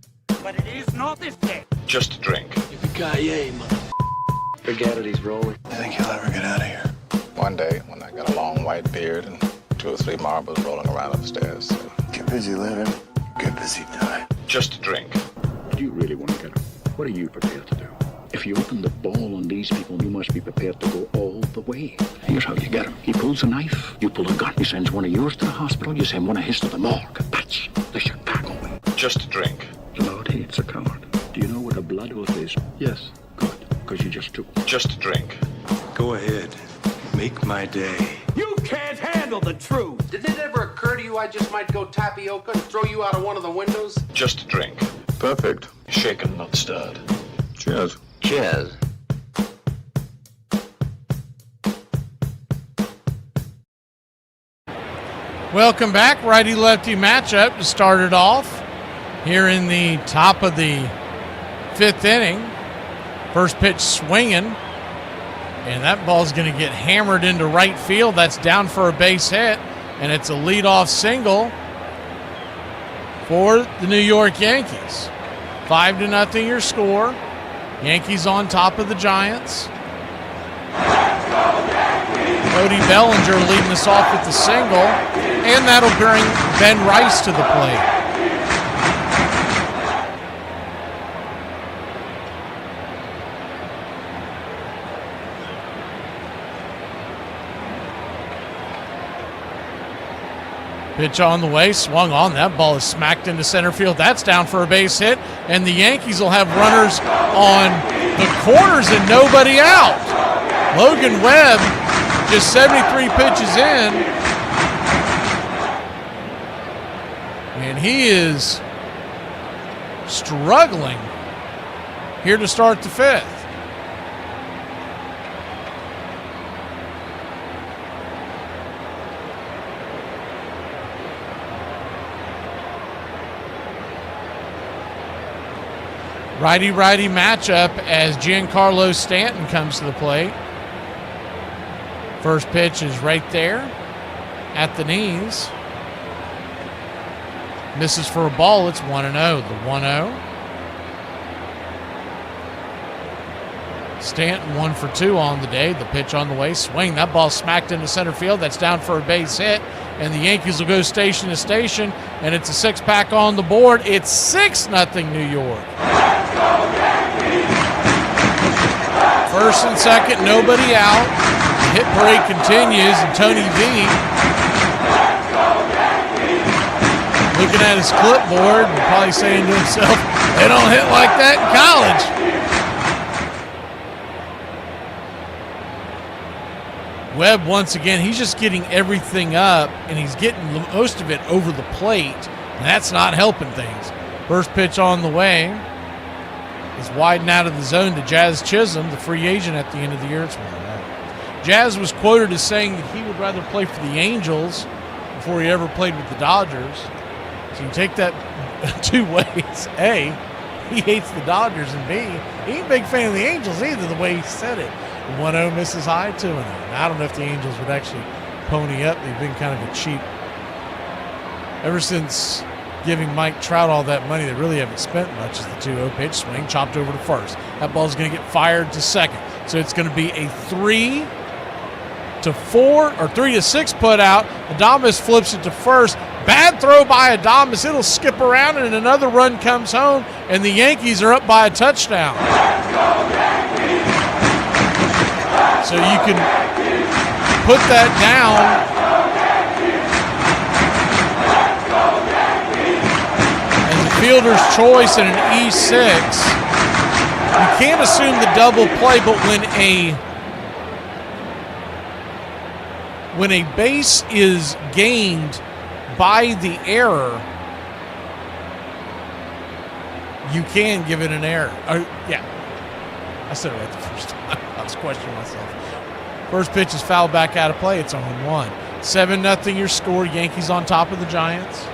but it is not this day. Just a drink. Yippee-ki-yay, mother. Forget it, he's rolling. I think he'll ever get out of here. One day, when I got a long white beard and 2 or 3 marbles rolling around upstairs. Get busy living, get busy dying. Just a drink. Do you really want to get him? What are you prepared to do? If you open the ball on these people, you must be prepared to go all the way. Here's how you get him. He pulls a knife, you pull a gun. He sends one of yours to the hospital, you send one of his to the morgue. That's the Chicago way. Just a drink. The Lord hates a coward. Do you know what a blood oath is? Yes. Good, because you just took one. Just a drink. Go ahead. Make my day. You can't handle the truth. Did it ever occur to you I just might go tapioca and throw you out of one of the windows? Just a drink. Perfect. Shaken, not stirred. Cheers. Cheers. Welcome back. Righty-lefty matchup to start it off here in the top of the 5th inning. First pitch swinging, and that ball's going to get hammered into right field. That's down for a base hit, and it's a leadoff single for the New York Yankees. 5-0 your score. Yankees on top of the Giants. Cody Bellinger leading us off with the single, and that'll bring Ben Rice to the plate. Pitch on the way, swung on. That ball is smacked into center field. That's down for a base hit, and the Yankees will have runners on the corners and nobody out. Logan Webb, just 73 pitches in, and he is struggling here to start the fifth. Righty-righty matchup as Giancarlo Stanton comes to the plate. First pitch is right there at the knees. Misses for a ball. It's 1-0. The 1-0. Stanton 1 for 2 on the day. The pitch on the way. Swing. That ball smacked into center field. That's down for a base hit. And the Yankees will go station to station. And it's a 6-pack on the board. It's 6-0 New York. First and second, nobody out. The hit parade continues, and Tony V looking at his clipboard and probably saying to himself, they don't hit like that in college. Webb, once again, he's just getting everything up, and he's getting most of it over the plate, and that's not helping things. First pitch on the way is widen out of the zone to Jazz Chisholm, the free agent at the end of the year. Jazz was quoted as saying that he would rather play for the Angels before he ever played with the Dodgers. So you take that two ways. A, he hates the Dodgers, and B, he ain't a big fan of the Angels either, the way he said it. 1-0 misses high, 2-0. Now, I don't know if the Angels would actually pony up. They've been kind of a cheap. Ever since giving Mike Trout all that money, they really haven't spent much. As the 2-0 pitch, swing, chopped over to first. That ball's going to get fired to second. So it's going to be a 3-4 or 3-6 put out. Adames flips it to first. Bad throw by Adames. It'll skip around, and another run comes home, and the Yankees are up by a touchdown. So you can put that down. As a fielder's choice and an E6. You can't assume the double play, but when a base is gained by the error, you can give it an error. Yeah, I said it right the first time. I was questioning myself. First pitch is fouled back out of play. It's 0-1. 7-0 your score. Yankees on top of the Giants.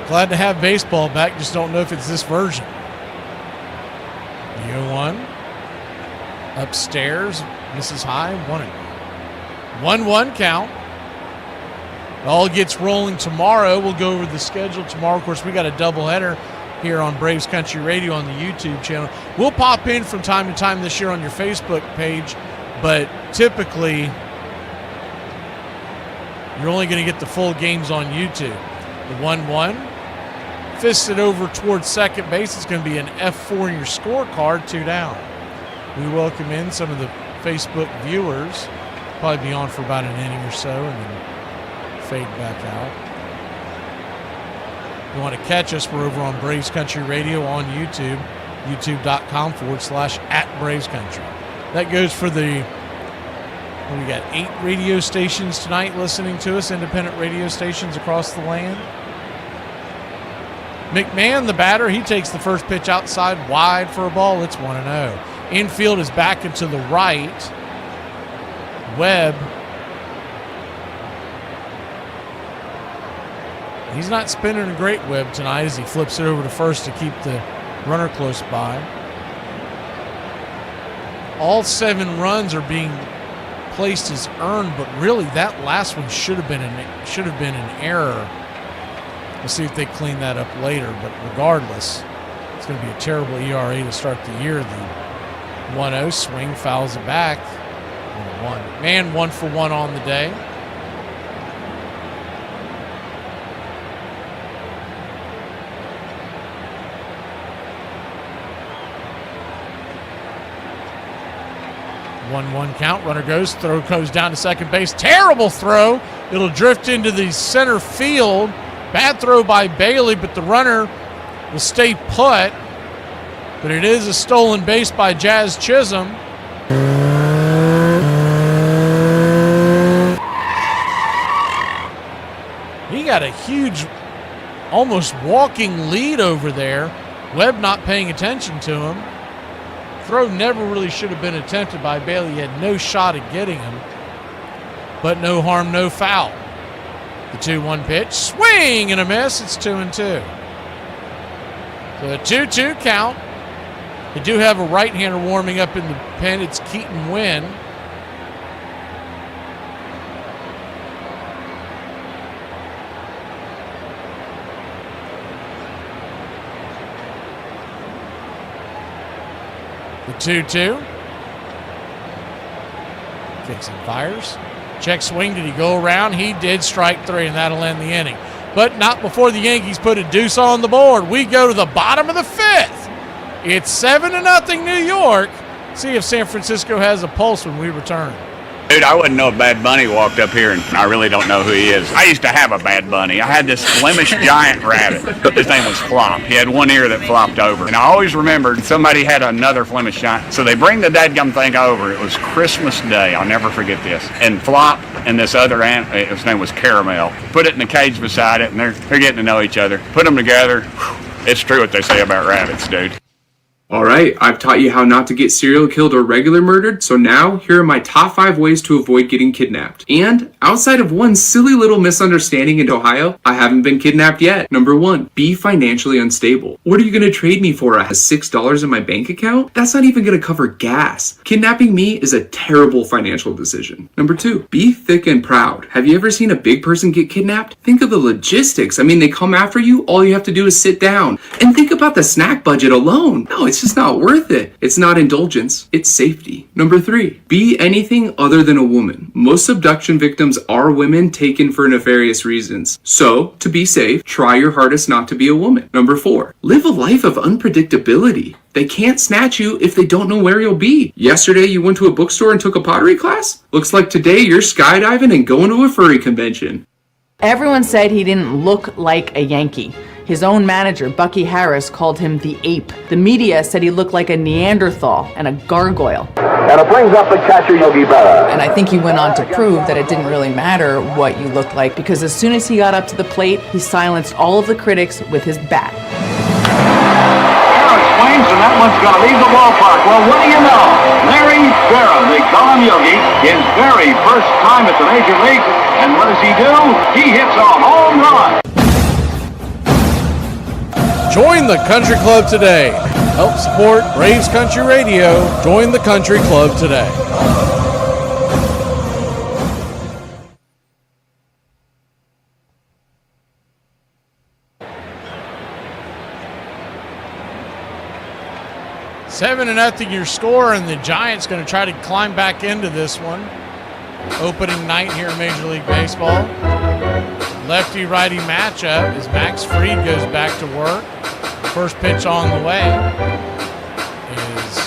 Glad to have baseball back. Just don't know if it's this version. 0-1. Upstairs. Misses high. 1-1 count. It all gets rolling tomorrow. We'll go over the schedule tomorrow. Of course, we got a doubleheader here on Braves Country Radio on the YouTube channel. We'll pop in from time to time this year on your Facebook page, but typically you're only going to get the full games on YouTube. The 1-1. Fisted over towards second base. It's going to be an F4 in your scorecard, 2 down. We welcome in some of the Facebook viewers. Probably be on for about an inning or so and then fade back out. If you want to catch us, we're over on Braves Country Radio on YouTube, youtube.com/@BravesCountry. That goes for we got 8 radio stations tonight listening to us, independent radio stations across the land. McMahon, the batter, he takes the first pitch outside wide for a ball. It's 1-0. Infield is back and to the right. Webb. He's not spinning a great Webb tonight as he flips it over to first to keep the runner close by. all 7 runs are being placed as earned, but really that last one should have been an error. We'll see if they clean that up later, but regardless, it's going to be a terrible ERA to start the year. The 1-0 swing fouls it back. 1. Man, 1 for 1 on the day. One count. Runner goes. Throw goes down to second base. Terrible throw. It'll drift into the center field. Bad throw by Bailey, but the runner will stay put. But it is a stolen base by Jazz Chisholm. He got a huge, almost walking lead over there. Webb not paying attention to him. Throw never really should have been attempted by Bailey. He had no shot at getting him. But no harm, no foul. The 2-1 pitch. Swing and a miss. It's 2-2. So a 2-2 count. They do have a right-hander warming up in the pen. It's Keaton Wynn. The 2-2. Kicks and fires. Check swing. Did he go around? He did. Strike 3, and that'll end the inning. But not before the Yankees put a deuce on the board. We go to the bottom of the 5th. It's 7-0 New York. See if San Francisco has a pulse when we return. Dude, I wouldn't know if Bad Bunny walked up here, and I really don't know who he is. I used to have a Bad Bunny. I had this Flemish giant rabbit. His name was Flop. He had one ear that flopped over. And I always remembered somebody had another Flemish giant. So they bring the dadgum thing over. It was Christmas Day. I'll never forget this. And Flop and this other his name was Caramel, put it in the cage beside it, and they're getting to know each other. Put them together. It's true what they say about rabbits, dude. Alright, I've taught you how not to get serial killed or regular murdered, so now here are my top 5 ways to avoid getting kidnapped. And, outside of one silly little misunderstanding in Ohio, I haven't been kidnapped yet. Number 1, be financially unstable. What are you going to trade me for? I have $6 in my bank account? That's not even going to cover gas. Kidnapping me is a terrible financial decision. Number 2, be thick and proud. Have you ever seen a big person get kidnapped? Think of the logistics. I mean, they come after you, all you have to do is sit down. And think about the snack budget alone. No, it's just not worth it. It's not indulgence, it's safety. Number 3, be anything other than a woman. Most abduction victims are women taken for nefarious reasons. So, to be safe, try your hardest not to be a woman. Number 4, live a life of unpredictability. They can't snatch you if they don't know where you'll be. Yesterday you went to a bookstore and took a pottery class? Looks like today you're skydiving and going to a furry convention. Everyone said he didn't look like a Yankee. His own manager, Bucky Harris, called him the ape. The media said he looked like a Neanderthal and a gargoyle. And it brings up the catcher, Yogi Berra. And I think he went on to prove that it didn't really matter what you looked like, because as soon as he got up to the plate, he silenced all of the critics with his bat. Harris swings, and that one's going to leave the ballpark. Well, what do you know? Larry Berra, they call him Yogi, his very first time at the Major League. And what does he do? He hits a home run. Join the Country Club today. Help support Braves Country Radio. Join the Country Club today. Seven to nothing your score, and the Giants going to try to climb back into this one. Opening night here in Major League Baseball. Lefty-righty matchup as Max Fried goes back to work. First pitch on the way is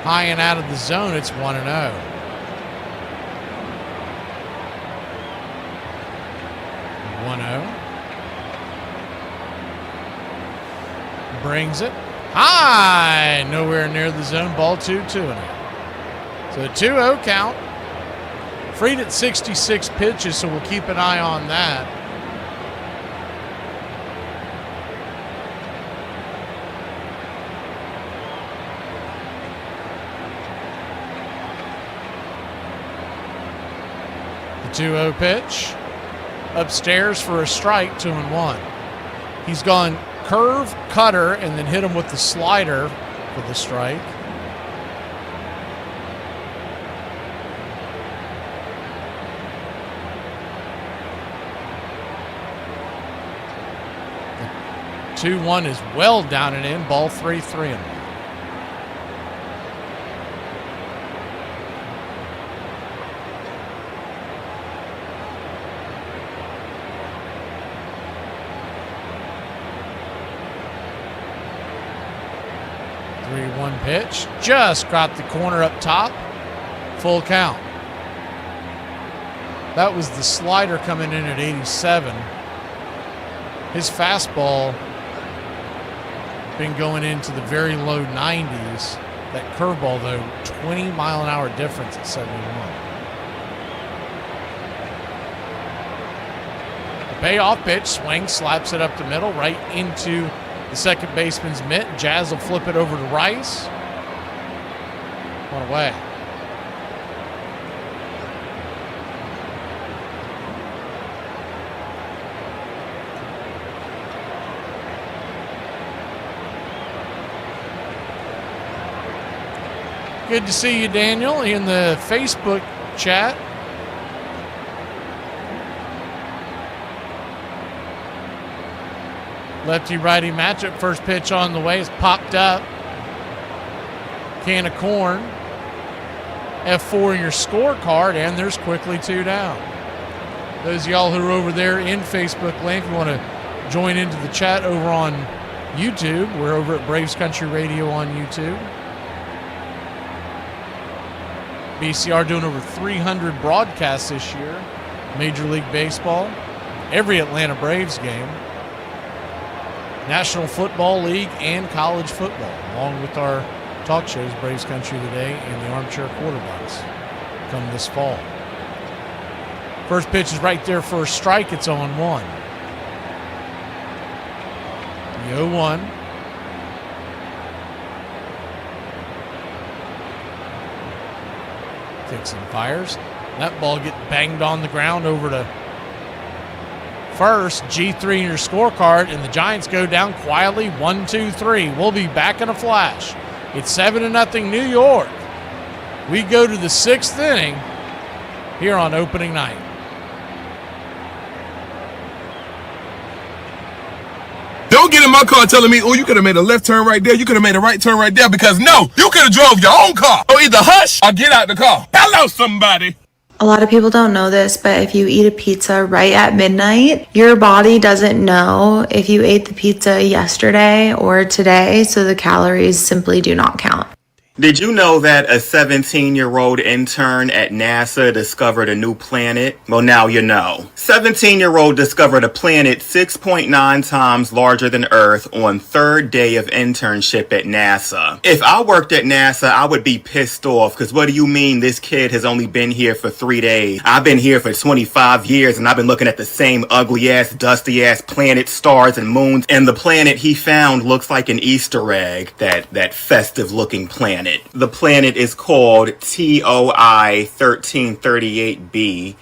high and out of the zone. It's 1-0. 1-0. Brings it high, nowhere near the zone. Ball 2-0. So a 2-0 count. Fried at 66 pitches, so we'll keep an eye on that. The 2-0 pitch. Upstairs for a strike, 2-1. He's gone curve, cutter, and then hit him with the slider for the strike. 2-1 is well down and in. Ball 3-1. Pitch just got the corner up top. Full count. That was the slider coming in at 87. His fastball been going into the very low 90s. That curveball, though, 20 mile an hour difference at 71. The payoff pitch, swing, slaps it up the middle, right into the second baseman's mitt. Jazz will flip it over to Rice. One away. Good to see you, Daniel, in the Facebook chat. Lefty-righty matchup. First pitch on the way is popped up. Can of corn. F4 in your scorecard, and there's quickly 2 down. Those of y'all who are over there in Facebook land, if you want to join into the chat over on YouTube, we're over at Braves Country Radio on YouTube. BCR doing over 300 broadcasts this year. Major League Baseball. Every Atlanta Braves game. National Football League and college football, along with our talk shows, Braves Country Today and the Armchair Quarterbacks, come this fall. First pitch is right there for a strike. It's on 1. The 0-1. Kicks and fires. That ball gets banged on the ground over to first. G3 in your scorecard, and the Giants go down quietly 1-2-3. We'll be back in a flash. It's 7-0 New York. We go to the 6th inning here on opening night. Don't get in my car telling me, oh, you could have made a left turn right there, you could have made a right turn right there, because no, you could have drove your own car. So either hush or get out the car. Hello, somebody. A lot of people don't know this, but if you eat a pizza right at midnight, your body doesn't know if you ate the pizza yesterday or today, so the calories simply do not count. Did you know that a 17-year-old intern at NASA discovered a new planet? Well, now you know. 17-year-old discovered a planet 6.9 times larger than Earth on 3rd day of internship at NASA. If I worked at NASA, I would be pissed off, because what do you mean this kid has only been here for 3 days? I've been here for 25 years, and I've been looking at the same ugly-ass, dusty-ass planets, stars, and moons, and the planet he found looks like an Easter egg, that festive-looking planet. The planet is called TOI 1338b.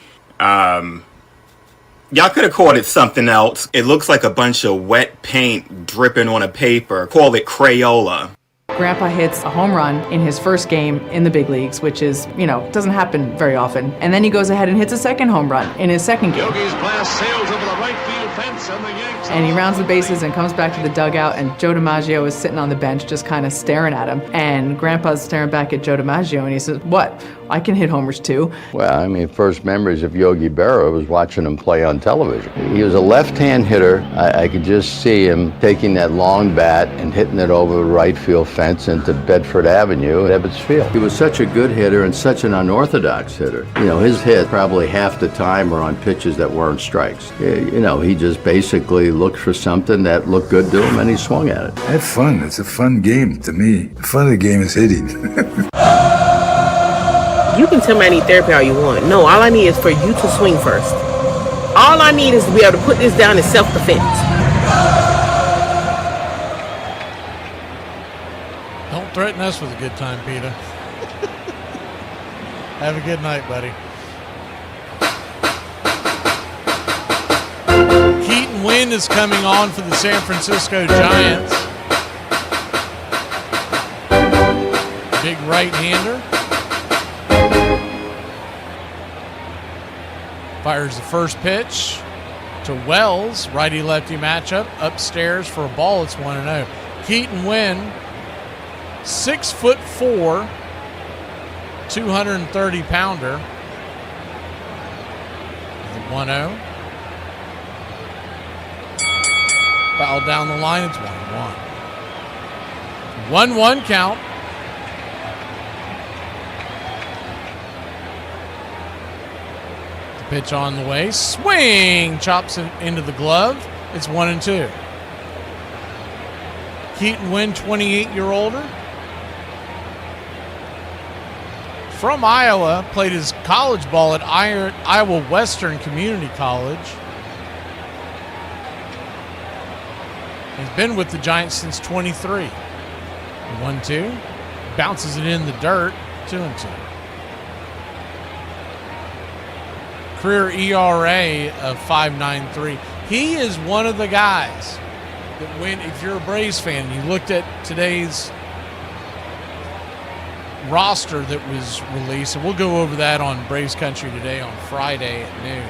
Y'all could have called it something else. It looks like a bunch of wet paint dripping on a paper. Call it Crayola. Grandpa hits a home run in his first game in the big leagues, which is, doesn't happen very often. And then he goes ahead and hits a second home run in his second game. Yogi's blast sails over the right field fence, and the Yanks. And he rounds the bases and comes back to the dugout, and Joe DiMaggio is sitting on the bench just kind of staring at him. And Grandpa's staring back at Joe DiMaggio, and he says, "What? I can hit homers too." Well, first memories of Yogi Berra was watching him play on television. He was a left-hand hitter. I could just see him taking that long bat and hitting it over the right field fence into Bedford Avenue at Ebbets Field. He was such a good hitter and such an unorthodox hitter. His hit probably half the time were on pitches that weren't strikes. He just basically looked for something that looked good to him and he swung at it. Have fun. It's a fun game to me. The fun of the game is hitting. You can tell me I need therapy all you want. No, all I need is for you to swing first. All I need is to be able to put this down in self-defense. Don't threaten us with a good time, Peter. Have a good night, buddy. Keaton Wynn is coming on for the San Francisco Giants. Big right-hander. Fires the first pitch. to Wells, righty-lefty matchup. Upstairs for a ball, it's 1-0. Keaton Wynn, 6'4", 230-pounder. 1-0. Foul down the line, it's 1-1. 1-1 count. The pitch on the way. Swing! Chops it into the glove. It's 1-2. Keaton Wynn, 28-year-older. From Iowa, played his college ball at Iowa Western Community College. He's been with the Giants since 23. 1-2. Bounces it in the dirt. 2-2. Career ERA of 5.93. He is one of the guys that when, if you're a Braves fan, you looked at today's roster that was released, and we'll go over that on Braves Country today on Friday at noon.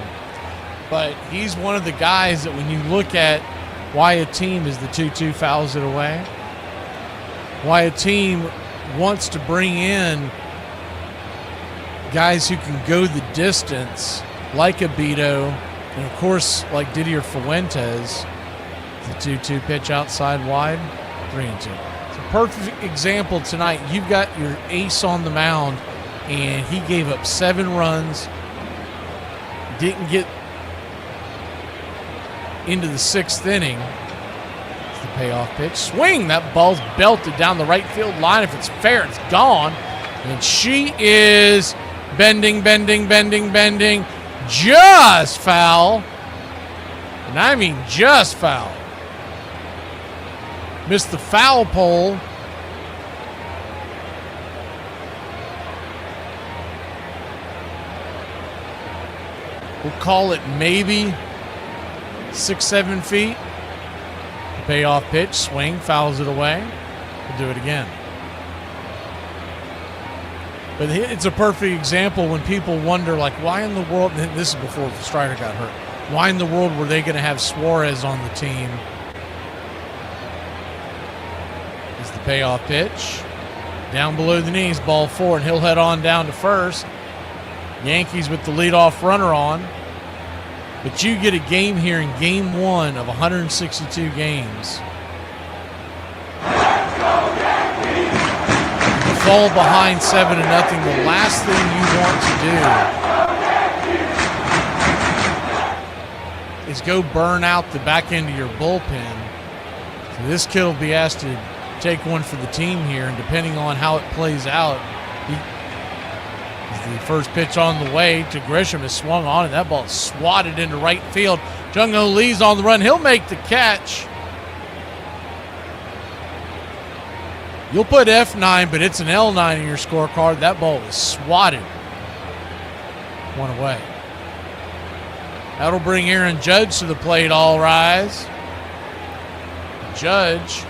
But he's one of the guys that when you look at why a team is the 2-2 fouls it away, why a team wants to bring in guys who can go the distance like Abito, and of course like Didier Fuentes, the 2-2 pitch outside wide, 3-2. Perfect example tonight. You've got your ace on the mound, and he gave up 7 runs, didn't get into the 6th inning. It's the payoff pitch. Swing! That ball's belted down the right field line. If it's fair, it's gone. And she is bending. Just foul. And I mean just foul. Missed the foul pole. We'll call it maybe 6-7 feet. The payoff pitch, swing, fouls it away. We'll do it again. But it's a perfect example when people wonder, like, why in the world, and this is before Strider got hurt, why in the world were they going to have Suarez on the team? Payoff pitch. Down below the knees, ball 4, and he'll head on down to first. Yankees with the leadoff runner on. But you get a game here in game 1 of 162 games. You fall behind 7-0. The last thing you want to do is go burn out the back end of your bullpen. So this kid will be asked to take one for the team here, and depending on how it plays out, the first pitch on the way to Grisham is swung on, and that ball is swatted into right field. Jung-Ho Lee's on the run. He'll make the catch. You'll put F9, but it's an L9 in your scorecard. That ball is swatted. One away. That'll bring Aaron Judge to the plate. All rise. Judge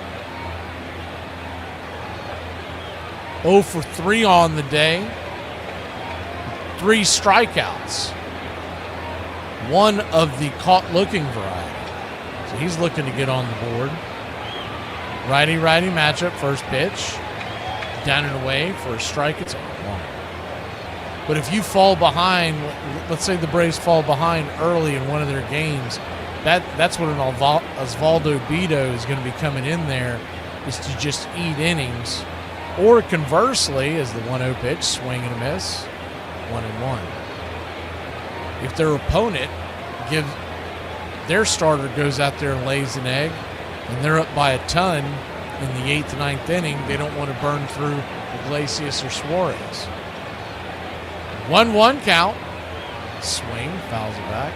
0 for 3 on the day. 3 strikeouts. One of the caught-looking variety. So he's looking to get on the board. Righty-righty matchup, first pitch. Down and away for a strike. It's 0-1. But if you fall behind, let's say the Braves fall behind early in one of their games, that's what an Osvaldo Bido is going to be coming in there, is to just eat innings. Or conversely, as the 1-0 pitch, swing and a miss, 1-1. If their opponent their starter goes out there and lays an egg, and they're up by a ton in the 8th, 9th inning, they don't want to burn through Iglesias or Suarez. 1-1 count. Swing, fouls it back.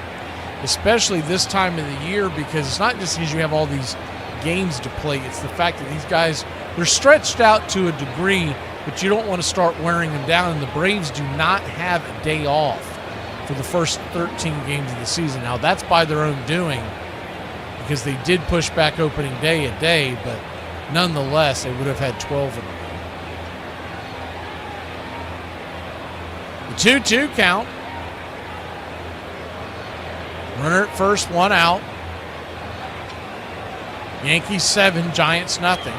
Especially this time of the year, because it's not just because you have all these games to play, it's the fact that these guys, they're stretched out to a degree, but you don't want to start wearing them down, and the Braves do not have a day off for the first 13 games of the season. Now, that's by their own doing, because they did push back opening day a day, but nonetheless, they would have had 12 of them. The 2-2 count. Runner at first, one out. Yankees 7, Giants nothing.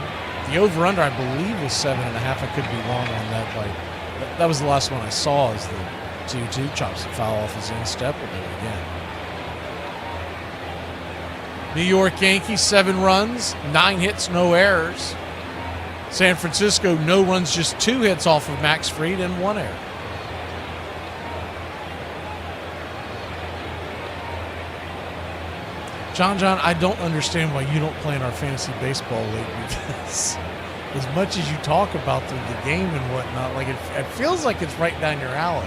The over-under, I believe, was 7.5. I could be wrong on that. But that was the last one I saw. Is the 2-2 chops the foul off his instep. We'll do it again. New York Yankees 7 runs, 9 hits, no errors. San Francisco no runs, just 2 hits off of Max Fried and 1 error. John, I don't understand why you don't play in our fantasy baseball league, because as much as you talk about the game and whatnot, like it feels like it's right down your alley.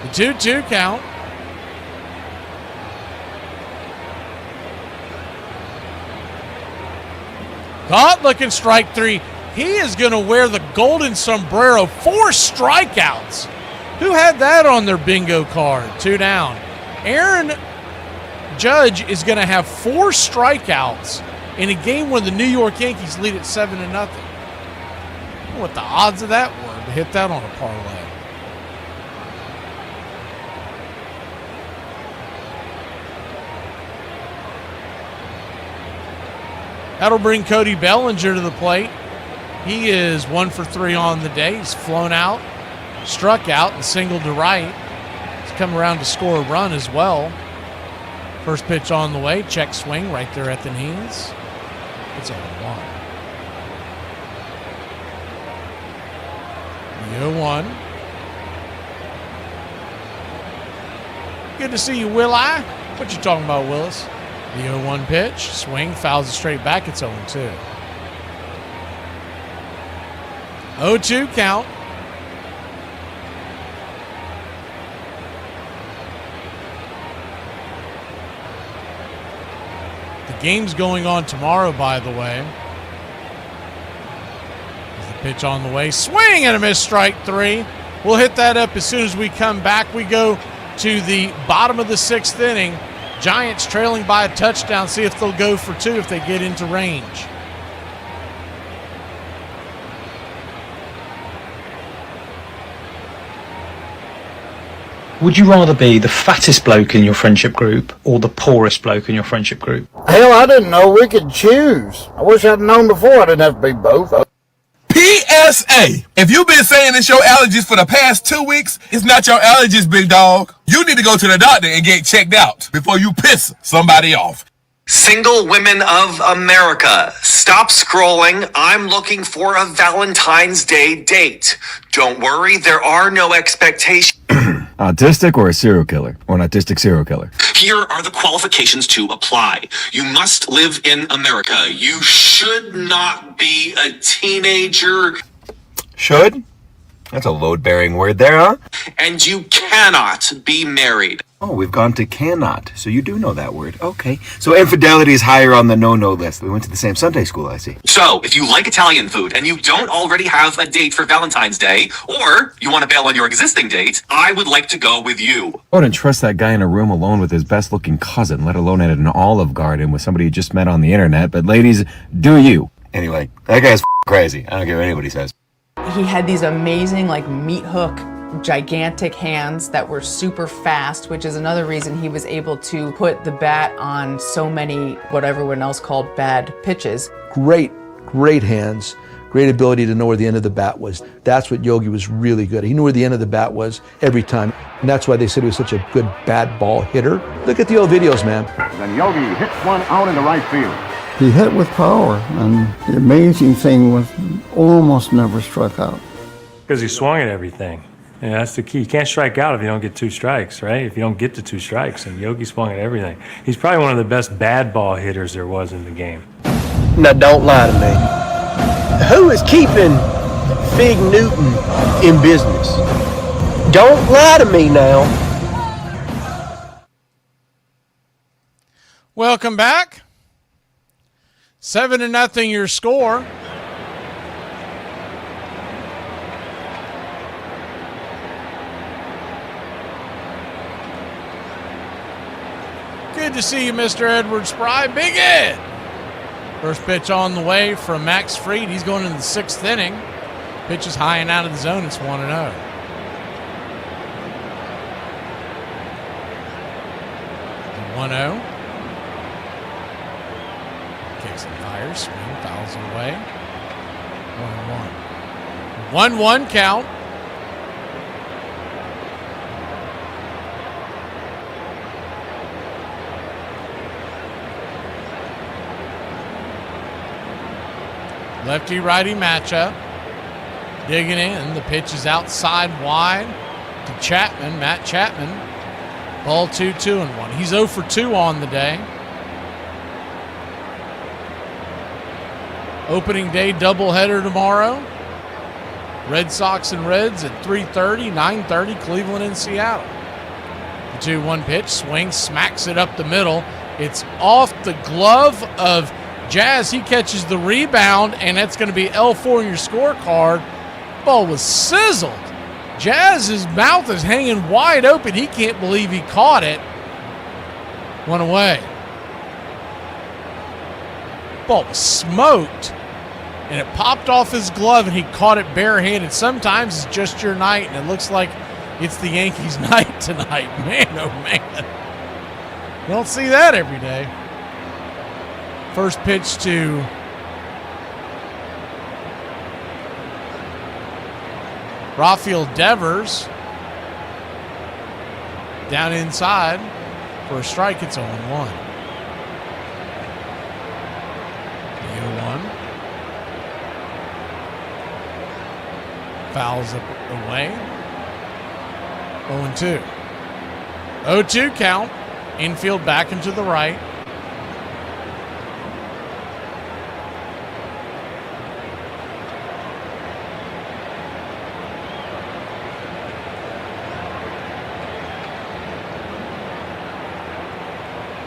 The 2-2 count. Caught looking strike 3. He is going to wear the golden sombrero. 4 strikeouts. Who had that on their bingo card? 2 down. Aaron Judge is going to have 4 strikeouts in a game where the New York Yankees lead at 7-0. I don't know what the odds of that were to hit that on a parlay. That'll bring Cody Bellinger to the plate. He is 1 for 3 on the day. He's flown out, struck out, and singled to right. He's come around to score a run as well. First pitch on the way. Check swing right there at the knees. It's 0-1. The 0-1. Good to see you, Will-I. What you talking about, Willis? The 0-1 pitch. Swing. Fouls it straight back. It's 0-2. 0-2 count. The game's going on tomorrow, by the way. There's the pitch on the way. Swing and a miss, strike 3. We'll hit that up as soon as we come back. We go to the bottom of the 6th inning. Giants trailing by a touchdown. See if they'll go for 2 if they get into range. Would you rather be the fattest bloke in your friendship group or the poorest bloke in your friendship group? Hell, I didn't know we could choose. I wish I'd known before. I didn't have to be both. PSA. If you've been saying it's your allergies for the past 2 weeks, it's not your allergies, big dog. You need to go to the doctor and get checked out before you piss somebody off. Single women of America, stop scrolling. I'm looking for a Valentine's Day date. Don't worry, there are no expectations. Autistic or a serial killer? Or an autistic serial killer? Here are the qualifications to apply. You must live in America. You should not be a teenager. Should? That's a load-bearing word there, huh? And you cannot be married. Oh, we've gone to cannot, so you do know that word. Okay. So infidelity is higher on the no-no list. We went to the same Sunday school, I see. So, if you like Italian food and you don't already have a date for Valentine's Day, or you want to bail on your existing date, I would like to go with you. I wouldn't trust that guy in a room alone with his best-looking cousin, let alone at an Olive Garden with somebody you just met on the internet. But ladies, do you. Anyway, that guy's crazy. I don't care what anybody says. He had these amazing, like, meat hook, gigantic hands that were super fast, which is another reason he was able to put the bat on so many, what everyone else called bad pitches. Great hands, great ability to know where the end of the bat was. That's what Yogi was really good at. He knew where the end of the bat was every time. And that's why they said he was such a good bat ball hitter. Look at the old videos, man. Then Yogi hits one out into right field. He hit with power, and the amazing thing was almost never struck out. Because he swung at everything. And that's the key. You can't strike out if you don't get 2 strikes, right? If you don't get to 2 strikes, and Yogi swung at everything. He's probably one of the best bad ball hitters there was in the game. Now, don't lie to me. Who is keeping Fig Newton in business? Don't lie to me now. Welcome back. 7-0 your score. Good to see you, Mr. Edward Spry. Big Ed. First pitch on the way from Max Fried. He's going into the 6th inning. Pitch is high and out of the zone. It's 1-0. 1-0. Kicks and fires, swing, fouls it away. 1-1. 1-1 count. Lefty-righty matchup. Digging in. The pitch is outside wide to Chapman, Matt Chapman. Ball 2-2-1. He's 0 for 2 on the day. Opening day doubleheader tomorrow. Red Sox and Reds at 3:30, 9:30, Cleveland and Seattle. The 2-1 pitch, swing, smacks it up the middle. It's off the glove of Jazz. He catches the rebound, and that's going to be L4 in your scorecard. Ball was sizzled. Jazz's mouth is hanging wide open. He can't believe he caught it. One away. Ball was smoked, and it popped off his glove, and he caught it barehanded. Sometimes it's just your night, and it looks like it's the Yankees' night tonight. Man, oh man. You don't see that every day. First pitch to Rafael Devers. Down inside for a strike. It's 0-1. The 0-1. Fouls up away. 0-2. 0-2 count. Infield back and to the right.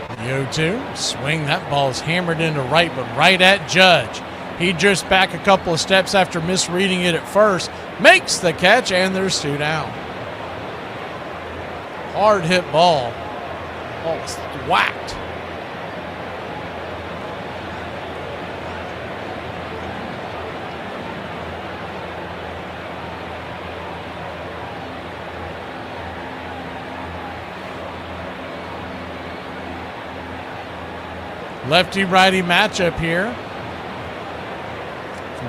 The 0-2. Swing. That ball's hammered into right, but right at Judge. He drifts back a couple of steps after misreading it at first. Makes the catch, and there's 2 down. Hard hit ball. Ball was whacked. Lefty-righty matchup here.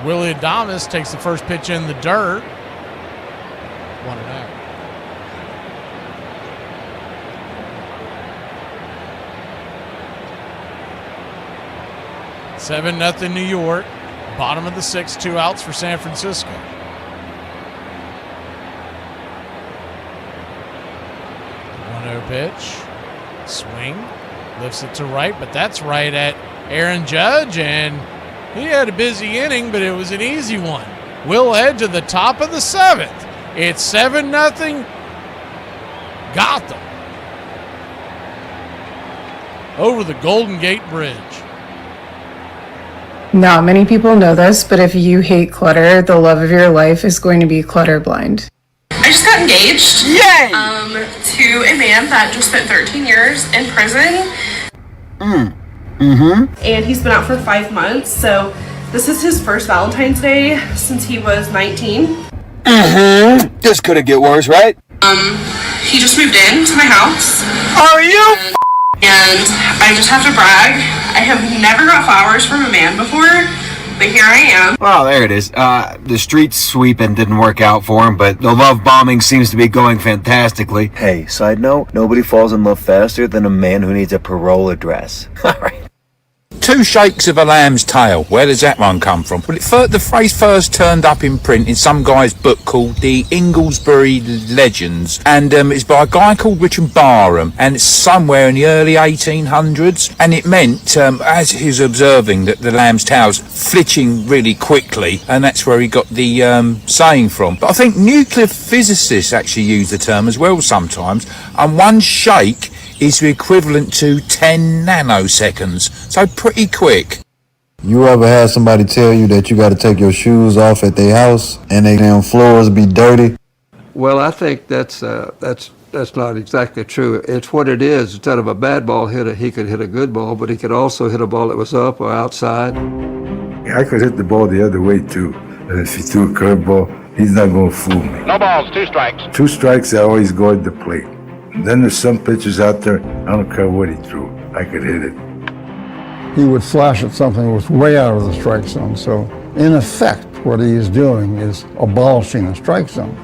Willie Adames takes the first pitch in the dirt. 1-0. 7-0 New York. Bottom of the 6th, 2 outs for San Francisco. The 1-0 pitch. Swing. Lifts it to right, but that's right at Aaron Judge, and he had a busy inning, but it was an easy one. We'll head to the top of the 7th. It's 7-0 Gotham over the Golden Gate Bridge. Not many people know this, but if you hate clutter, the love of your life is going to be clutterblind. I just got engaged. Yay! To a man that just spent 13 years in prison. And he's been out for 5 months, so this is his first Valentine's Day since he was 19. This couldn't get worse, right? He just moved into my house. Are you? And I just have to brag, I have never got flowers from a man before, but here I am. Well, there it is. The street sweeping didn't work out for him, but the love bombing seems to be going fantastically. Hey, side note, nobody falls in love faster than a man who needs a parole address. All right. 2 shakes of a lamb's tail. Where does that one come from? Well, the phrase first turned up in print in some guy's book called The Inglesbury Legends, and it's by a guy called Richard Barham, and it's somewhere in the early 1800s, and it meant, as he was observing, that the lamb's tail's flitching really quickly, and that's where he got the saying from. But I think nuclear physicists actually use the term as well sometimes, and 1 shake is the equivalent to 10 nanoseconds, so pretty quick. You ever had somebody tell you that you got to take your shoes off at their house and their damn floors be dirty? Well, I think that's not exactly true. It's what it is. Instead of a bad ball hitter, he could hit a good ball, but he could also hit a ball that was up or outside. I could hit the ball the other way too. And if he threw a curveball, he's not going to fool me. No balls, 2 strikes. 2 strikes, I always guard the plate. Then there's some pitches out there, I don't care what he threw, I could hit it. He would flash at something that was way out of the strike zone. So in effect, what he is doing is abolishing the strike zone.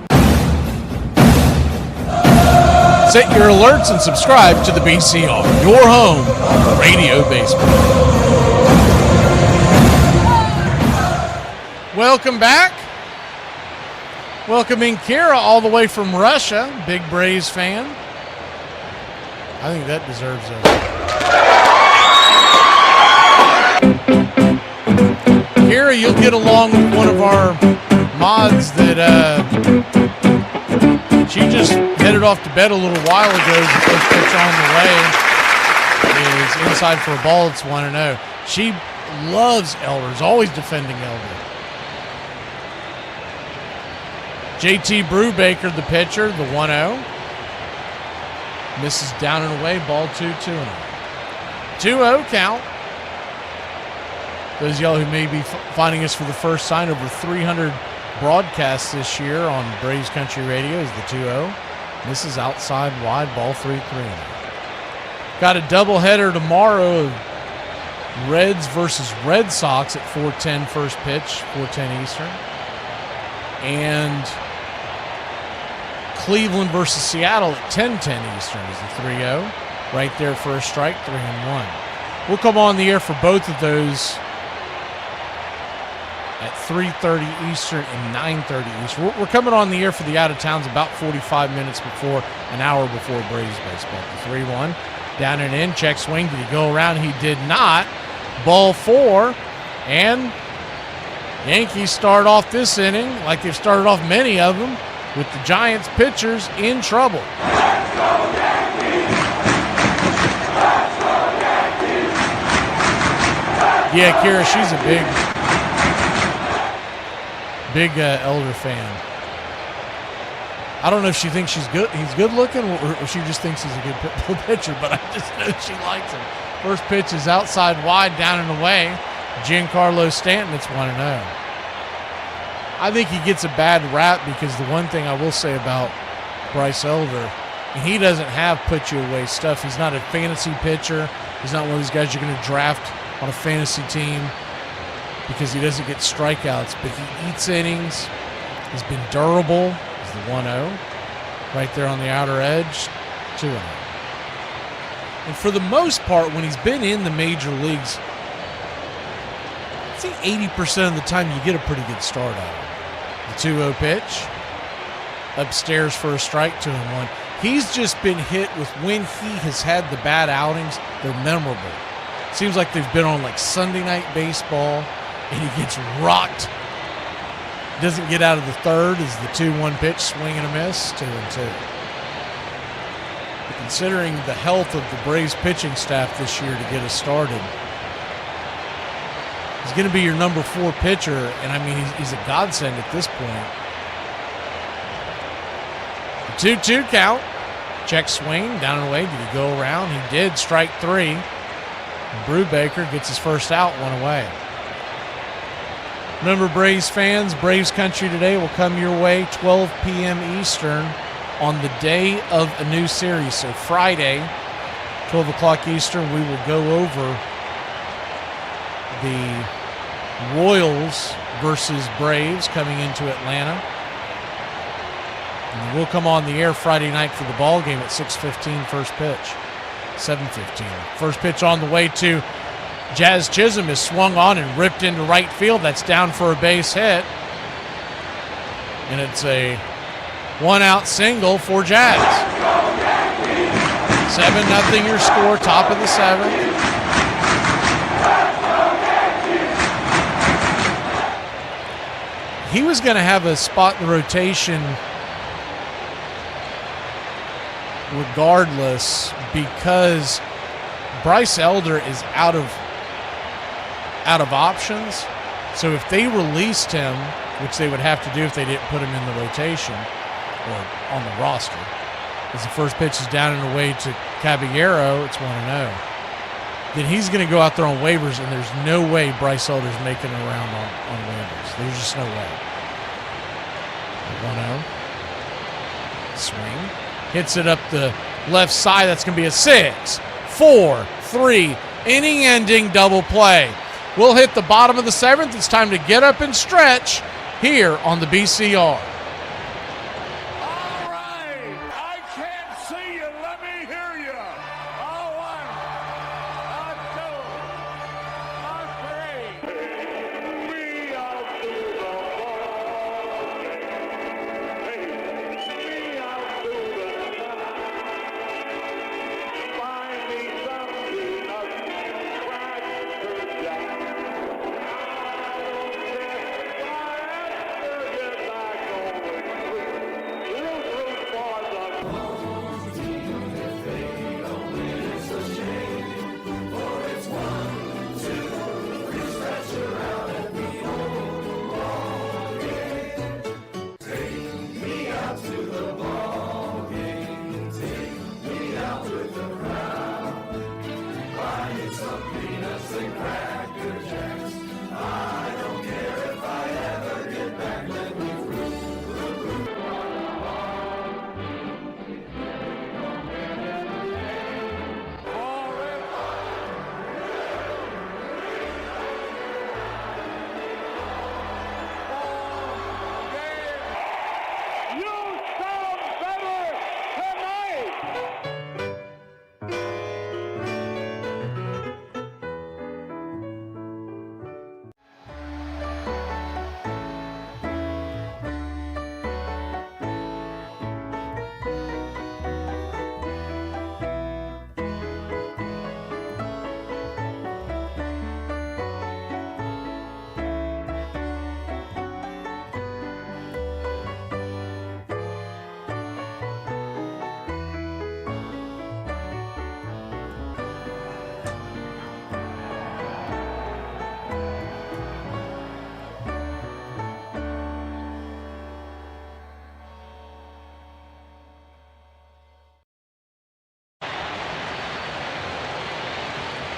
Set your alerts and subscribe to the BCR, your home for radio baseball. Welcome back. Welcoming Kira all the way from Russia, big Braves fan. I think that deserves a... Kira, you'll get along with one of our mods that she just headed off to bed a little while ago. The first pitch on the way is inside for a ball. It's 1-0. She loves Elder, is always defending Elder. JT Brubaker, the pitcher, the 1-0. Misses down and away, ball 2-0. 2-0 count. Those of y'all who may be finding us for the first time, over 300 broadcasts this year on Braves Country Radio is the 2-0. Misses outside wide, ball 3-3. Got a doubleheader tomorrow of Reds versus Red Sox at 4:10 first pitch, 4:10 Eastern. And Cleveland versus Seattle at 10:10 Eastern is the 3-0. Right there for a strike, 3-1. We'll come on the air for both of those at 3:30 Eastern and 9:30 Eastern. We're coming on the air for the out-of-towns about 45 minutes before, an hour before Braves baseball. The 3-1, down and in, check swing. Did he go around? He did not. Ball 4, and Yankees start off this inning like they've started off many of them, with the Giants pitchers in trouble. Yeah, Kira, she's a big Elder fan. I don't know if she thinks he's good looking, or she just thinks he's a good pitcher, but I just know she likes him. First pitch is outside wide, down and away. Giancarlo Stanton, it's 1-0. I think he gets a bad rap because the one thing I will say about Bryce Elder, he doesn't have put-you-away stuff. He's not a fantasy pitcher. He's not one of these guys you're going to draft on a fantasy team because he doesn't get strikeouts, but he eats innings. He's been durable. He's the 1-0. Right there on the outer edge, 2-0. And for the most part, when he's been in the major leagues, I'd say 80% of the time you get a pretty good start out of him. The 2-0 pitch, upstairs for a strike, 2-1. He's just been hit with, when he has had the bad outings, they're memorable. Seems like they've been on like Sunday Night Baseball, and he gets rocked. Doesn't get out of the third as the 2-1 pitch, swing and a miss, 2-2. But considering the health of the Braves pitching staff this year to get us started, he's going to be your number 4 pitcher, and I mean, he's a godsend at this point. The 2-2 count. Check swing, down and away. Did he go around? He did. Strike 3. And Brubaker gets his first out, 1 away. Remember, Braves fans, Braves Country today will come your way 12 p.m. Eastern on the day of a new series. So Friday, 12 o'clock Eastern, we will go over the Royals versus Braves coming into Atlanta. And we'll come on the air Friday night for the ball game at 6:15 first pitch. 7:15. First pitch on the way to Jazz Chisholm is swung on and ripped into right field. That's down for a base hit. And it's a 1-out single for Jazz. 7-0 your score, top of the 7th. He was going to have a spot in the rotation regardless because Bryce Elder is out of options. So if they released him, which they would have to do if they didn't put him in the rotation or on the roster, as the first pitch is down and away to Caballero, it's 1-0. Then he's going to go out there on waivers, and there's no way Bryce Elder's making it around on waivers. There's just no way. 1-0. Swing. Hits it up the left side. That's going to be a 6, 4, 3, inning-ending double play. We'll hit the bottom of the 7th. It's time to get up and stretch here on the BCR.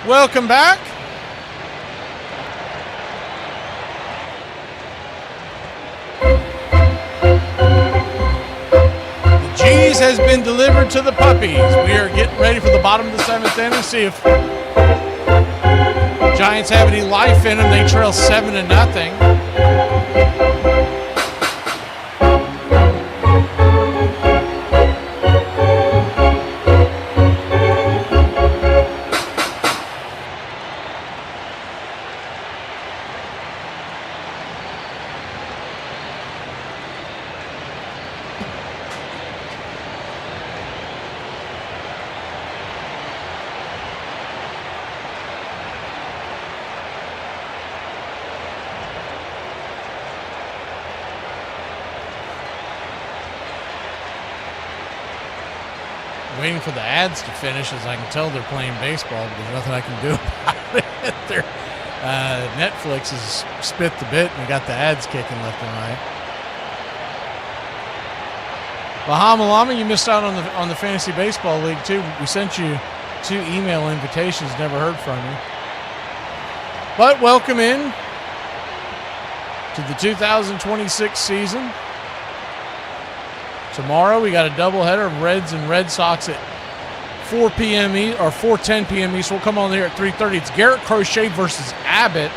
Welcome back. The G's has been delivered to the puppies. We are getting ready for the bottom of the 7th inning. See if Giants have any life in them. They trail 7-0. Waiting for the ads to finish, as I can tell they're playing baseball, but there's nothing I can do about it. Netflix has spit the bit and got the ads kicking left and right. Bahama Lama, you missed out on the Fantasy Baseball League too. We sent you 2 email invitations, never heard from you. But welcome in to the 2026 season. Tomorrow we got a doubleheader of Reds and Red Sox at 4 p.m. or 4:10 p.m. East. We'll come on there at 3:30. It's Garrett Crochet versus Abbott.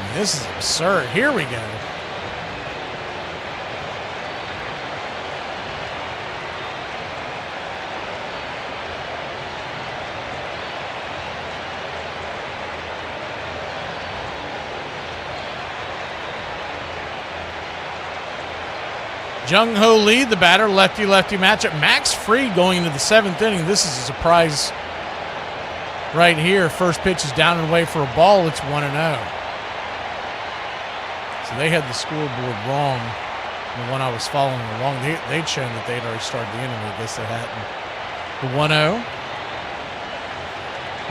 And this is absurd. Here we go. Jung Ho Lee, the batter, lefty-lefty matchup. Max Fried going into the 7th inning. This is a surprise right here. First pitch is down and away for a ball. It's 1-0. So they had the scoreboard wrong. The one I was following along, they'd shown that they'd already started the inning. I guess they hadn't. The 1-0.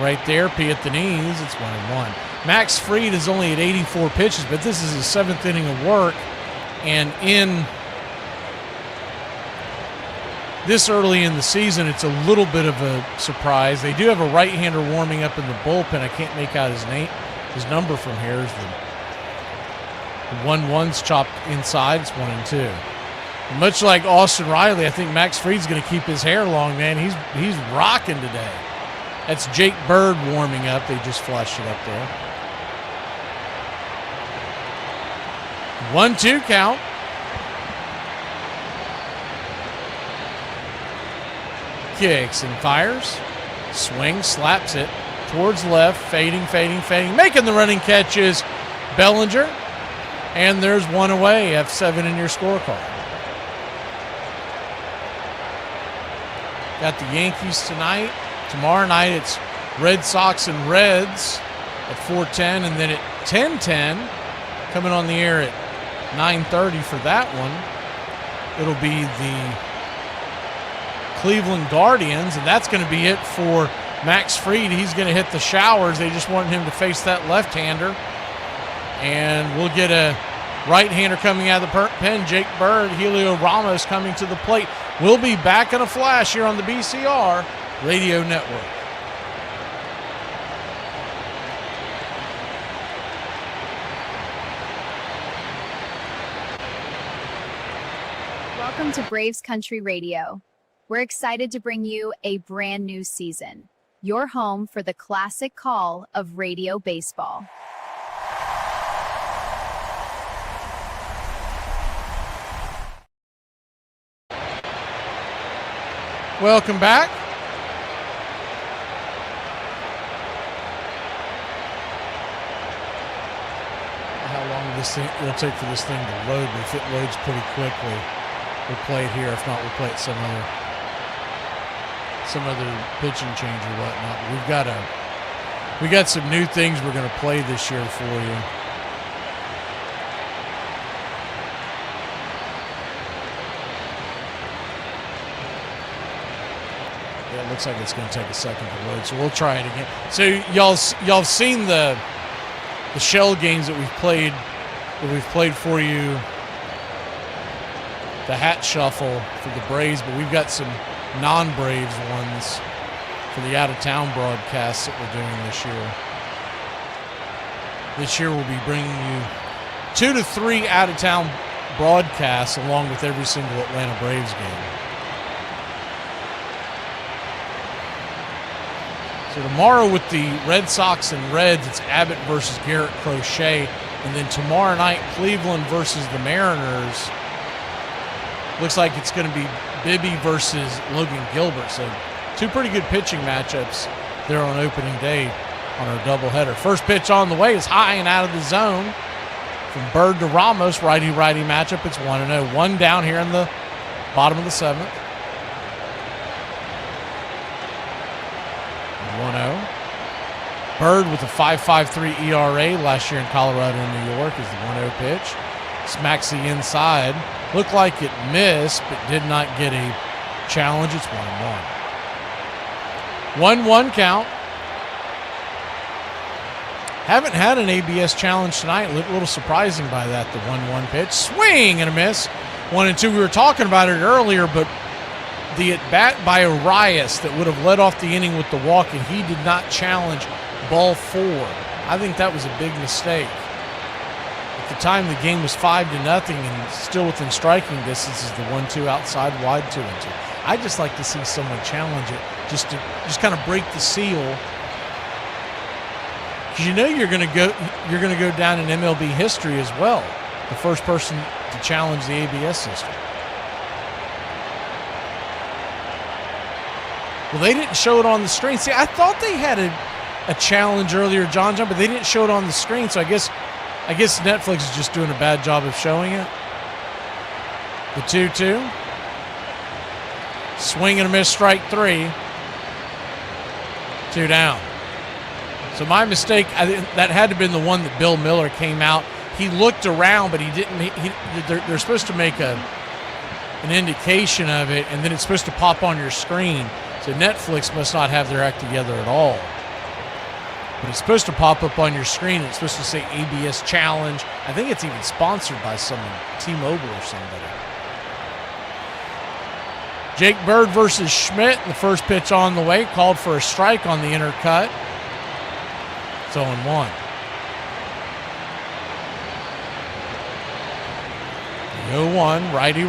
Right there, P at the knees. It's 1-1. Max Fried is only at 84 pitches, but this is his 7th inning of work. And in this early in the season, it's a little bit of a surprise. They do have a right-hander warming up in the bullpen. I can't make out his number from here. The 1-1's chopped inside. It's 1-2. Much like Austin Riley, I think Max Fried's going to keep his hair long, man. He's rocking today. That's Jake Bird warming up. They just flashed it up there. 1-2 count. Kicks and fires. Swings, slaps it towards left. Fading. Making the running catches. Bellinger. And there's one away. F7 in your scorecard. Got the Yankees tonight. Tomorrow night it's Red Sox and Reds at 4:10, and then at 10:10, coming on the air at 9:30 for that one, it'll be the Cleveland Guardians, and that's going to be it for Max Fried. He's going to hit the showers. They just wanted him to face that left-hander, and we'll get a right-hander coming out of the pen. Jake Bird, Helio Ramos coming to the plate. We'll be back in a flash here on the BCR Radio Network. Welcome to Braves Country Radio. We're excited to bring you a brand new season, your home for the classic call of radio baseball. Welcome back. How long it'll take for this thing to load, but if it loads pretty quickly, we'll play it here. If not, we'll play it some other pitching change or whatnot. We got some new things we're going to play this year for you. Yeah, it looks like it's going to take a second to load, so we'll try it again. So y'all have seen the shell games that we've played for you, the hat shuffle for the Braves, but we've got some non-Braves ones for the out-of-town broadcasts that we're doing this year. This year we'll be bringing you 2 to 3 out-of-town broadcasts along with every single Atlanta Braves game. So tomorrow with the Red Sox and Reds, it's Abbott versus Garrett Crochet. And then tomorrow night, Cleveland versus the Mariners. Looks like it's going to be Bibby versus Logan Gilbert. So 2 pretty good pitching matchups there on opening day on our doubleheader. First pitch on the way is high and out of the zone. From Bird to Ramos, righty-righty matchup. It's 1-0. 1 down here in the bottom of the 7th. 1-0. Bird with a 5.53 ERA last year in Colorado and New York is the 1-0 pitch. Smacks the inside. Looked like it missed, but did not get a challenge. It's 1-1. 1-1 count. Haven't had an ABS challenge tonight. A little surprising by that, the 1-1 pitch. Swing and a miss. 1-2. We were talking about it earlier, but the at-bat by Arias that would have led off the inning with the walk, and he did not challenge ball 4. I think that was a big mistake. At the time, the game was 5-0 and still within striking distance is the 1-2 outside wide 2-2. I just like to see someone challenge it just to kind of break the seal, because you know you're going to go down in MLB history as well, the first person to challenge the ABS system. Well, they didn't show it on the screen. See, I thought they had a challenge earlier, John, but they didn't show it on the screen, so I guess Netflix is just doing a bad job of showing it. The 2-2. Swing and a miss, strike 3. 2 down. So my mistake, that had to have been the one that Bill Miller came out. He looked around, but he didn't. They're supposed to make an indication of it, and then it's supposed to pop on your screen. So Netflix must not have their act together at all. But it's supposed to pop up on your screen. It's supposed to say ABS Challenge. I think it's even sponsored by someone, T-Mobile or somebody. Jake Bird versus Schmidt. The first pitch on the way. Called for a strike on the inner cut. It's 0-1. 0-1, righty.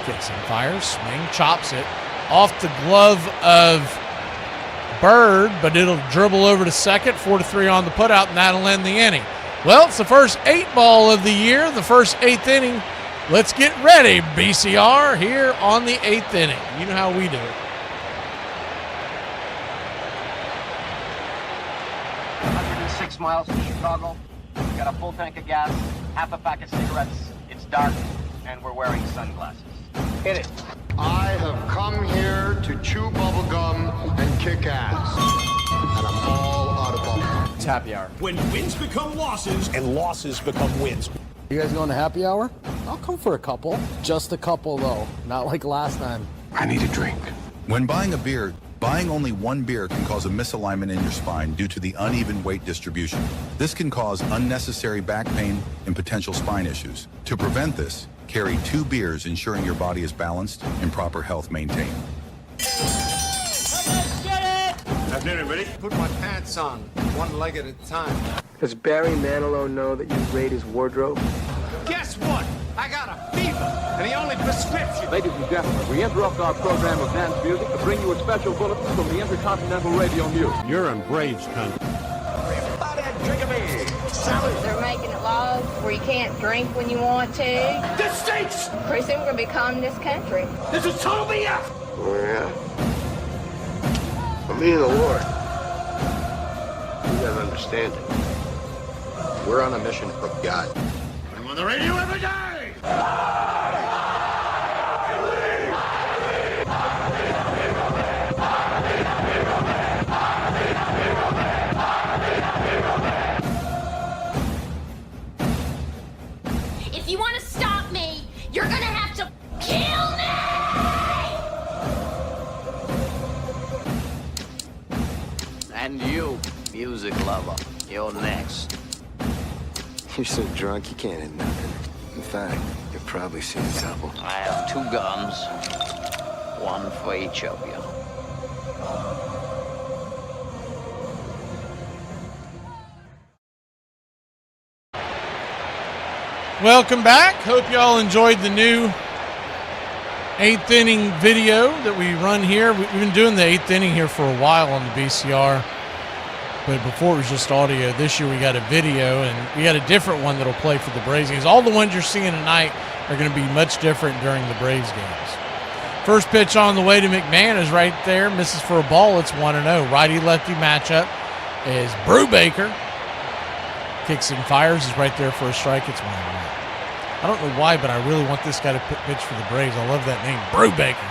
Kicks and fires, swing, chops it. Off the glove of Bird, but it'll dribble over to second. 4-3 on the putout, and that'll end the inning. Well, it's the first 8 ball of the year, the first 8th inning. Let's get ready, BCR, here on the 8th inning. You know how we do it. 106 miles from Chicago. We've got a full tank of gas, half a pack of cigarettes. It's dark, and we're wearing sunglasses. Hit it. I have come here to chew bubblegum and kick ass. And I'm all out of bubblegum. It's happy hour. When wins become losses And losses become wins. You guys going to happy hour? I'll come for a couple. Just a couple, though. Not like last time. I need a drink. When buying a beer, buying only one beer can cause a misalignment in your spine due to the uneven weight distribution. This can cause unnecessary back pain and potential spine issues. To prevent this, carry 2 beers, ensuring your body is balanced and proper health maintained. Afternoon, everybody. Put my pants on, one leg at a time. Does Barry Manilow know that you raid his wardrobe? Guess what? I got a fever, and the only prescription. Ladies and gentlemen, we interrupt our program of dance music to bring you a special bulletin from the Intercontinental Radio News. You're in Braves country. Everybody drink a beer. They're making it laws where you can't drink when you want to. This stinks! Pretty soon we're going to become this country. This is total BS! Oh, yeah. For me and the Lord. You gotta understand it. We're on a mission from God. I'm on the radio every day! If you want to stop me, you're gonna have to kill me! And you, music lover, you're next. You're so drunk you can't hit nothing. In fact, you've probably seen trouble. I have 2 guns, one for each of you. Welcome back. Hope y'all enjoyed the new 8th inning video that we run here. We've been doing the 8th inning here for a while on the BCR, but before it was just audio. This year we got a video, and we got a different one that'll play for the Braves games. All the ones you're seeing tonight are going to be much different during the Braves games. First pitch on the way to McMahon is right there. Misses for a ball. It's 1-0. Righty-lefty matchup is Brubaker. Kicks and fires is right there for a strike. It's 1-1. I don't know why, but I really want this guy to pitch for the Braves. I love that name, Brubaker.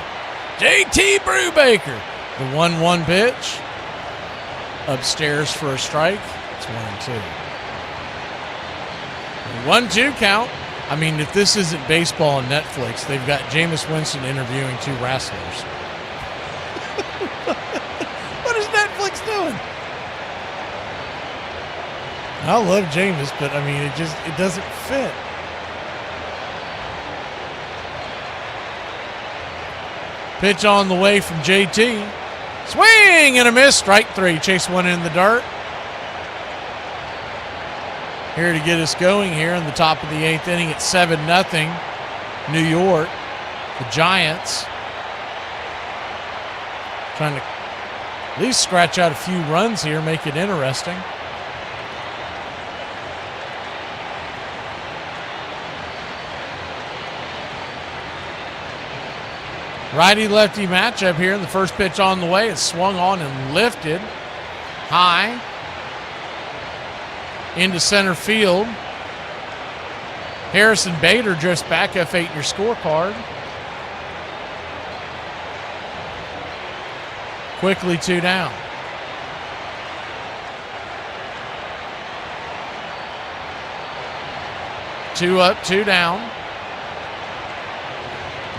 JT Brubaker. The 1-1 pitch. Upstairs for a strike. It's 1-2. 1-2 count. I mean, if this isn't baseball on Netflix, they've got Jameis Winston interviewing 2 wrestlers. What is Netflix doing? I love Jameis, but I mean, it doesn't fit. Pitch on the way from JT. Swing and a miss. Strike 3. Chase one in the dirt. Here to get us going here in the top of the 8th inning at 7-0. New York. The Giants trying to at least scratch out a few runs here, make it interesting. Righty-lefty matchup here. The first pitch on the way. It's swung on and lifted high into center field. Harrison Bader drifts back, F8 in your scorecard. Quickly 2 down. Two up, 2 down.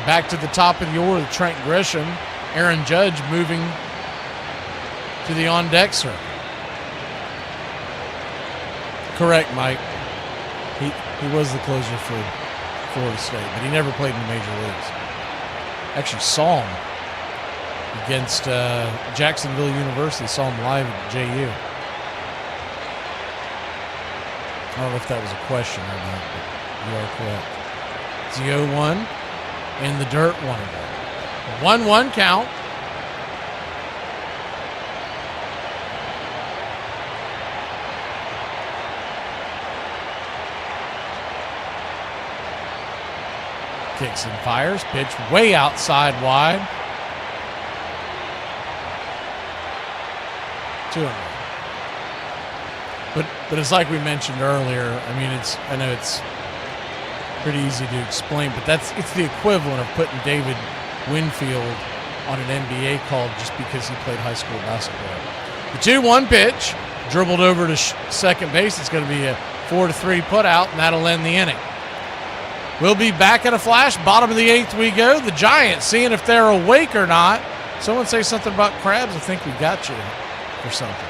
Back to the top of the order, Trent Grisham. Aaron Judge moving to the on-deck circle. Correct, Mike. He was the closer for Florida State, but he never played in the major leagues. Actually saw him against Jacksonville University. Saw him live at JU. I don't know if that was a question or not, but you are correct. It's the 0-1 in the dirt, 1-1. 1-1 count. Kicks and fires. Pitch way outside wide. 2-0. But it's like we mentioned earlier. I mean, I know it's pretty easy to explain, but it's the equivalent of putting David Winfield on an NBA call just because he played high school basketball. The 2-1 pitch, dribbled over to second base. It's going to be a 4-3 put out, and that'll end the inning. We'll be back in a flash. Bottom of the 8th we go. The Giants seeing if they're awake or not. Someone say something about crabs. I think we got you for something.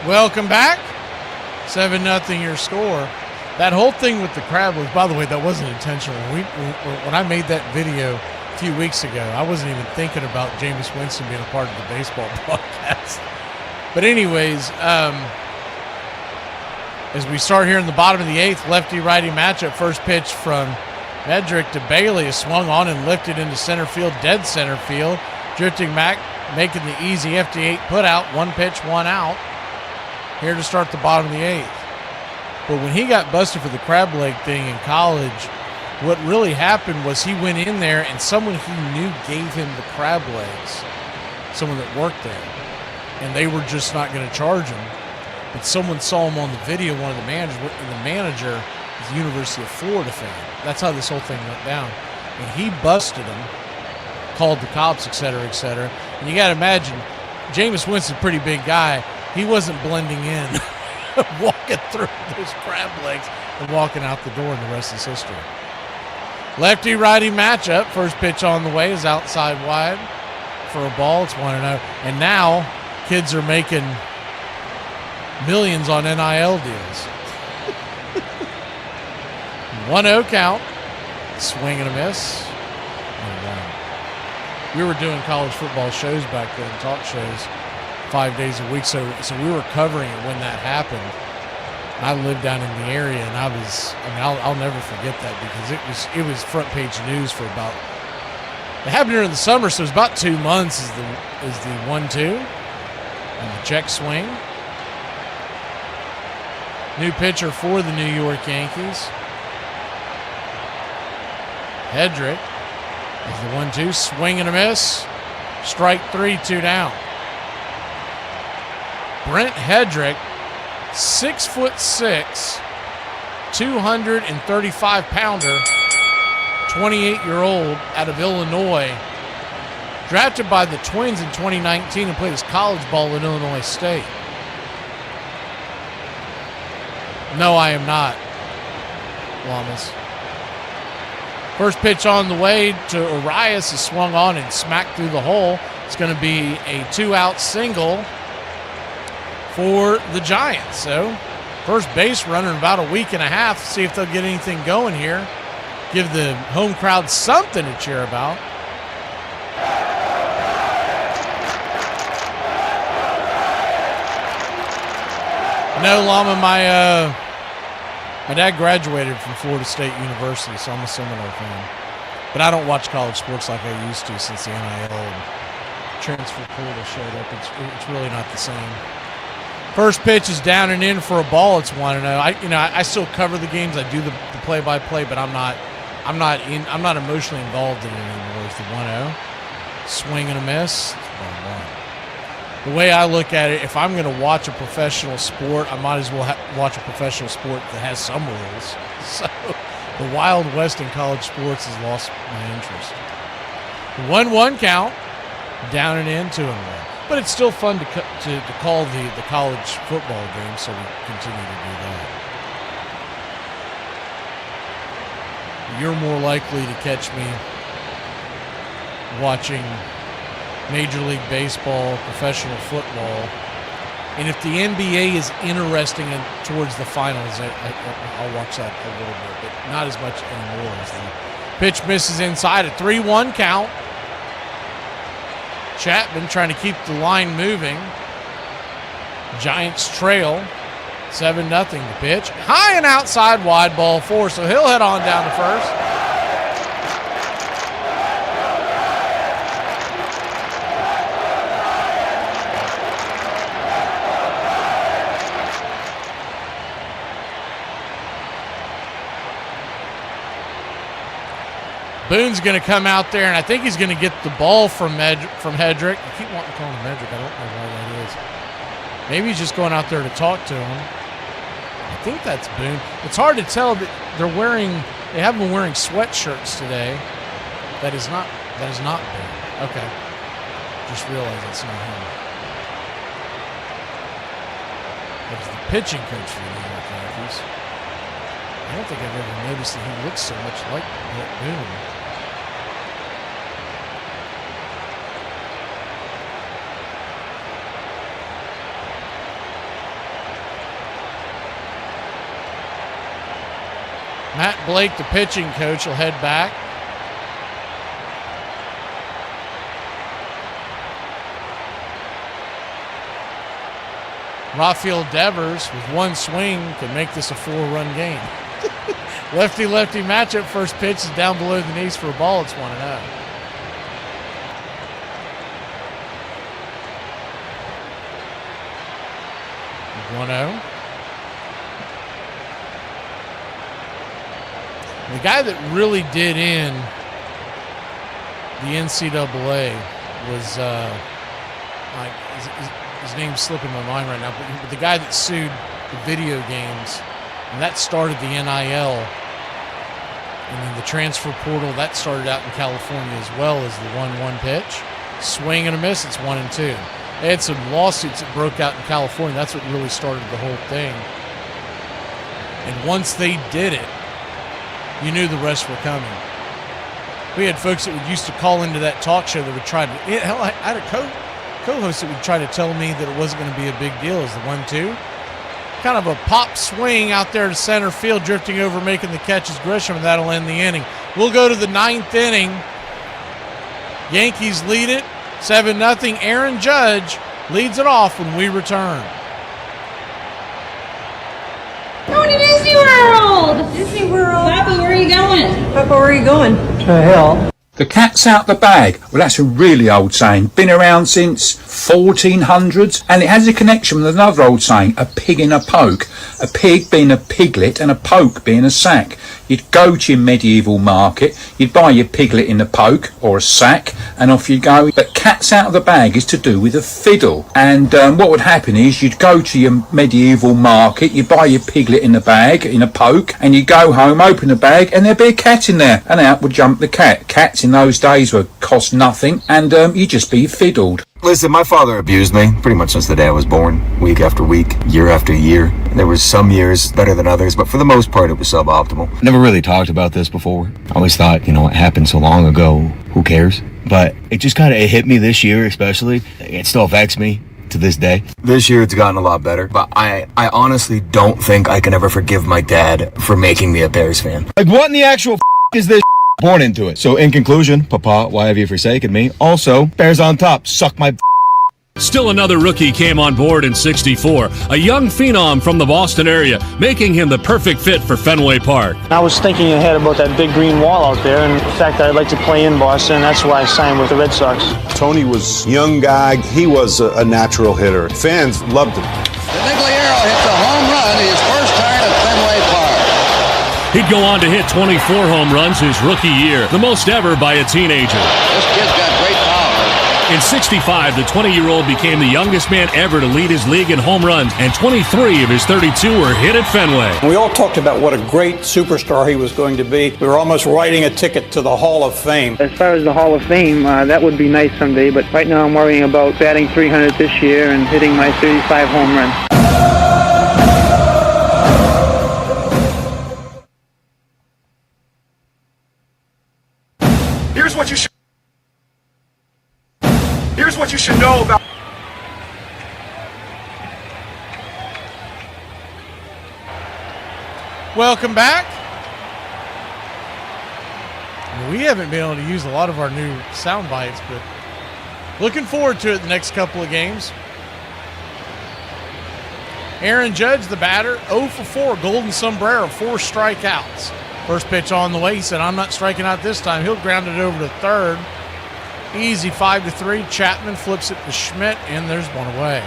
Welcome back. 7-0 your score. That whole thing with the crab was, by the way, that wasn't intentional. When I made that video a few weeks ago, I wasn't even thinking about Jameis Winston being a part of the baseball broadcast. But anyways, as we start here in the bottom of the 8th, lefty-righty matchup, first pitch from Hedrick to Bailey is swung on and lifted into center field, dead center field. Drifting back, making the easy FD8 put out, 1 pitch, 1 out. Here to start the bottom of the 8th. But when he got busted for the crab leg thing in college, what really happened was he went in there and someone he knew gave him the crab legs, someone that worked there, and they were just not going to charge him. But someone saw him on the video, one of the managers, and the manager is a University of Florida fan. That's how this whole thing went down. And he busted him, called the cops, et cetera, et cetera. And you got to imagine, Jameis Winston's a pretty big guy. He wasn't blending in, walking through those crab legs and walking out the door, and the rest is history. Lefty-righty matchup. First pitch on the way is outside wide for a ball. It's 1-0. And now kids are making millions on NIL deals. 1-0 count. Swing and a miss. And we were doing college football shows back then, talk shows, 5 days a week. So we were covering it when that happened. I lived down in the area, and I'll never forget that because it was front page news for about. It happened during the summer, so it was about 2 months. Is the 1-2 and the check swing. New pitcher for the New York Yankees. Hedrick is the 1-2, swing and a miss. Strike 3, 2 down. Brent Hedrick, 6'6", 235-pounder, 28-year-old out of Illinois. Drafted by the Twins in 2019 and played his college ball at Illinois State. No, I am not, Lamas. First pitch on the way to Arias is swung on and smacked through the hole. It's going to be a 2-out single for the Giants. So, first base runner in about a week and a half. See if they'll get anything going here. Give the home crowd something to cheer about. No, Llama, my dad graduated from Florida State University, so I'm a Seminole fan. But I don't watch college sports like I used to since the NIL and transfer portal showed up. It's really not the same. First pitch is down and in for a ball. It's 1-0. I still cover the games. I do the play-by-play, but I'm not emotionally involved in it anymore. It's the 1-0. Swing and a miss. It's 1-1. The way I look at it, if I'm going to watch a professional sport, I might as well watch a professional sport that has some rules. So the Wild West in college sports has lost my interest. 1-1 count, down and in, 2-1. But it's still fun to call the college football game, so we continue to do that. You're more likely to catch me watching Major League Baseball, professional football. And if the NBA is interesting towards the finals, I'll watch that a little bit, but not as much anymore. As the pitch misses inside, a 3-1 count. Chapman trying to keep the line moving. Giants trail 7-0 the pitch. High and outside, wide, ball 4, so he'll head on down to first. Boone's going to come out there, and I think he's going to get the ball from Hedrick. I keep wanting to call him Hedrick. I don't know why that is. Maybe he's just going out there to talk to him. I think that's Boone. It's hard to tell, but they have been wearing sweatshirts today. That is not Boone. Okay. Just realized that's not him. That's the pitching coach for the New York Yankees. I don't think I've ever noticed that he looks so much like Boone. Matt Blake, the pitching coach, will head back. Rafael Devers, with one swing, could make this a 4-run game. Lefty-lefty matchup. First pitch is down below the knees for a ball. It's 1-0. The guy that really did in the NCAA was, his name's slipping my mind right now, but the guy that sued the video games, and that started the NIL, and then the transfer portal, that started out in California as well as the 1-1 pitch. Swing and a miss, it's 1-2. They had some lawsuits that broke out in California. That's what really started the whole thing. And once they did it, you knew the rest were coming. We had folks that would used to call into that talk show that would try to, hell, I had a co-host that would try to tell me that it wasn't going to be a big deal as the 1-2. Kind of a pop swing out there to center field, drifting over, making the catch is Grisham, and that'll end the inning. We'll go to the 9th inning. Yankees lead it 7-0. Aaron Judge leads it off when we return. Going to Disney World! Disney World. Papa, where are you going? Papa, where are you going? To hell. The cat's out the bag. Well, that's a really old saying. Been around since 1400s, and it has a connection with another old saying, a pig in a poke. A pig being a piglet and a poke being a sack. You'd go to your medieval market, you'd buy your piglet in a poke or a sack, and off you go. But cats out of the bag is to do with a fiddle. And what would happen is you'd go to your medieval market, you'd buy your piglet in a bag, in a poke, and you'd go home, open the bag, and there'd be a cat in there. And out would jump the cat. Cats in those days would cost nothing, and you'd just be fiddled. Listen, my father abused me pretty much since the day I was born, week after week, year after year. There was some years better than others, but for the most part, it was suboptimal. Never really talked about this before. I always thought, it happened so long ago, who cares? But it just kind of hit me this year, especially. It still affects me to this day. This year, it's gotten a lot better, but I honestly don't think I can ever forgive my dad for making me a Bears fan. Like, what in the actual is this? Born into it. So in conclusion, Papa, why have you forsaken me? Also, Bears on top, suck my. Still another rookie came on board in '64, a young phenom from the Boston area, making him the perfect fit for Fenway Park. I was thinking ahead about that big green wall out there, and the fact that I'd like to play in Boston, that's why I signed with the Red Sox. Tony was a young guy. He was a natural hitter. Fans loved him. Nigliero hits a home run his first time at Fenway Park. He'd go on to hit 24 home runs his rookie year, the most ever by a teenager. This kid's got great power. In '65, the 20-year-old became the youngest man ever to lead his league in home runs, and 23 of his 32 were hit at Fenway. We all talked about what a great superstar he was going to be. We were almost writing a ticket to the Hall of Fame. As far as the Hall of Fame, that would be nice someday, but right now I'm worrying about batting 300 this year and hitting my 35 home run. Here's what you should know about. Welcome back. We haven't been able to use a lot of our new sound bites, but looking forward to it the next couple of games. Aaron Judge, the batter, 0 for 4, golden sombrero, 4 strikeouts. First pitch on the way. He said, I'm not striking out this time. He'll ground it over to third. Easy 5-3. Chapman flips it to Schmidt, and there's one away.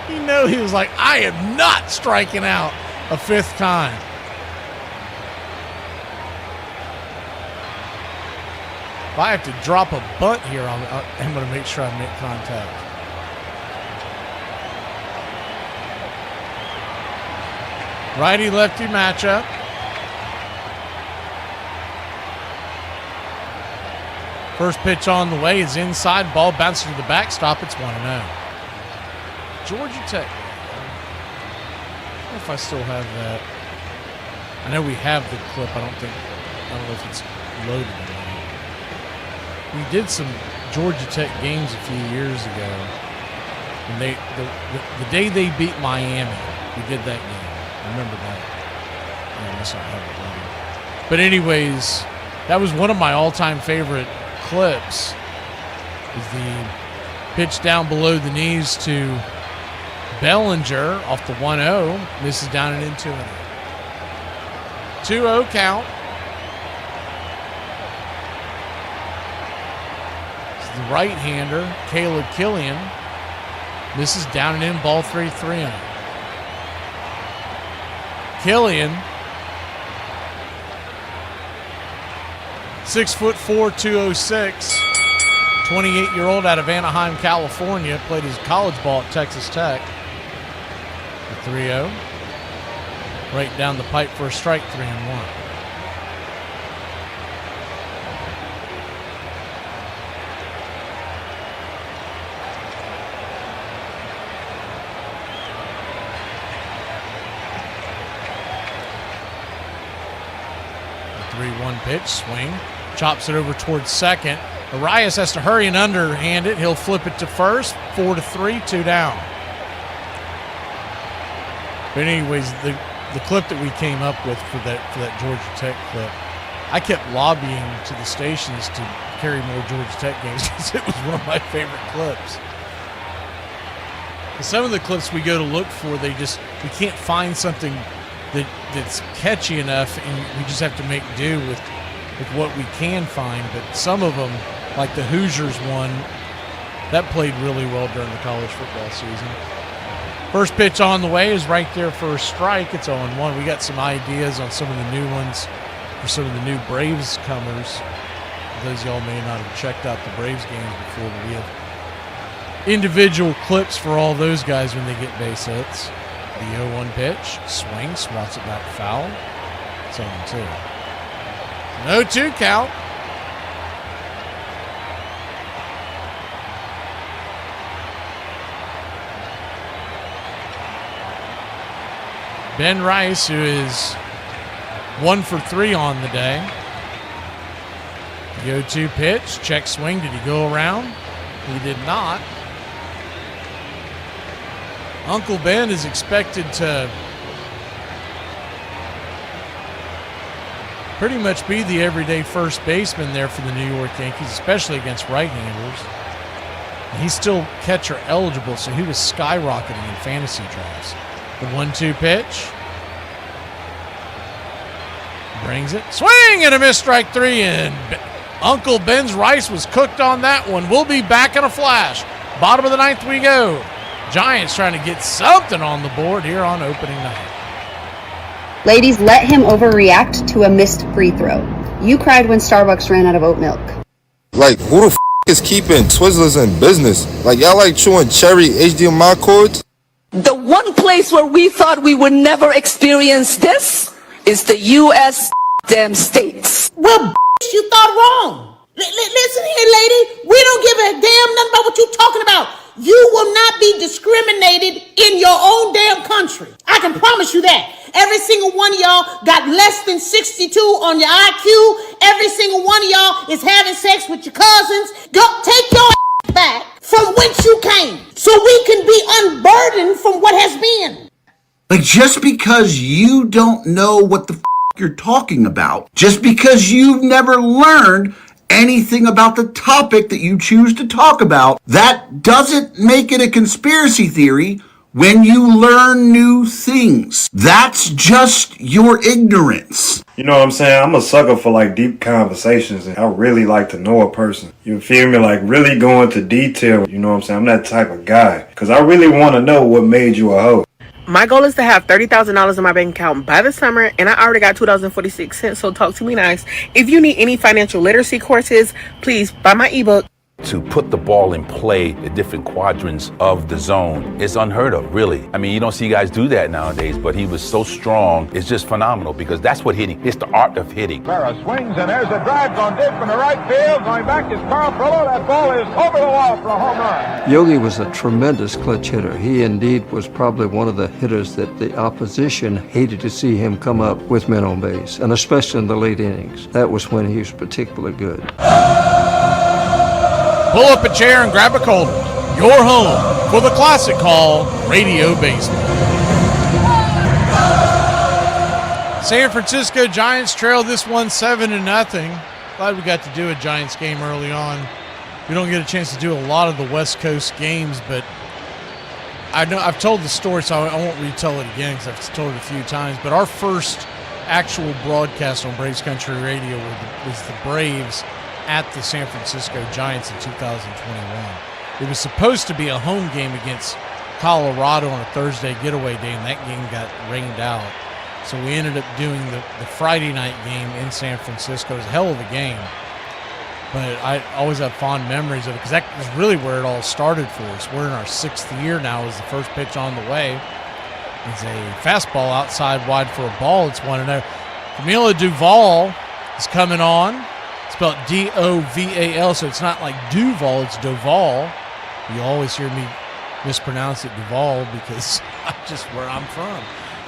He was like, I am not striking out a 5th time. If I have to drop a bunt here, I'm going to make sure I make contact. Righty-lefty matchup. First pitch on the way is inside. Ball bounces to the backstop. It's 1-0. Georgia Tech. I don't know if I still have that. I know we have the clip. I don't know if it's loaded or not. We did some Georgia Tech games a few years ago. And the day they beat Miami, we did that game. I remember that. Yeah, unless I have it ready. But anyways, that was one of my all-time favorite clips. Is the pitch down below the knees to Bellinger off the 1-0. Misses down and into it. 2-0 count. It's the right-hander, Caleb Killian. Misses down and in, ball 3-3. Killian, 6'4", 206, 28-year-old out of Anaheim, California. Played his college ball at Texas Tech. The 3-0. Right down the pipe for a strike, 3-1. The 3-1 pitch, swing. Chops it over towards second. Arias has to hurry and underhand it. He'll flip it to first. 4-3, 2 down. But anyways, the clip that we came up with for that Georgia Tech clip, I kept lobbying to the stations to carry more Georgia Tech games because it was one of my favorite clips. Some of the clips we go to look for, we can't find something that's catchy enough, and we just have to make do with what we can find. But some of them, like the Hoosiers one, that played really well during the college football season. First pitch on the way is right there for a strike. It's 0-1. We got some ideas on some of the new ones for some of the new Braves comers. Those of y'all may not have checked out the Braves games before, but we have individual clips for all those guys when they get base hits. The 0-1 pitch, swing, swats it back foul. It's 0-2. 0-2 count. Ben Rice, who is 1 for 3 on the day. The 0-2 pitch, check swing. Did he go around? He did not. Uncle Ben is expected to pretty much be the everyday first baseman there for the New York Yankees, especially against right-handers. He's still catcher eligible, so he was skyrocketing in fantasy drafts. The 1-2 pitch. Brings it. Swing and a miss, strike 3. And Uncle Ben's Rice was cooked on that one. We'll be back in a flash. Bottom of the 9th we go. Giants trying to get something on the board here on opening night. Ladies, let him overreact to a missed free throw. You cried when Starbucks ran out of oat milk. Like, who the is keeping Twizzlers in business? Like, y'all like chewing cherry HDMI cords? The one place where we thought we would never experience this is the U.S. damn states. Well, you thought wrong. Listen here, lady. We don't give a damn nothing about what you're talking about. You will not be discriminated in your own damn country. I can promise you that. Every single one of y'all got less than 62 on your IQ. Every single one of y'all is having sex with your cousins. Go take your ass back from whence you came so we can be unburdened from what has been. Like, just because you don't know what the you're talking about, just because you've never learned anything about the topic that you choose to talk about, that doesn't make it a conspiracy theory when you learn new things. That's just your ignorance. You know what I'm saying? I'm a sucker for like deep conversations, and I really like to know a person. You feel me? Like really go into detail. You know what I'm saying? I'm that type of guy because I really want to know what made you a hoe. My goal is to have $30,000 in my bank account by the summer, and I already got $2.46, so talk to me nice. If you need any financial literacy courses, please buy my ebook. To put the ball in play at different quadrants of the zone is unheard of, really. I mean, you don't see guys do that nowadays, but he was so strong. It's just phenomenal because that's what hitting, it's the art of hitting. Barra swings, and there's a drive gone deep in the right field. Going back is Carl Fuller. That ball is over the wall for a home run. Yogi was a tremendous clutch hitter. He indeed was probably one of the hitters that the opposition hated to see him come up with men on base, and especially in the late innings. That was when he was particularly good. Pull up a chair and grab a cold one. Your home for the classic call, Radio Baseball. San Francisco Giants trail this one 7-0. Glad we got to do a Giants game early on. We don't get a chance to do a lot of the West Coast games, but I know I've told the story, so I won't retell it again because I've told it a few times. But our first actual broadcast on Braves Country Radio was the Braves at the San Francisco Giants in 2021. It was supposed to be a home game against Colorado on a Thursday getaway day, and that game got rained out. So we ended up doing the Friday night game in San Francisco. It was a hell of a game. But I always have fond memories of it because that was really where it all started for us. We're in our 6th year now as the first pitch on the way. It's a fastball outside wide for a ball. It's 1-0. Camilo Doval is coming on. Spelled D-O-V-A-L, so it's not like Duval, it's Doval. You always hear me mispronounce it Duval because that's just where I'm from.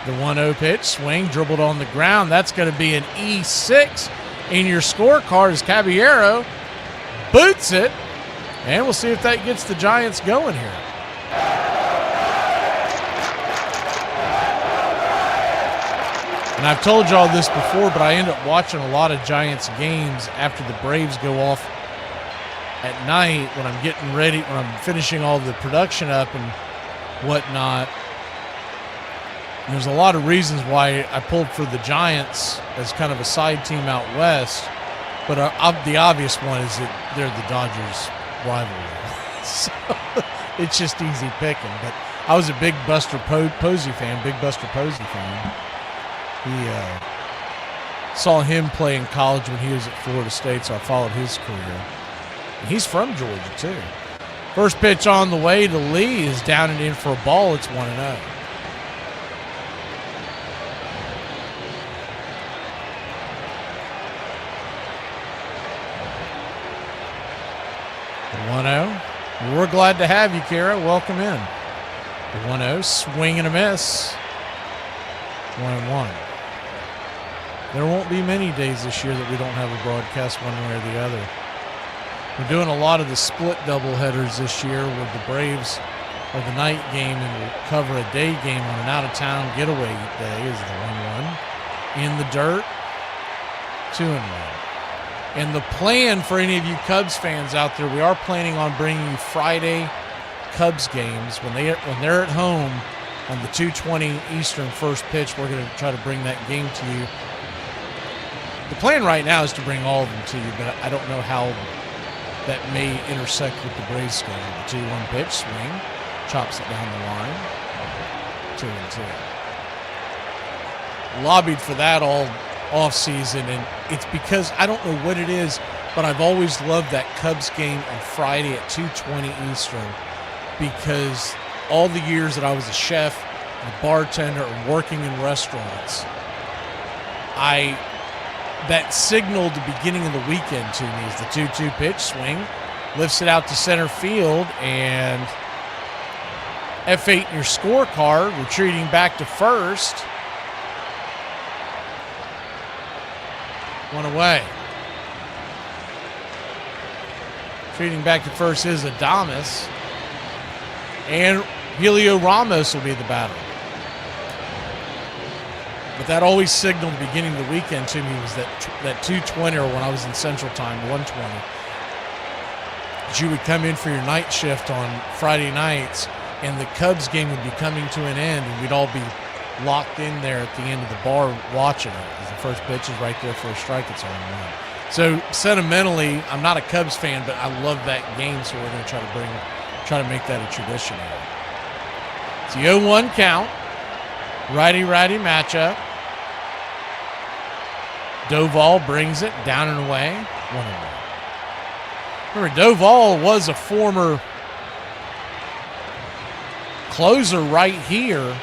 The 1-0 pitch, swing, dribbled on the ground. That's going to be an E6 in your scorecard as Caballero boots it, and we'll see if that gets the Giants going here. And I've told y'all this before, but I end up watching a lot of Giants games after the Braves go off at night when I'm getting ready, when I'm finishing all the production up and whatnot. And there's a lot of reasons why I pulled for the Giants as kind of a side team out west, but the obvious one is that they're the Dodgers' rivalry. So it's just easy picking. But I was a big Buster Posey fan, He saw him play in college when he was at Florida State, so I followed his career. And he's from Georgia, too. First pitch on the way to Lee is down and in for a ball. It's 1-0. The 1-0. We're glad to have you, Kara. Welcome in. The 1-0, swing and a miss. 1-1. There won't be many days this year that we don't have a broadcast one way or the other. We're doing a lot of the split doubleheaders this year where the Braves are the night game and will cover a day game on an out-of-town getaway day is the 1-1. In the dirt, 2-1. And the plan for any of you Cubs fans out there, we are planning on bringing you Friday Cubs games when they're at home on the 2:20 Eastern first pitch. We're going to try to bring that game to you. The plan right now is to bring all of them to you, but I don't know how that may intersect with the Braves schedule. The 2-1 pitch, swing, chops it down the line, 2-2. Lobbied for that all offseason, and it's because I don't know what it is, but I've always loved that Cubs game on Friday at 2:20 Eastern, because all the years that I was a chef, a bartender, and working in restaurants, that signaled the beginning of the weekend to me is the 2-2 pitch, swing, lifts it out to center field, and F8 in your scorecard, retreating back to first. One away. Retreating back to first is Adames. And Helio Ramos will be the batter. But that always signaled the beginning of the weekend to me was that 2:20, or when I was in Central Time, 1:20. That you would come in for your night shift on Friday nights, and the Cubs game would be coming to an end, and we'd all be locked in there at the end of the bar watching it. As the first pitch is right there for a strike, it's 0-1. So sentimentally, I'm not a Cubs fan, but I love that game, so we're going to try to make that a tradition. It's the 0-1 count. Righty-righty matchup. Doval brings it down and away. 1-1. Remember, Doval was a former closer right here.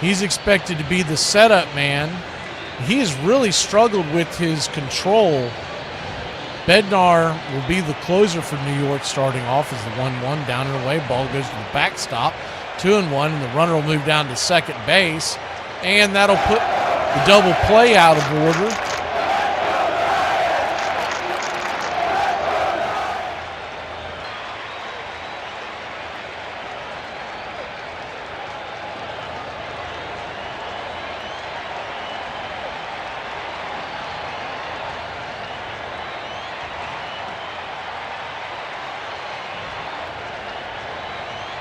He's expected to be the setup man. He has really struggled with his control. Bednar will be the closer for New York starting off as the 1-1 down and away. Ball goes to the backstop. 2-1, and the runner will move down to second base, and that'll put the double play out of order.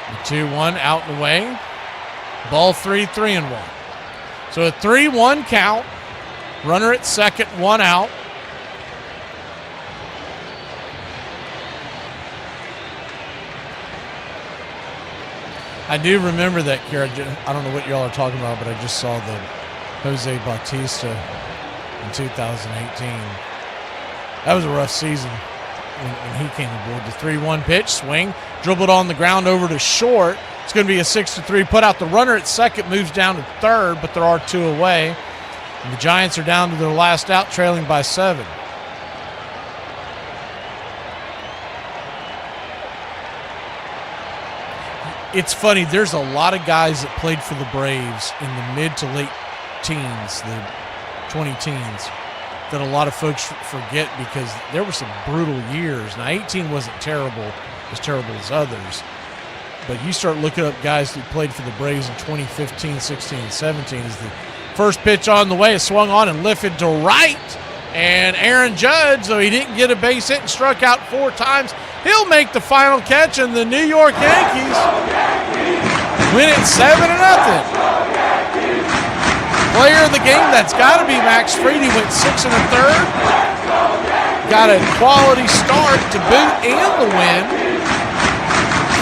The 2-1 out and away. Ball 3-1. So a 3-1 count. Runner at second, one out. I do remember that, Kara. I don't know what y'all are talking about, but I just saw the Jose Bautista in 2018. That was a rough season when he came aboard. The 3-1 pitch, swing, dribbled on the ground over to short. It's going to be a 6-3 put out. The runner at second moves down to third, but there are two away. And the Giants are down to their last out, trailing by 7. It's funny, there's a lot of guys that played for the Braves in the mid to late teens, the 20 teens, that a lot of folks forget because there were some brutal years. Now, 18 wasn't as terrible as others, but you start looking up guys who played for the Braves in 2015, 16, and 17 as the first pitch on the way is swung on and lifted to right. And Aaron Judge, though he didn't get a base hit and struck out 4 times, he'll make the final catch, and the New York Yankees win it 7-0. Player of the game, that's got to be Max Fried. He went 6 1/3. Got a quality start to boot and the win.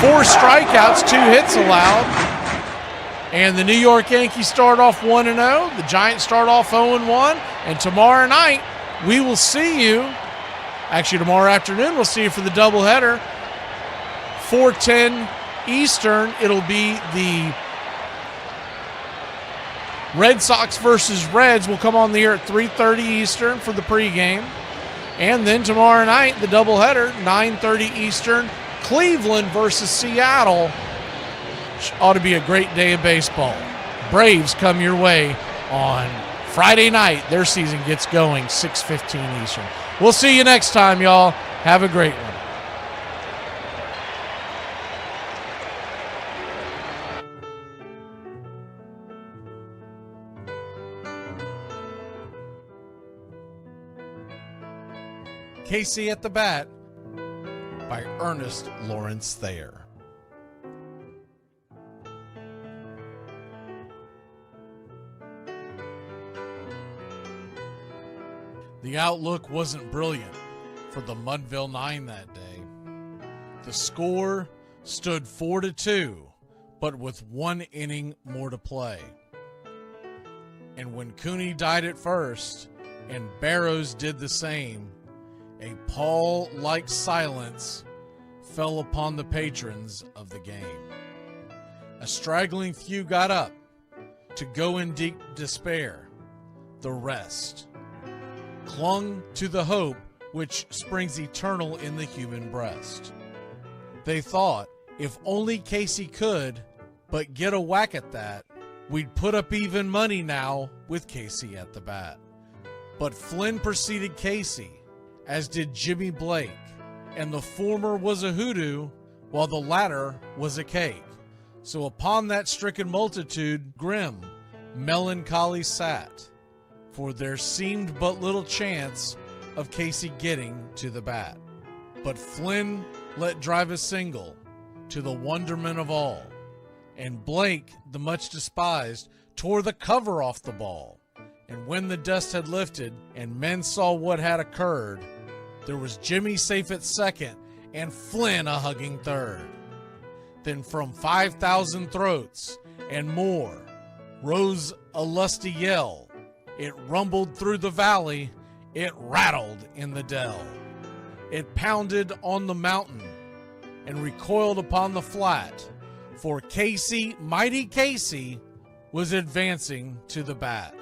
4 strikeouts, 2 hits allowed. And the New York Yankees start off 1-0. The Giants start off 0-1. And tomorrow night, we will see you. Actually, tomorrow afternoon, we'll see you for the doubleheader. 4:10 Eastern, it'll be the Red Sox versus Reds. Will come on the air at 3:30 Eastern for the pregame. And then tomorrow night, the doubleheader, 9:30 Eastern, Cleveland versus Seattle. Ought to be a great day of baseball. Braves come your way on Friday night. Their season gets going 6:15 Eastern. We'll see you next time, y'all. Have a great one. Casey at the Bat by Ernest Lawrence Thayer. The outlook wasn't brilliant for the Mudville Nine that day. The score stood 4-2, but with 1 inning more to play. And when Cooney died at first and Barrows did the same, a pall-like silence fell upon the patrons of the game. A straggling few got up to go in deep despair. The rest clung to the hope which springs eternal in the human breast. They thought, if only Casey could but get a whack at that, we'd put up even money now with Casey at the bat. But Flynn preceded Casey, as did Jimmy Blake, and the former was a hoodoo, while the latter was a cake. So upon that stricken multitude, grim, melancholy sat, for there seemed but little chance of Casey getting to the bat. But Flynn let drive a single, to the wonderment of all, and Blake, the much despised, tore the cover off the ball. And when the dust had lifted, and men saw what had occurred, there was Jimmy safe at second, and Flynn a hugging third. Then from 5,000 throats and more rose a lusty yell. It rumbled through the valley, it rattled in the dell. It pounded on the mountain and recoiled upon the flat, for Casey, mighty Casey, was advancing to the bat.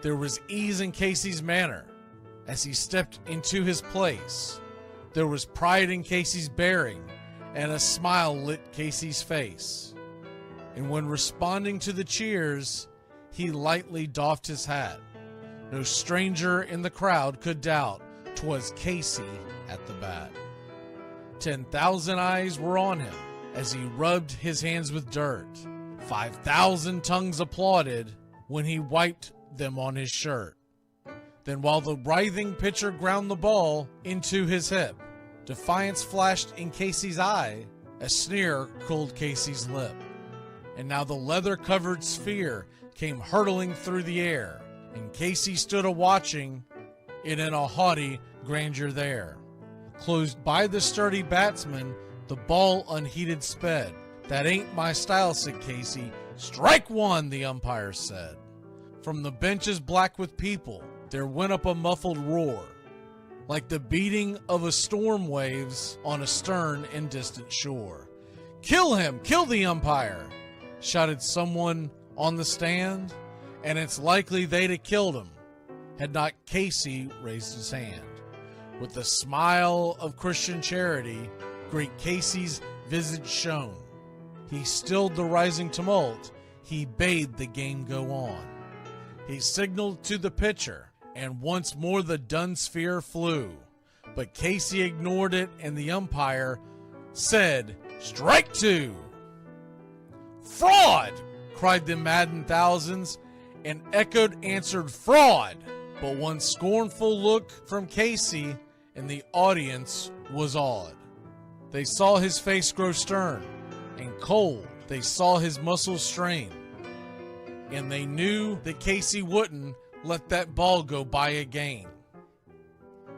There was ease in Casey's manner as he stepped into his place. There was pride in Casey's bearing, and a smile lit Casey's face. And when responding to the cheers, he lightly doffed his hat. No stranger in the crowd could doubt 'twas Casey at the bat. 10,000 eyes were on him as he rubbed his hands with dirt. 5,000 tongues applauded when he wiped them on his shirt. Then while the writhing pitcher ground the ball into his hip, defiance flashed in Casey's eye, a sneer cooled Casey's lip. And now the leather-covered sphere came hurtling through the air, and Casey stood a-watching it in a haughty grandeur there. Closed by the sturdy batsman, the ball unheeded sped. That ain't my style, said Casey. Strike one, the umpire said. From the benches black with people, there went up a muffled roar, like the beating of a storm waves on a stern and distant shore. Kill him! Kill the umpire! Shouted someone on the stand, and it's likely they'd have killed him had not Casey raised his hand. With the smile of Christian charity, great Casey's visage shone. He stilled the rising tumult, he bade the game go on. He signaled to the pitcher, and once more the dun sphere flew. But Casey ignored it, and the umpire said, "Strike two!" "Fraud!" cried the maddened thousands, and echoed answered, "Fraud!" But one scornful look from Casey, and the audience was awed. They saw his face grow stern and cold. They saw his muscles strain. And they knew that Casey wouldn't let that ball go by again.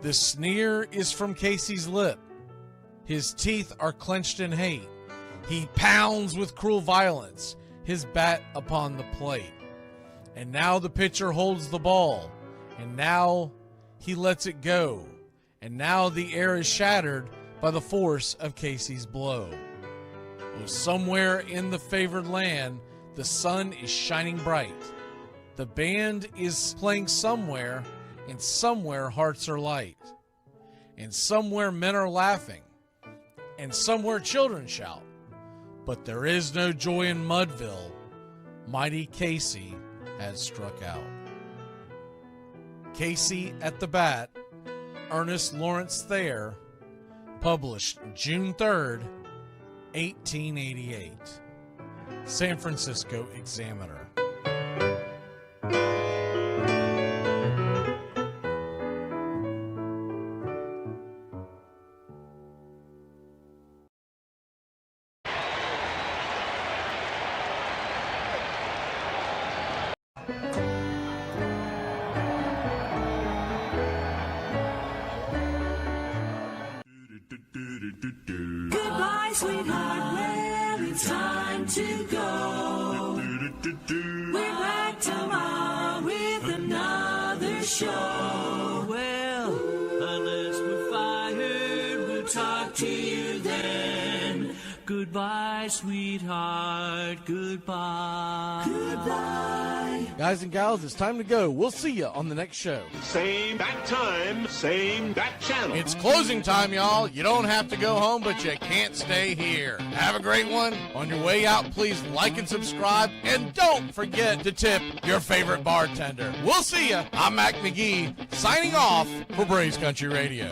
The sneer is from Casey's lip. His teeth are clenched in hate. He pounds with cruel violence, his bat upon the plate. And now the pitcher holds the ball, and now he lets it go. And now the air is shattered by the force of Casey's blow. Oh, somewhere in the favored land, the sun is shining bright. The band is playing somewhere, and somewhere hearts are light. And somewhere men are laughing, and somewhere children shout. But there is no joy in Mudville. Mighty Casey has struck out. Casey at the Bat, Ernest Lawrence Thayer, published June 3rd, 1888. San Francisco Examiner. Goodbye, sweetheart, well, it's time to go. We're back tomorrow with another show. Well, unless we're fired, we'll talk to you then. Goodbye, sweetheart, goodbye. Goodbye. Guys and gals, it's time to go. We'll see you on the next show. Same bat time, same bat channel. It's closing time, y'all. You don't have to go home, but you can't stay here. Have a great one. On your way out, please like and subscribe, and don't forget to tip your favorite bartender. We'll see you. I'm Mac McGee, signing off for Braves Country Radio.